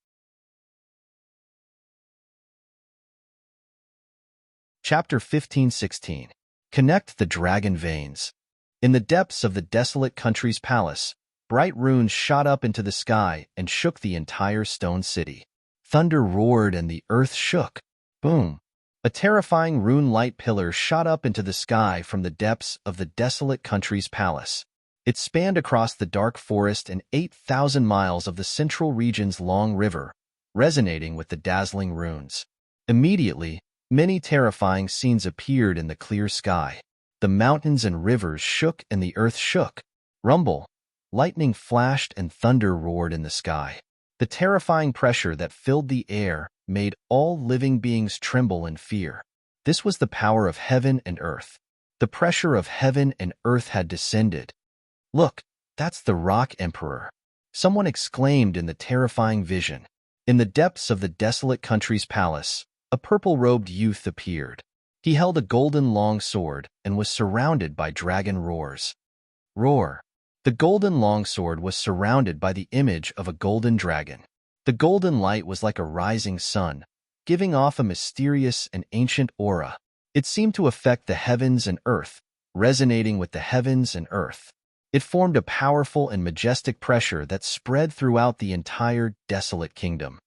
Chapter 15:16. Connect the dragon veins. In the depths of the desolate country's palace, bright runes shot up into the sky and shook the entire stone city. Thunder roared and the earth shook. Boom! A terrifying rune light pillar shot up into the sky from the depths of the desolate country's palace. It spanned across the dark forest and 8,000 miles of the central region's long river, resonating with the dazzling runes. Immediately, many terrifying scenes appeared in the clear sky. The mountains and rivers shook and the earth shook. Rumble! Lightning flashed and thunder roared in the sky. The terrifying pressure that filled the air made all living beings tremble in fear. This was the power of heaven and earth. The pressure of heaven and earth had descended. Look, that's the Rock Emperor. Someone exclaimed in the terrifying vision. In the depths of the desolate country's palace, a purple-robed youth appeared. He held a golden long sword and was surrounded by dragon roars. Roar. The golden longsword was surrounded by the image of a golden dragon. The golden light was like a rising sun, giving off a mysterious and ancient aura. It seemed to affect the heavens and earth, resonating with the heavens and earth. It formed a powerful and majestic pressure that spread throughout the entire desolate kingdom.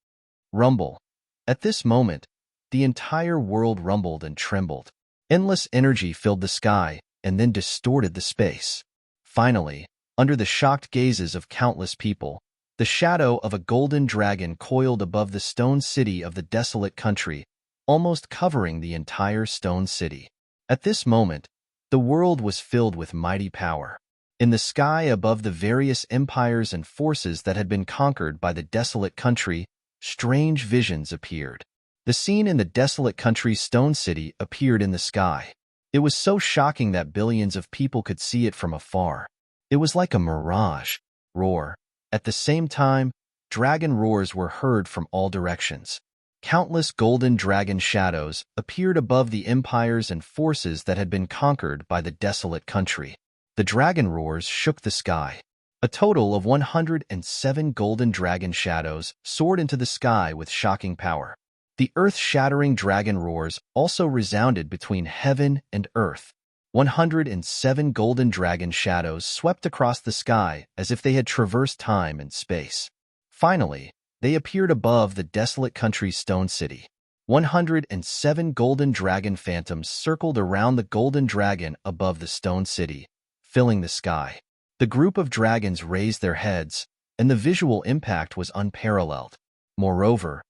Rumble. At this moment, the entire world rumbled and trembled. Endless energy filled the sky and then distorted the space. Finally, under the shocked gazes of countless people, the shadow of a golden dragon coiled above the stone city of the desolate country, almost covering the entire stone city. At this moment, the world was filled with mighty power. In the sky above the various empires and forces that had been conquered by the desolate country, strange visions appeared. The scene in the desolate country's stone city appeared in the sky. It was so shocking that billions of people could see it from afar. It was like a mirage. Roar. At the same time, dragon roars were heard from all directions. Countless golden dragon shadows appeared above the empires and forces that had been conquered by the desolate country. The dragon roars shook the sky. A total of 107 golden dragon shadows soared into the sky with shocking power. The earth-shattering dragon roars also resounded between heaven and earth. 107 golden dragon shadows swept across the sky as if they had traversed time and space. Finally, they appeared above the desolate country's stone city. 107 golden dragon phantoms circled around the golden dragon above the stone city, filling the sky. The group of dragons raised their heads, and the visual impact was unparalleled. Moreover,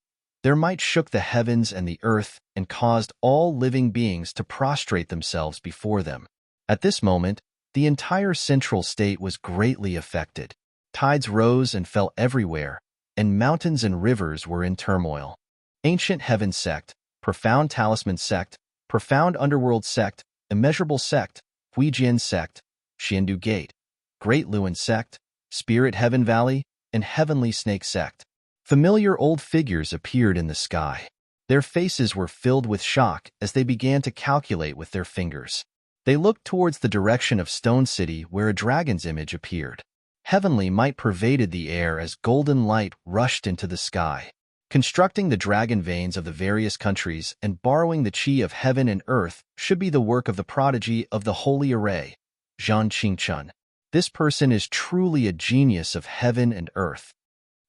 their might shook the heavens and the earth and caused all living beings to prostrate themselves before them. At this moment, the entire central state was greatly affected. Tides rose and fell everywhere, and mountains and rivers were in turmoil. Ancient Heaven Sect, Profound Talisman Sect, Profound Underworld Sect, Immeasurable Sect, Huijian Sect, Xiandu Gate, Great Luin Sect, Spirit Heaven Valley, and Heavenly Snake Sect. Familiar old figures appeared in the sky. Their faces were filled with shock as they began to calculate with their fingers. They looked towards the direction of Stone City where a dragon's image appeared. Heavenly might pervaded the air as golden light rushed into the sky. Constructing the dragon veins of the various countries and borrowing the chi of heaven and earth should be the work of the prodigy of the Holy Array, Zhan Qingchun. This person is truly a genius of heaven and earth.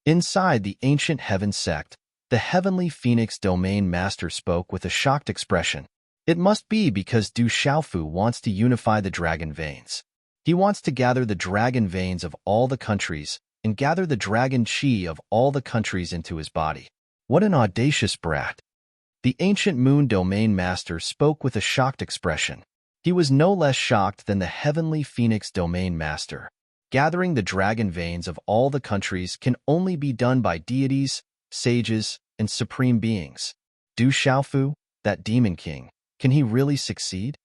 Inside the ancient Heaven Sect, the Heavenly Phoenix Domain Master spoke with a shocked expression. It must be because Du Xiaofu wants to unify the dragon veins. He wants to gather the dragon veins of all the countries and gather the dragon chi of all the countries into his body. What an audacious brat! The ancient Moon Domain Master spoke with a shocked expression. He was no less shocked than the Heavenly Phoenix Domain Master. Gathering the dragon veins of all the countries can only be done by deities, sages, and supreme beings. Du Xiaofu, that demon king, can he really succeed?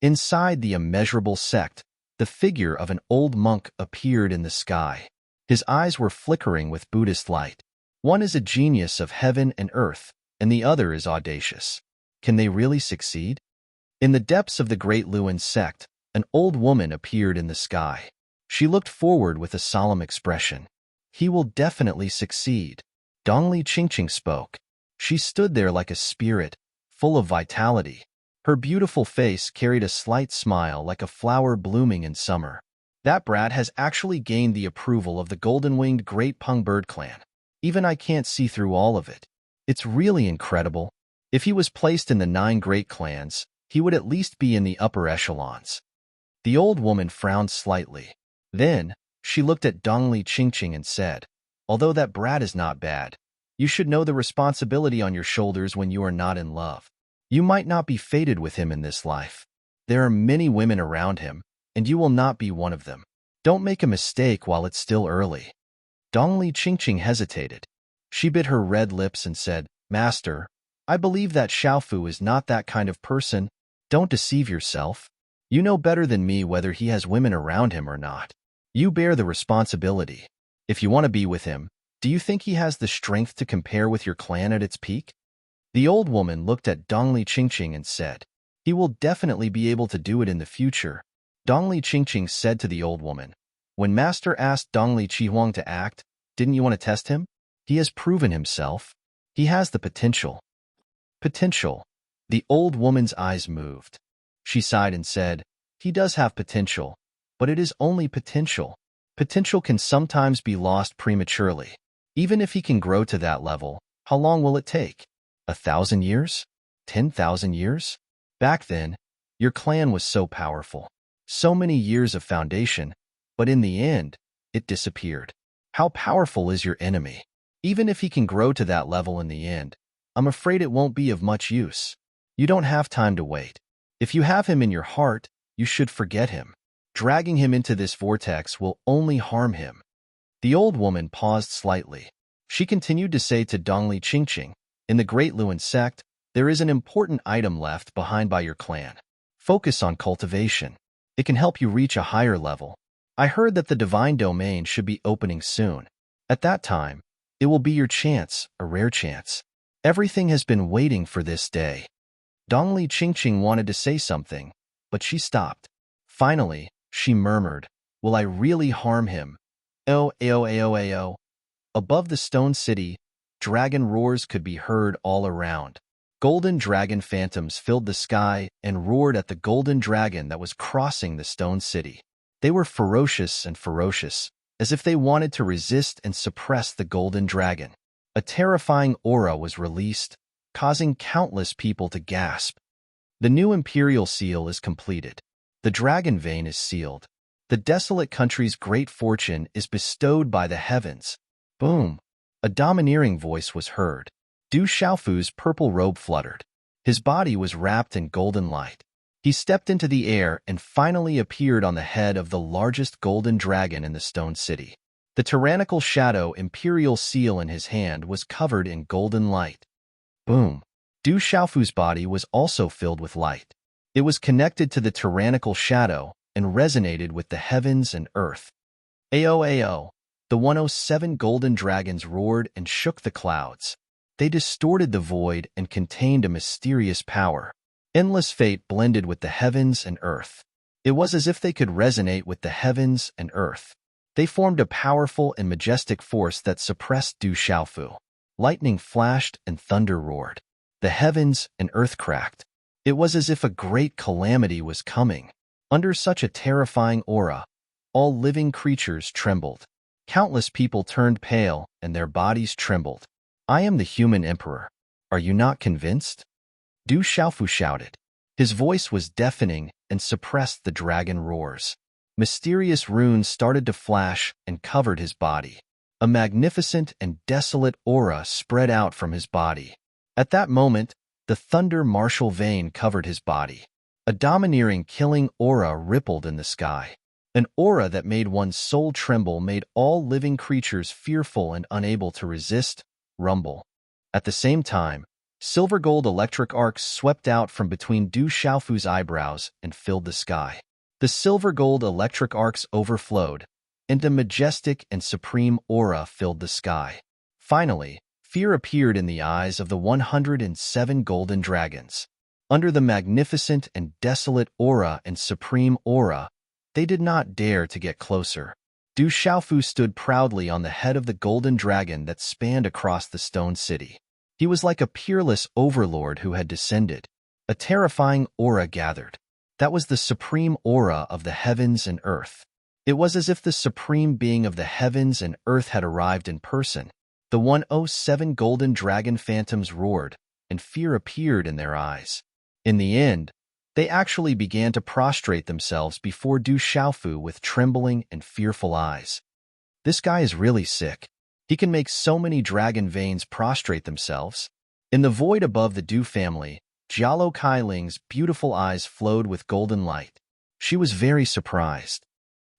Inside the immeasurable sect, the figure of an old monk appeared in the sky. His eyes were flickering with Buddhist light. One is a genius of heaven and earth, and the other is audacious. Can they really succeed? In the depths of the Great Luin sect, an old woman appeared in the sky. She looked forward with a solemn expression. He will definitely succeed. Dongli Qingqing spoke. She stood there like a spirit, full of vitality. Her beautiful face carried a slight smile like a flower blooming in summer. That brat has actually gained the approval of the golden-winged Great Peng Bird clan. Even I can't see through all of it. It's really incredible. If he was placed in the 9 great clans, he would at least be in the upper echelons. The old woman frowned slightly. Then, she looked at Dongli Qingqing and said, although that brat is not bad, you should know the responsibility on your shoulders when you are not in love. You might not be fated with him in this life. There are many women around him, and you will not be one of them. Don't make a mistake while it's still early. Dongli Qingqing hesitated. She bit her red lips and said, Master, I believe that Xiaofu is not that kind of person. Don't deceive yourself. You know better than me whether he has women around him or not. You bear the responsibility. If you want to be with him, Do you think he has the strength to compare with your clan at its peak? The old woman looked at Dongli Qingqing and said, he will definitely be able to do it in the future. Dongli Qingqing said to the old woman, when Master asked Dongli Qihuang to act, didn't you want to test him? He has proven himself. He has the potential. Potential. The old woman's eyes moved. She sighed and said, he does have potential, but it is only potential. Potential can sometimes be lost prematurely. Even if he can grow to that level, how long will it take? 1,000 years? 10,000 years? Back then, your clan was so powerful. So many years of foundation, but in the end, it disappeared. How powerful is your enemy? Even if he can grow to that level in the end, I'm afraid it won't be of much use. You don't have time to wait. If you have him in your heart, you should forget him. Dragging him into this vortex will only harm him. The old woman paused slightly. She continued to say to Dongli Qingqing, in the Great Luan sect, there is an important item left behind by your clan. Focus on cultivation. It can help you reach a higher level. I heard that the divine domain should be opening soon. At that time, it will be your chance, a rare chance. Everything has been waiting for this day. Dongli Qingqing wanted to say something, but she stopped. Finally, she murmured, will I really harm him? Oh, ao, ao, ao. Above the stone city, dragon roars could be heard all around. Golden dragon phantoms filled the sky and roared at the golden dragon that was crossing the stone city. They were ferocious, as if they wanted to resist and suppress the golden dragon. A terrifying aura was released, causing countless people to gasp. The new imperial seal is completed. The dragon vein is sealed. The desolate country's great fortune is bestowed by the heavens. Boom! A domineering voice was heard. Du Xiaofu's purple robe fluttered. His body was wrapped in golden light. He stepped into the air and finally appeared on the head of the largest golden dragon in the stone city. The tyrannical shadow imperial seal in his hand was covered in golden light. Boom! Du Xiaofu's body was also filled with light. It was connected to the tyrannical shadow and resonated with the heavens and earth. Ao, ao! The 107 golden dragons roared and shook the clouds. They distorted the void and contained a mysterious power. Endless fate blended with the heavens and earth. It was as if they could resonate with the heavens and earth. They formed a powerful and majestic force that suppressed Du Xiaofu. Lightning flashed and thunder roared. The heavens and earth cracked. It was as if a great calamity was coming. Under such a terrifying aura, all living creatures trembled. Countless people turned pale and their bodies trembled. I am the human emperor. Are you not convinced? Du Xiaofu shouted. His voice was deafening and suppressed the dragon roars. Mysterious runes started to flash and covered his body. A magnificent and desolate aura spread out from his body. At that moment, the thunder martial vein covered his body. A domineering, killing aura rippled in the sky. An aura that made one's soul tremble, made all living creatures fearful and unable to resist, rumble. At the same time, silver gold electric arcs swept out from between Du Xiaofu's eyebrows and filled the sky. The silver gold electric arcs overflowed, and a majestic and supreme aura filled the sky. Finally, fear appeared in the eyes of the 107 golden dragons. Under the magnificent and desolate aura and supreme aura, they did not dare to get closer. Du Xiaofu stood proudly on the head of the golden dragon that spanned across the stone city. He was like a peerless overlord who had descended. A terrifying aura gathered. That was the supreme aura of the heavens and earth. It was as if the supreme being of the heavens and earth had arrived in person. The 107 golden dragon phantoms roared, and fear appeared in their eyes. In the end, they actually began to prostrate themselves before Du Xiaofu with trembling and fearful eyes. This guy is really sick. He can make so many dragon veins prostrate themselves. In the void above the Du family, Jialo Kailing's beautiful eyes flowed with golden light. She was very surprised.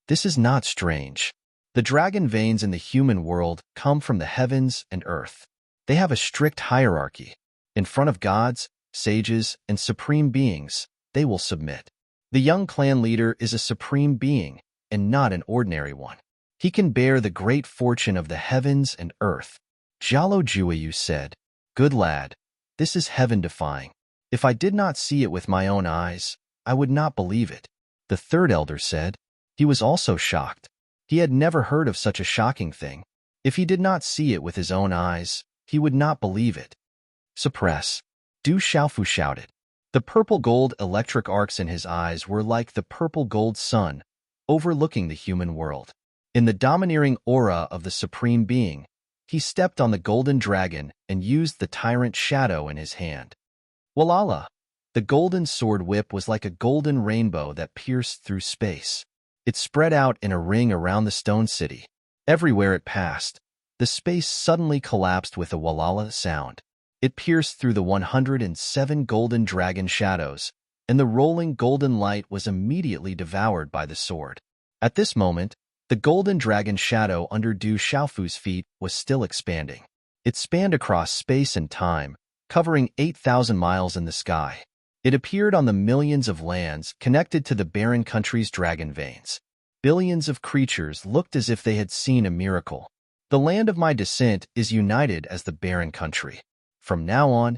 This is not strange. The dragon veins in the human world come from the heavens and earth. They have a strict hierarchy. In front of gods, sages, and supreme beings, they will submit. The young clan leader is a supreme being, and not an ordinary one. He can bear the great fortune of the heavens and earth. Jalo Juayu said, "Good lad, this is heaven-defying. If I did not see it with my own eyes, I would not believe it." The third elder said. He was also shocked. He had never heard of such a shocking thing. If he did not see it with his own eyes, he would not believe it. "Suppress," Du Xiaofu shouted. The purple-gold electric arcs in his eyes were like the purple-gold sun, overlooking the human world. In the domineering aura of the Supreme Being, he stepped on the golden dragon and used the tyrant shadow in his hand. Walala! The golden sword whip was like a golden rainbow that pierced through space. It spread out in a ring around the stone city. Everywhere it passed, the space suddenly collapsed with a walala sound. It pierced through the 107 golden dragon shadows, and the rolling golden light was immediately devoured by the sword. At this moment, the golden dragon shadow under Du Xiaofu's feet was still expanding. It spanned across space and time, covering 8,000 miles in the sky. It appeared on the millions of lands connected to the barren country's dragon veins. Billions of creatures looked as if they had seen a miracle. The land of my descent is united as the barren country. From now on,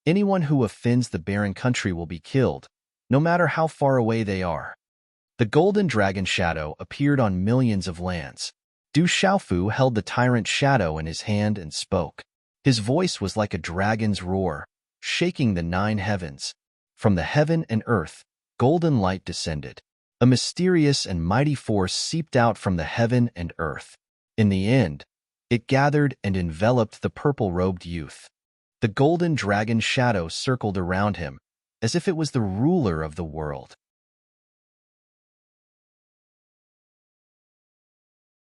anyone who offends the barren country will be killed, no matter how far away they are. The golden dragon shadow appeared on millions of lands. Du Xiaofu held the tyrant shadow in his hand and spoke. His voice was like a dragon's roar, shaking the 9 heavens. From the heaven and earth, golden light descended. A mysterious and mighty force seeped out from the heaven and earth. In the end, it gathered and enveloped the purple-robed youth. The golden dragon shadow circled around him, as if it was the ruler of the world.